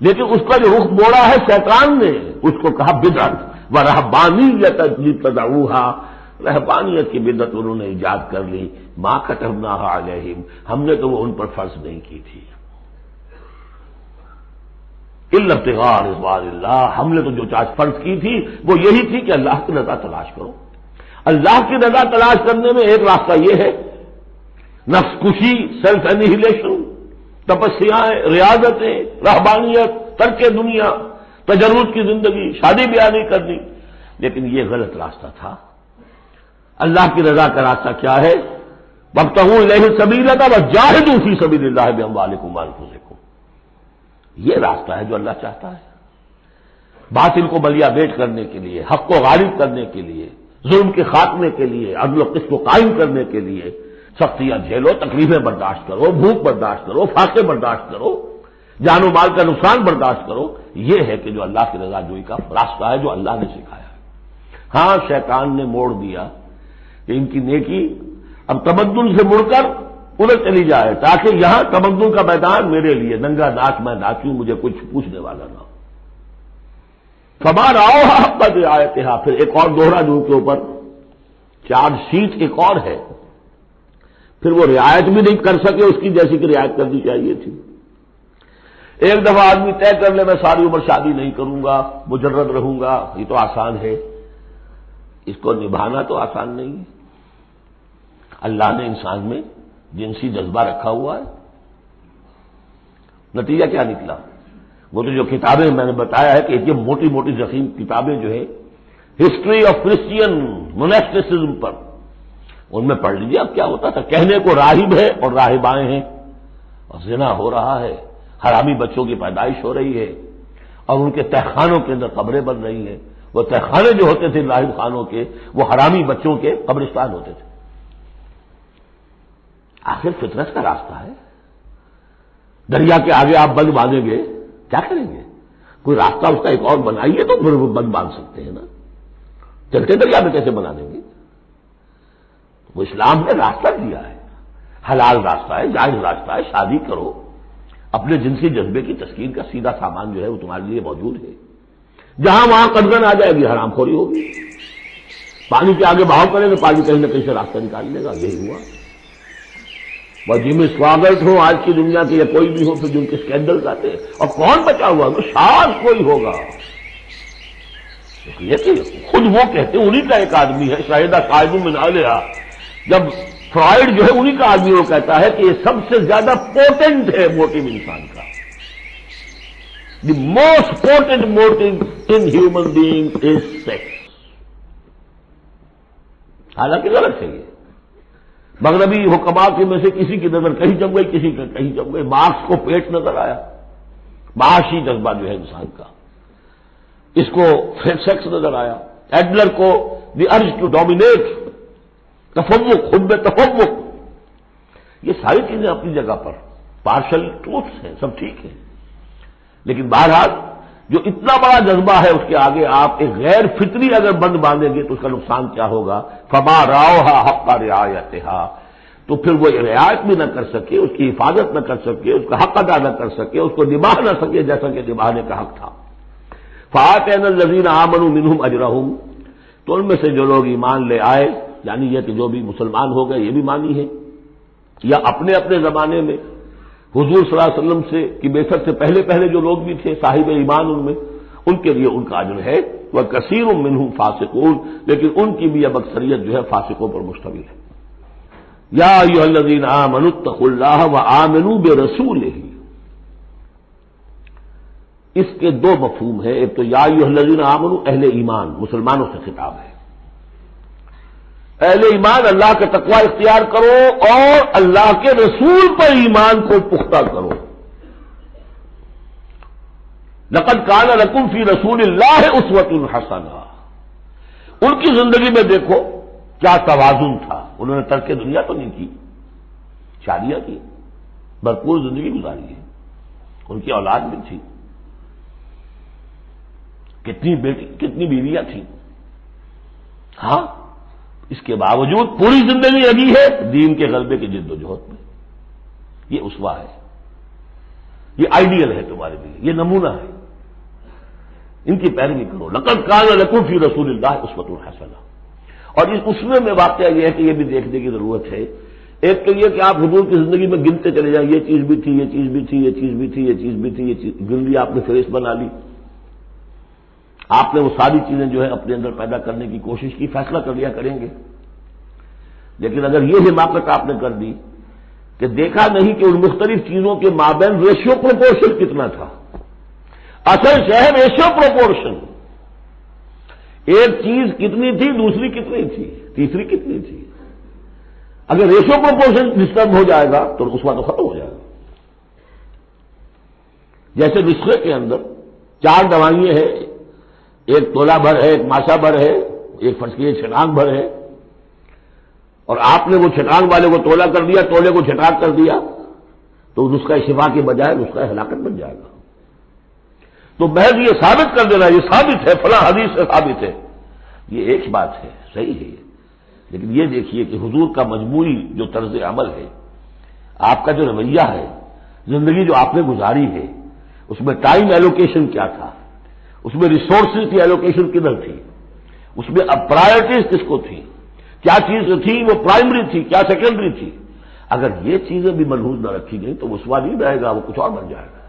لیکن اس کا جو رخ موڑا ہے شیطان نے، اس کو کہا بدعت، وَرَهْبَانِيَّةً ابْتَدَعُوهَا، رہبانیت کی بدعت انہوں نے ایجاد کر لی، مَا كَتَبْنَاهَا عَلَيْهِمْ، ہم نے تو وہ ان پر فرض نہیں کی تھی، إِلَّا ابْتِغَاءَ رِضْوَانِ اللَّهِ، ہم نے تو جو چاہت فرض کی تھی وہ یہی تھی کہ اللہ کی رضا تلاش کرو۔ اللہ کی رضا تلاش کرنے میں ایک راستہ یہ ہے نفس کشی، سیلف انہیلیشن، تپسیاں، ریاضتیں، رہبانیت، ترک دنیا، تجرد کی زندگی، شادی بیاہ نہیں کرنی. لیکن یہ غلط راستہ تھا. اللہ کی رضا کا راستہ کیا ہے؟ وابتغوا الیہ السبیل وجاہدوا فی سبیل اللہ باموالکم وانفسکم. یہ راستہ ہے جو اللہ چاہتا ہے. باطل کو بلیا بیٹ کرنے کے لیے، حق کو غالب کرنے کے لیے، ظلم کے خاتمے کے لیے، عدل و قسط کو قائم کرنے کے لیے سختیاں جھیلو، تکلیفیں برداشت کرو، بھوک برداشت کرو، فاقے برداشت کرو، جان و مال کا نقصان برداشت کرو. یہ ہے کہ جو اللہ کی رضا جوئی کا راستہ ہے جو اللہ نے سکھایا ہے. ہاں شیطان نے موڑ دیا کہ ان کی نیکی اب تمدن سے مڑ کر ادھر چلی جائے تاکہ یہاں تمدن کا میدان میرے لیے ننگا ناچ میں ناچوں، مجھے کچھ پوچھنے والا نہ ہو. فما رعوها حق رعایتها. پھر ایک اور دوہرا جو کے اوپر چارج شیٹ ایک اور ہے، پھر وہ رعایت بھی نہیں کر سکے اس کی جیسی کہ رعایت کرنی چاہیے تھی. ایک دفعہ آدمی طے کر لے میں ساری عمر شادی نہیں کروں گا، مجرد رہوں گا، یہ تو آسان ہے. اس کو نبھانا تو آسان نہیں ہے. اللہ نے انسان میں جنسی جذبہ رکھا ہوا ہے. نتیجہ کیا نکلا؟ وہ تو جو کتابیں میں نے بتایا ہے کہ یہ موٹی موٹی ضخیم کتابیں جو ہے ہسٹری آف کرسچین موناسٹیسزم پر، ان میں پڑھ لیجیے اب کیا ہوتا تھا. کہنے کو راہب ہے اور راہبائیں ہیں، اور زنا ہو رہا ہے، حرامی بچوں کی پیدائش ہو رہی ہے، اور ان کے تہخانوں کے اندر قبریں بن رہی ہیں. وہ تہخانے جو ہوتے تھے راہب خانوں کے، وہ حرامی بچوں کے قبرستان ہوتے تھے. آخر فطرت کا راستہ ہے. دریا کے آگے آپ بند باندھیں گے کیا کریں گے؟ کوئی راستہ اس کا ایک اور بنائیے تو پھر وہ بند باندھ سکتے ہیں نا. چلتے دریا میں کیسے بنا دیں گے؟ وہ اسلام نے راستہ دیا ہے، حلال راستہ ہے، جائز راستہ ہے. شادی کرو، اپنے جنسی جذبے کی تسکین کا سیدھا سامان جو ہے وہ تمہارے لیے موجود ہے. جہاں وہاں قدغن آ جائے گی حرام خوری ہوگی. پانی کے آگے بہاؤ کریں تو پانی کہیں نہ کہیں سے راستہ نکال لے گا. یہی ہوا. اور جن میں سواگت ہو آج کی دنیا کے یا کوئی بھی ہو پھر جن کے اسکینڈلز آتے ہیں، اور کون بچا ہوا تو شاید کوئی ہوگا. اس لیے کہ خود وہ کہتے ہیں، انہی کا ایک آدمی ہے شاہدہ قائد من علیہا. جب فرائڈ جو ہے انہی کا آدمی وہ کہتا ہے کہ یہ سب سے زیادہ پوٹنٹ ہے موٹیو انسان کا. The most potent motive in human being is sex. حالانکہ غلط ہے یہ. مغربی حکماء کے میں سے کسی کی نظر کہیں جم گئی، کسی کا کہیں جم گئی. مارکس کو پیٹ نظر آیا، معاشی جذبہ جو ہے انسان کا. اس کو سیکس نظر آیا. ایڈلر کو دی ارج ٹو ڈومینیٹ، تفوق، حب تفوق. یہ ساری چیزیں اپنی جگہ پر پارشل ٹروتھس ہیں، سب ٹھیک ہے. لیکن بہرحال جو اتنا بڑا جذبہ ہے اس کے آگے آپ ایک غیر فطری اگر بند باندھیں گے تو اس کا نقصان کیا ہوگا؟ فما رعوها حق رعایتها. تو پھر وہ رعایت بھی نہ کر سکے، اس کی حفاظت نہ کر سکے، اس کا حق ادا نہ کر سکے، اس کو نبھا نہ سکے جیسا کہ نبھانے کا حق تھا. فآتینا الذین آمنوا منہم اجرہم. تو ان میں سے جو لوگ ایمان لے آئے، یعنی یہ کہ جو بھی مسلمان ہو گئے، یہ بھی مانی ہے، یا اپنے اپنے زمانے میں حضور صلی اللہ علیہ وسلم سے کی بعثت سے پہلے پہلے جو لوگ بھی تھے صاحب ایمان ان میں، ان کے لیے ان کا اجر ہے. وکثیر منہم فاسقون. لیکن ان کی بھی اب اکثریت جو ہے فاسقوں پر مشتمل ہے. یا ایھا الذین آمنوا اتقوا اللہ وآمنوا برسولہ. اس کے دو مفہوم ہیں. ایک تو یا ایھا الذین آمنوا اہل ایمان، مسلمانوں سے خطاب ہے. اہل ایمان اللہ کا تقوی اختیار کرو اور اللہ کے رسول پر ایمان کو پختہ کرو. لقد کان لکم فی رسول اللہ اسوۃ حسنہ. ان کی زندگی میں دیکھو کیا توازن تھا. انہوں نے ترک دنیا تو نہیں کی، شادیاں کی، بھرپور زندگی گزاری ہے. ان کی اولاد بھی تھی، کتنی بیٹی کتنی بیویاں تھیں. ہاں اس کے باوجود پوری زندگی لگی ہے دین کے غلبے کی جد و جہد میں. یہ اسوہ ہے، یہ آئیڈیل ہے تمہارے لیے، یہ نمونہ ہے. ان کی پیروی کرو. لقد کان لکم فی رسول اللہ اسوۃ حسنہ. اور اس اسوے میں واقعہ یہ ہے کہ یہ بھی دیکھنے کی ضرورت ہے. ایک تو یہ کہ آپ حضور کی زندگی میں گنتے چلے جائیں، یہ چیز بھی تھی، یہ چیز بھی تھی، یہ چیز بھی تھی، یہ چیز بھی تھی، یہ چیز گن لی آپ نے، فہرست بنا لی. آپ نے وہ ساری چیزیں جو ہے اپنے اندر پیدا کرنے کی کوشش کی، فیصلہ کر لیا کریں گے. لیکن اگر یہ حماقت آپ نے کر دی کہ دیکھا نہیں کہ ان مختلف چیزوں کے مابین ریشیو پروپورشن کتنا تھا. اصل شے ہے ریشیو پروپورشن. ایک چیز کتنی تھی، دوسری کتنی تھی، تیسری کتنی تھی. اگر ریشیو پروپورشن ڈسٹرب ہو جائے گا تو اس وقت ختم ہو جائے گا. جیسے نسخے کے اندر 4 دوائیں ہیں، ایک تولہ بھر ہے، ایک ماشا بھر ہے، ایک فرض کیجیے چھٹانگ بھر ہے، اور آپ نے وہ چھٹانگ والے کو تولا کر دیا، تولے کو چھٹانگ کر دیا، تو نسخہ شفا کے بجائے نسخہ ہلاکت بن جائے گا. تو محض یہ ثابت کر دینا یہ ثابت ہے، فلاں حدیث سے ثابت ہے، یہ ایک بات ہے، صحیح ہے. لیکن یہ دیکھیے کہ حضور کا مجموعی جو طرز عمل ہے، آپ کا جو رویہ ہے، زندگی جو آپ نے گزاری ہے، اس میں ٹائم ایلوکیشن کیا تھا، اس میں ریسورسز کی ایلوکیشن کدھر تھی، اس میں اب پرائرٹیز کس کو تھی، کیا چیز تھی وہ پرائمری تھی، کیا سیکنڈری تھی. اگر یہ چیزیں بھی ملحوظ نہ رکھی گئی تو وہ سوا نہیں رہے گا، وہ کچھ اور بن جائے گا.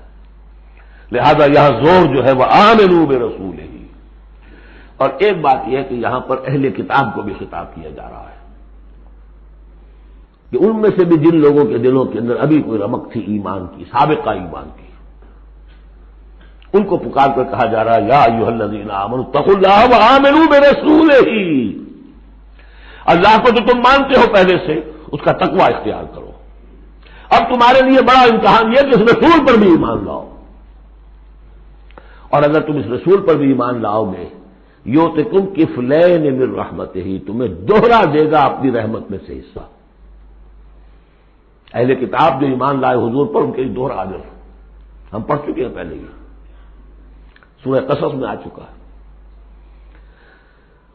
لہذا یہاں زور جو ہے وہ آمنوا برسولہ. اور ایک بات یہ ہے کہ یہاں پر اہل کتاب کو بھی خطاب کیا جا رہا ہے کہ ان میں سے بھی جن لوگوں کے دلوں کے اندر ابھی کوئی رمق تھی ایمان کی، سابقہ ایمان کی، ان کو پکار کر کہا جا رہا ہے یا ایھا الذین آمنوا اتقوا اللہ وآمنوا برسولہ. اللہ کو جو تم مانتے ہو پہلے سے، اس کا تقوی اختیار کرو. اب تمہارے لیے بڑا امتحان یہ کہ اس رسول پر بھی ایمان لاؤ. اور اگر تم اس رسول پر بھی ایمان لاؤ گے، یؤتکم کفلین من رحمتہ، تمہیں دوہرا دے گا اپنی رحمت میں سے حصہ. اہل کتاب جو ایمان لائے حضور پر، ان کے لیے دوہرا اجر ہم پڑھ چکے ہیں پہلے ہی، سورہ قصص میں آ چکا ہے.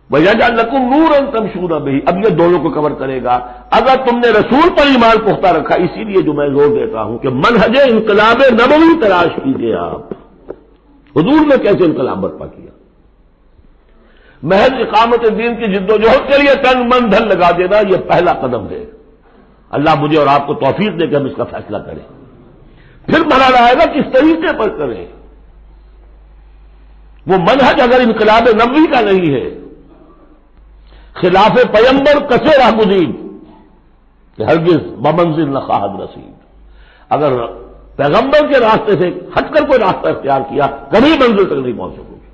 وَيَجْعَلْ لَكُمْ نُورًا تَمْشُونَ بِهِ. اب یہ دونوں کو کور کرے گا. اگر تم نے رسول پر ایمان پختہ رکھا، اسی لیے جو میں زور دیتا ہوں کہ منہج انقلاب نبوی تلاش کیجیے. آپ حضور نے کیسے انقلاب برپا کیا؟ محض اقامت دین کی جد و جہد کے لیے تن من دھن لگا دینا، یہ پہلا قدم ہے. اللہ مجھے اور آپ کو توفیق دے کہ ہم اس کا فیصلہ کریں. پھر مرحلہ آئے گا کس طریقے پر کریں. وہ منہج اگر انقلاب نبوی کا نہیں ہے، خلاف پیمبر کسے راہ گزین کہ ہرگز بمنزل نہ خواہد رسید. اگر پیغمبر کے راستے سے ہٹ کر کوئی راستہ اختیار کیا، کبھی منزل تک نہیں پہنچ سکو گے.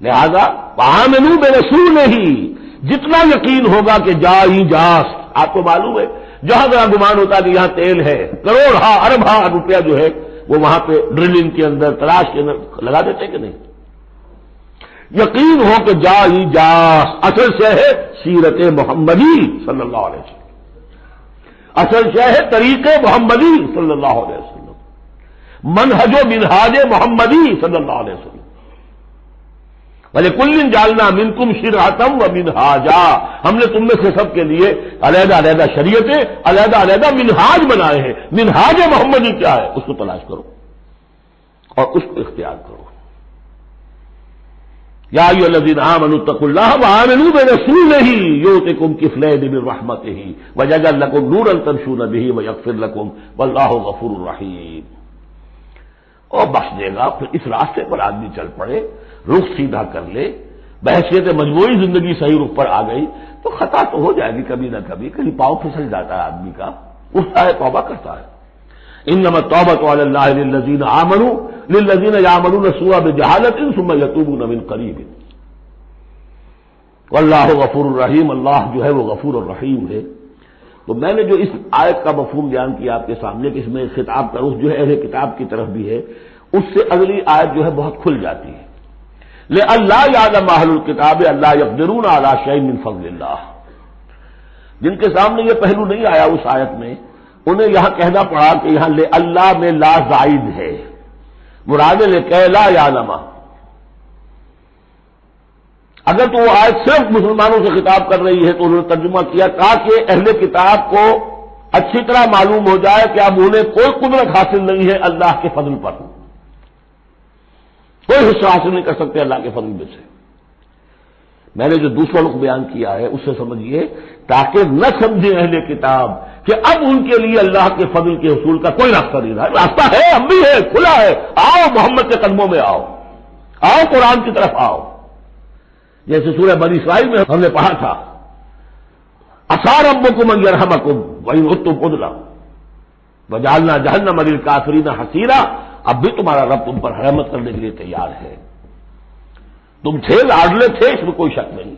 لہذا آمنوا برسولہ، جتنا یقین ہوگا کہ جائی جاس. آپ کو معلوم ہے جہاں جہاں گمان ہوتا ہے کہ یہاں تیل ہے، کروڑ ارب روپیہ جو ہے وہ وہاں پہ ڈرلنگ کے اندر، تلاش کے اندر لگا دیتے کہ نہیں. یقین ہو کہ جائی جاس. اصل شے ہے سیرت محمدی صلی اللہ علیہ وسلم، اصل شے ہے طریق محمدی صلی اللہ علیہ وسلم، منہج و منہاج محمدی صلی اللہ علیہ وسلم. وَلِكُلٍّ جَعَلْنَا مِنْكُمْ شِرْعَةً وَمِنْهَاجًا. ہم نے تم میں سے سب کے لیے علیحدہ علیحدہ شریعتیں، علیحدہ علیحدہ منہاج بنائے ہیں. منہاج محمدی کیا ہے؟ اس کو تلاش کرو اور اس کو اختیار کرو. یا ایھا الذین آمنوا اتقوا اللہ وآمنوا برسولہ یؤتکم کفلین من رحمتہ ویجعل لکم نورا تمشون بہ ویغفر لکم واللہ غفور رحیم. اور بخش دے گا. پھر اس راستے پر آدمی چل پڑے، رخ سیدھا کر لے، بحثیت مجموعی زندگی صحیح رخ پر آ گئی تو خطا تو ہو جائے گی کبھی نہ کبھی، کہیں پاؤں پھسل جاتا ہے آدمی کا، اٹھتا ہے توبہ کرتا ہے. انما التوبۃ علی اللہ للذین آمنوا للذین یعملون السوء بجہالۃ ثم یتوبون من قریب واللہ غفور الرحیم. اللہ جو ہے وہ غفور الرحیم ہے. تو میں نے جو اس آیت کا مفہوم بیان کیا آپ کے سامنے کہ اس میں خطاب کا رخ جو ہے اہل کتاب کی طرف بھی ہے، اس سے اگلی آیت جو ہے بہت کھل جاتی ہے. لئلا یعلم اہل الکتاب الا یقدرون علی شیء من فضل اللہ. جن کے سامنے یہ پہلو نہیں آیا اس آیت میں، انہیں یہاں کہنا پڑا کہ یہاں لے اللہ میں لا زائد ہے، مراد لکہ لا یعلم. اگر تو وہ آیت صرف مسلمانوں سے خطاب کر رہی ہے تو انہوں نے ترجمہ کیا تاکہ اہل کتاب کو اچھی طرح معلوم ہو جائے کہ اب انہیں کوئی قدرت حاصل نہیں ہے اللہ کے فضل پر، کوئی حصہ حاصل نہیں کر سکتے اللہ کے فضل میں سے. میں نے جو دوسرا رخ بیان کیا ہے اس سے سمجھیے تاکہ نہ سمجھے اہل کتاب کہ اب ان کے لیے اللہ کے فضل کے حصول کا کوئی راستہ نہیں رہا. راستہ ہے، اب بھی ہے، کھلا ہے. آؤ محمد کے قدموں میں آؤ، آؤ قرآن کی طرف آؤ. جیسے سورہ بنی اسرائیل میں ہم نے پڑھا تھا عسیٰ ربکم ان یرحمکم وان عدتم عدنا وجعلنا جہنم للکافرین حصیرا، اب بھی تمہارا رب تم پر رحمت کرنے کے لیے تیار ہے. تم تھے لاڈلے تھے، اس میں کوئی شک نہیں.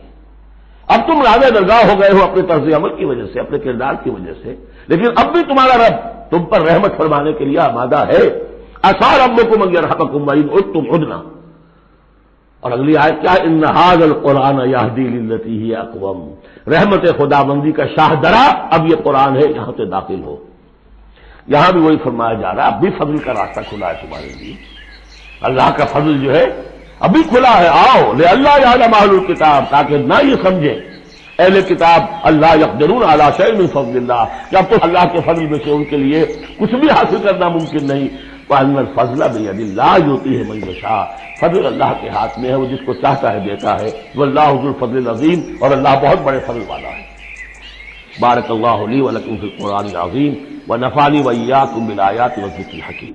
اب تم راضی درگاہ ہو گئے ہو اپنے طرز عمل کی وجہ سے، اپنے کردار کی وجہ سے، لیکن اب بھی تمہارا رب تم پر رحمت فرمانے کے لیے آمادہ ہے. عسیٰ ربکم ان یرحمکم وان عدتم عدنا. اور اگلی آیت کیا ہے؟ ان ھذا القرآن یہدی للتی ہی اقوم. رحمت خداوندی کا شاہ درا اب یہ قرآن ہے، یہاں سے داخل ہو. یہاں بھی وہی فرمایا جا رہا ہے، اب بھی فضل کا راستہ کھلا ہے تمہارے لیے. اللہ کا فضل جو ہے ابھی کھلا ہے. آؤ لے اللہ یعلم اہل الکتاب، تاکہ نہ یہ سمجھے اہل کتاب اللہ یقدرون علی شیء من فضل اللہ، کہ اب تو اللہ کے فضل میں سے ان کے لیے کچھ بھی حاصل کرنا ممکن نہیں. وَأَنَّ الْفَضْلَ بِيَدِ اللَّهِ يُؤْتِيهِ مَن يَشَاءُ، فضل اللہ کے ہاتھ میں ہے، وہ جس کو چاہتا ہے دیتا ہے. واللہ ذو الفضل العظیم، اور اللہ بہت بڑے فضل والا ہے. بارک اللہ لی ولکم فی القرآن العظیم ونفعنی وإیاکم بالآیات والذکر الحکیم.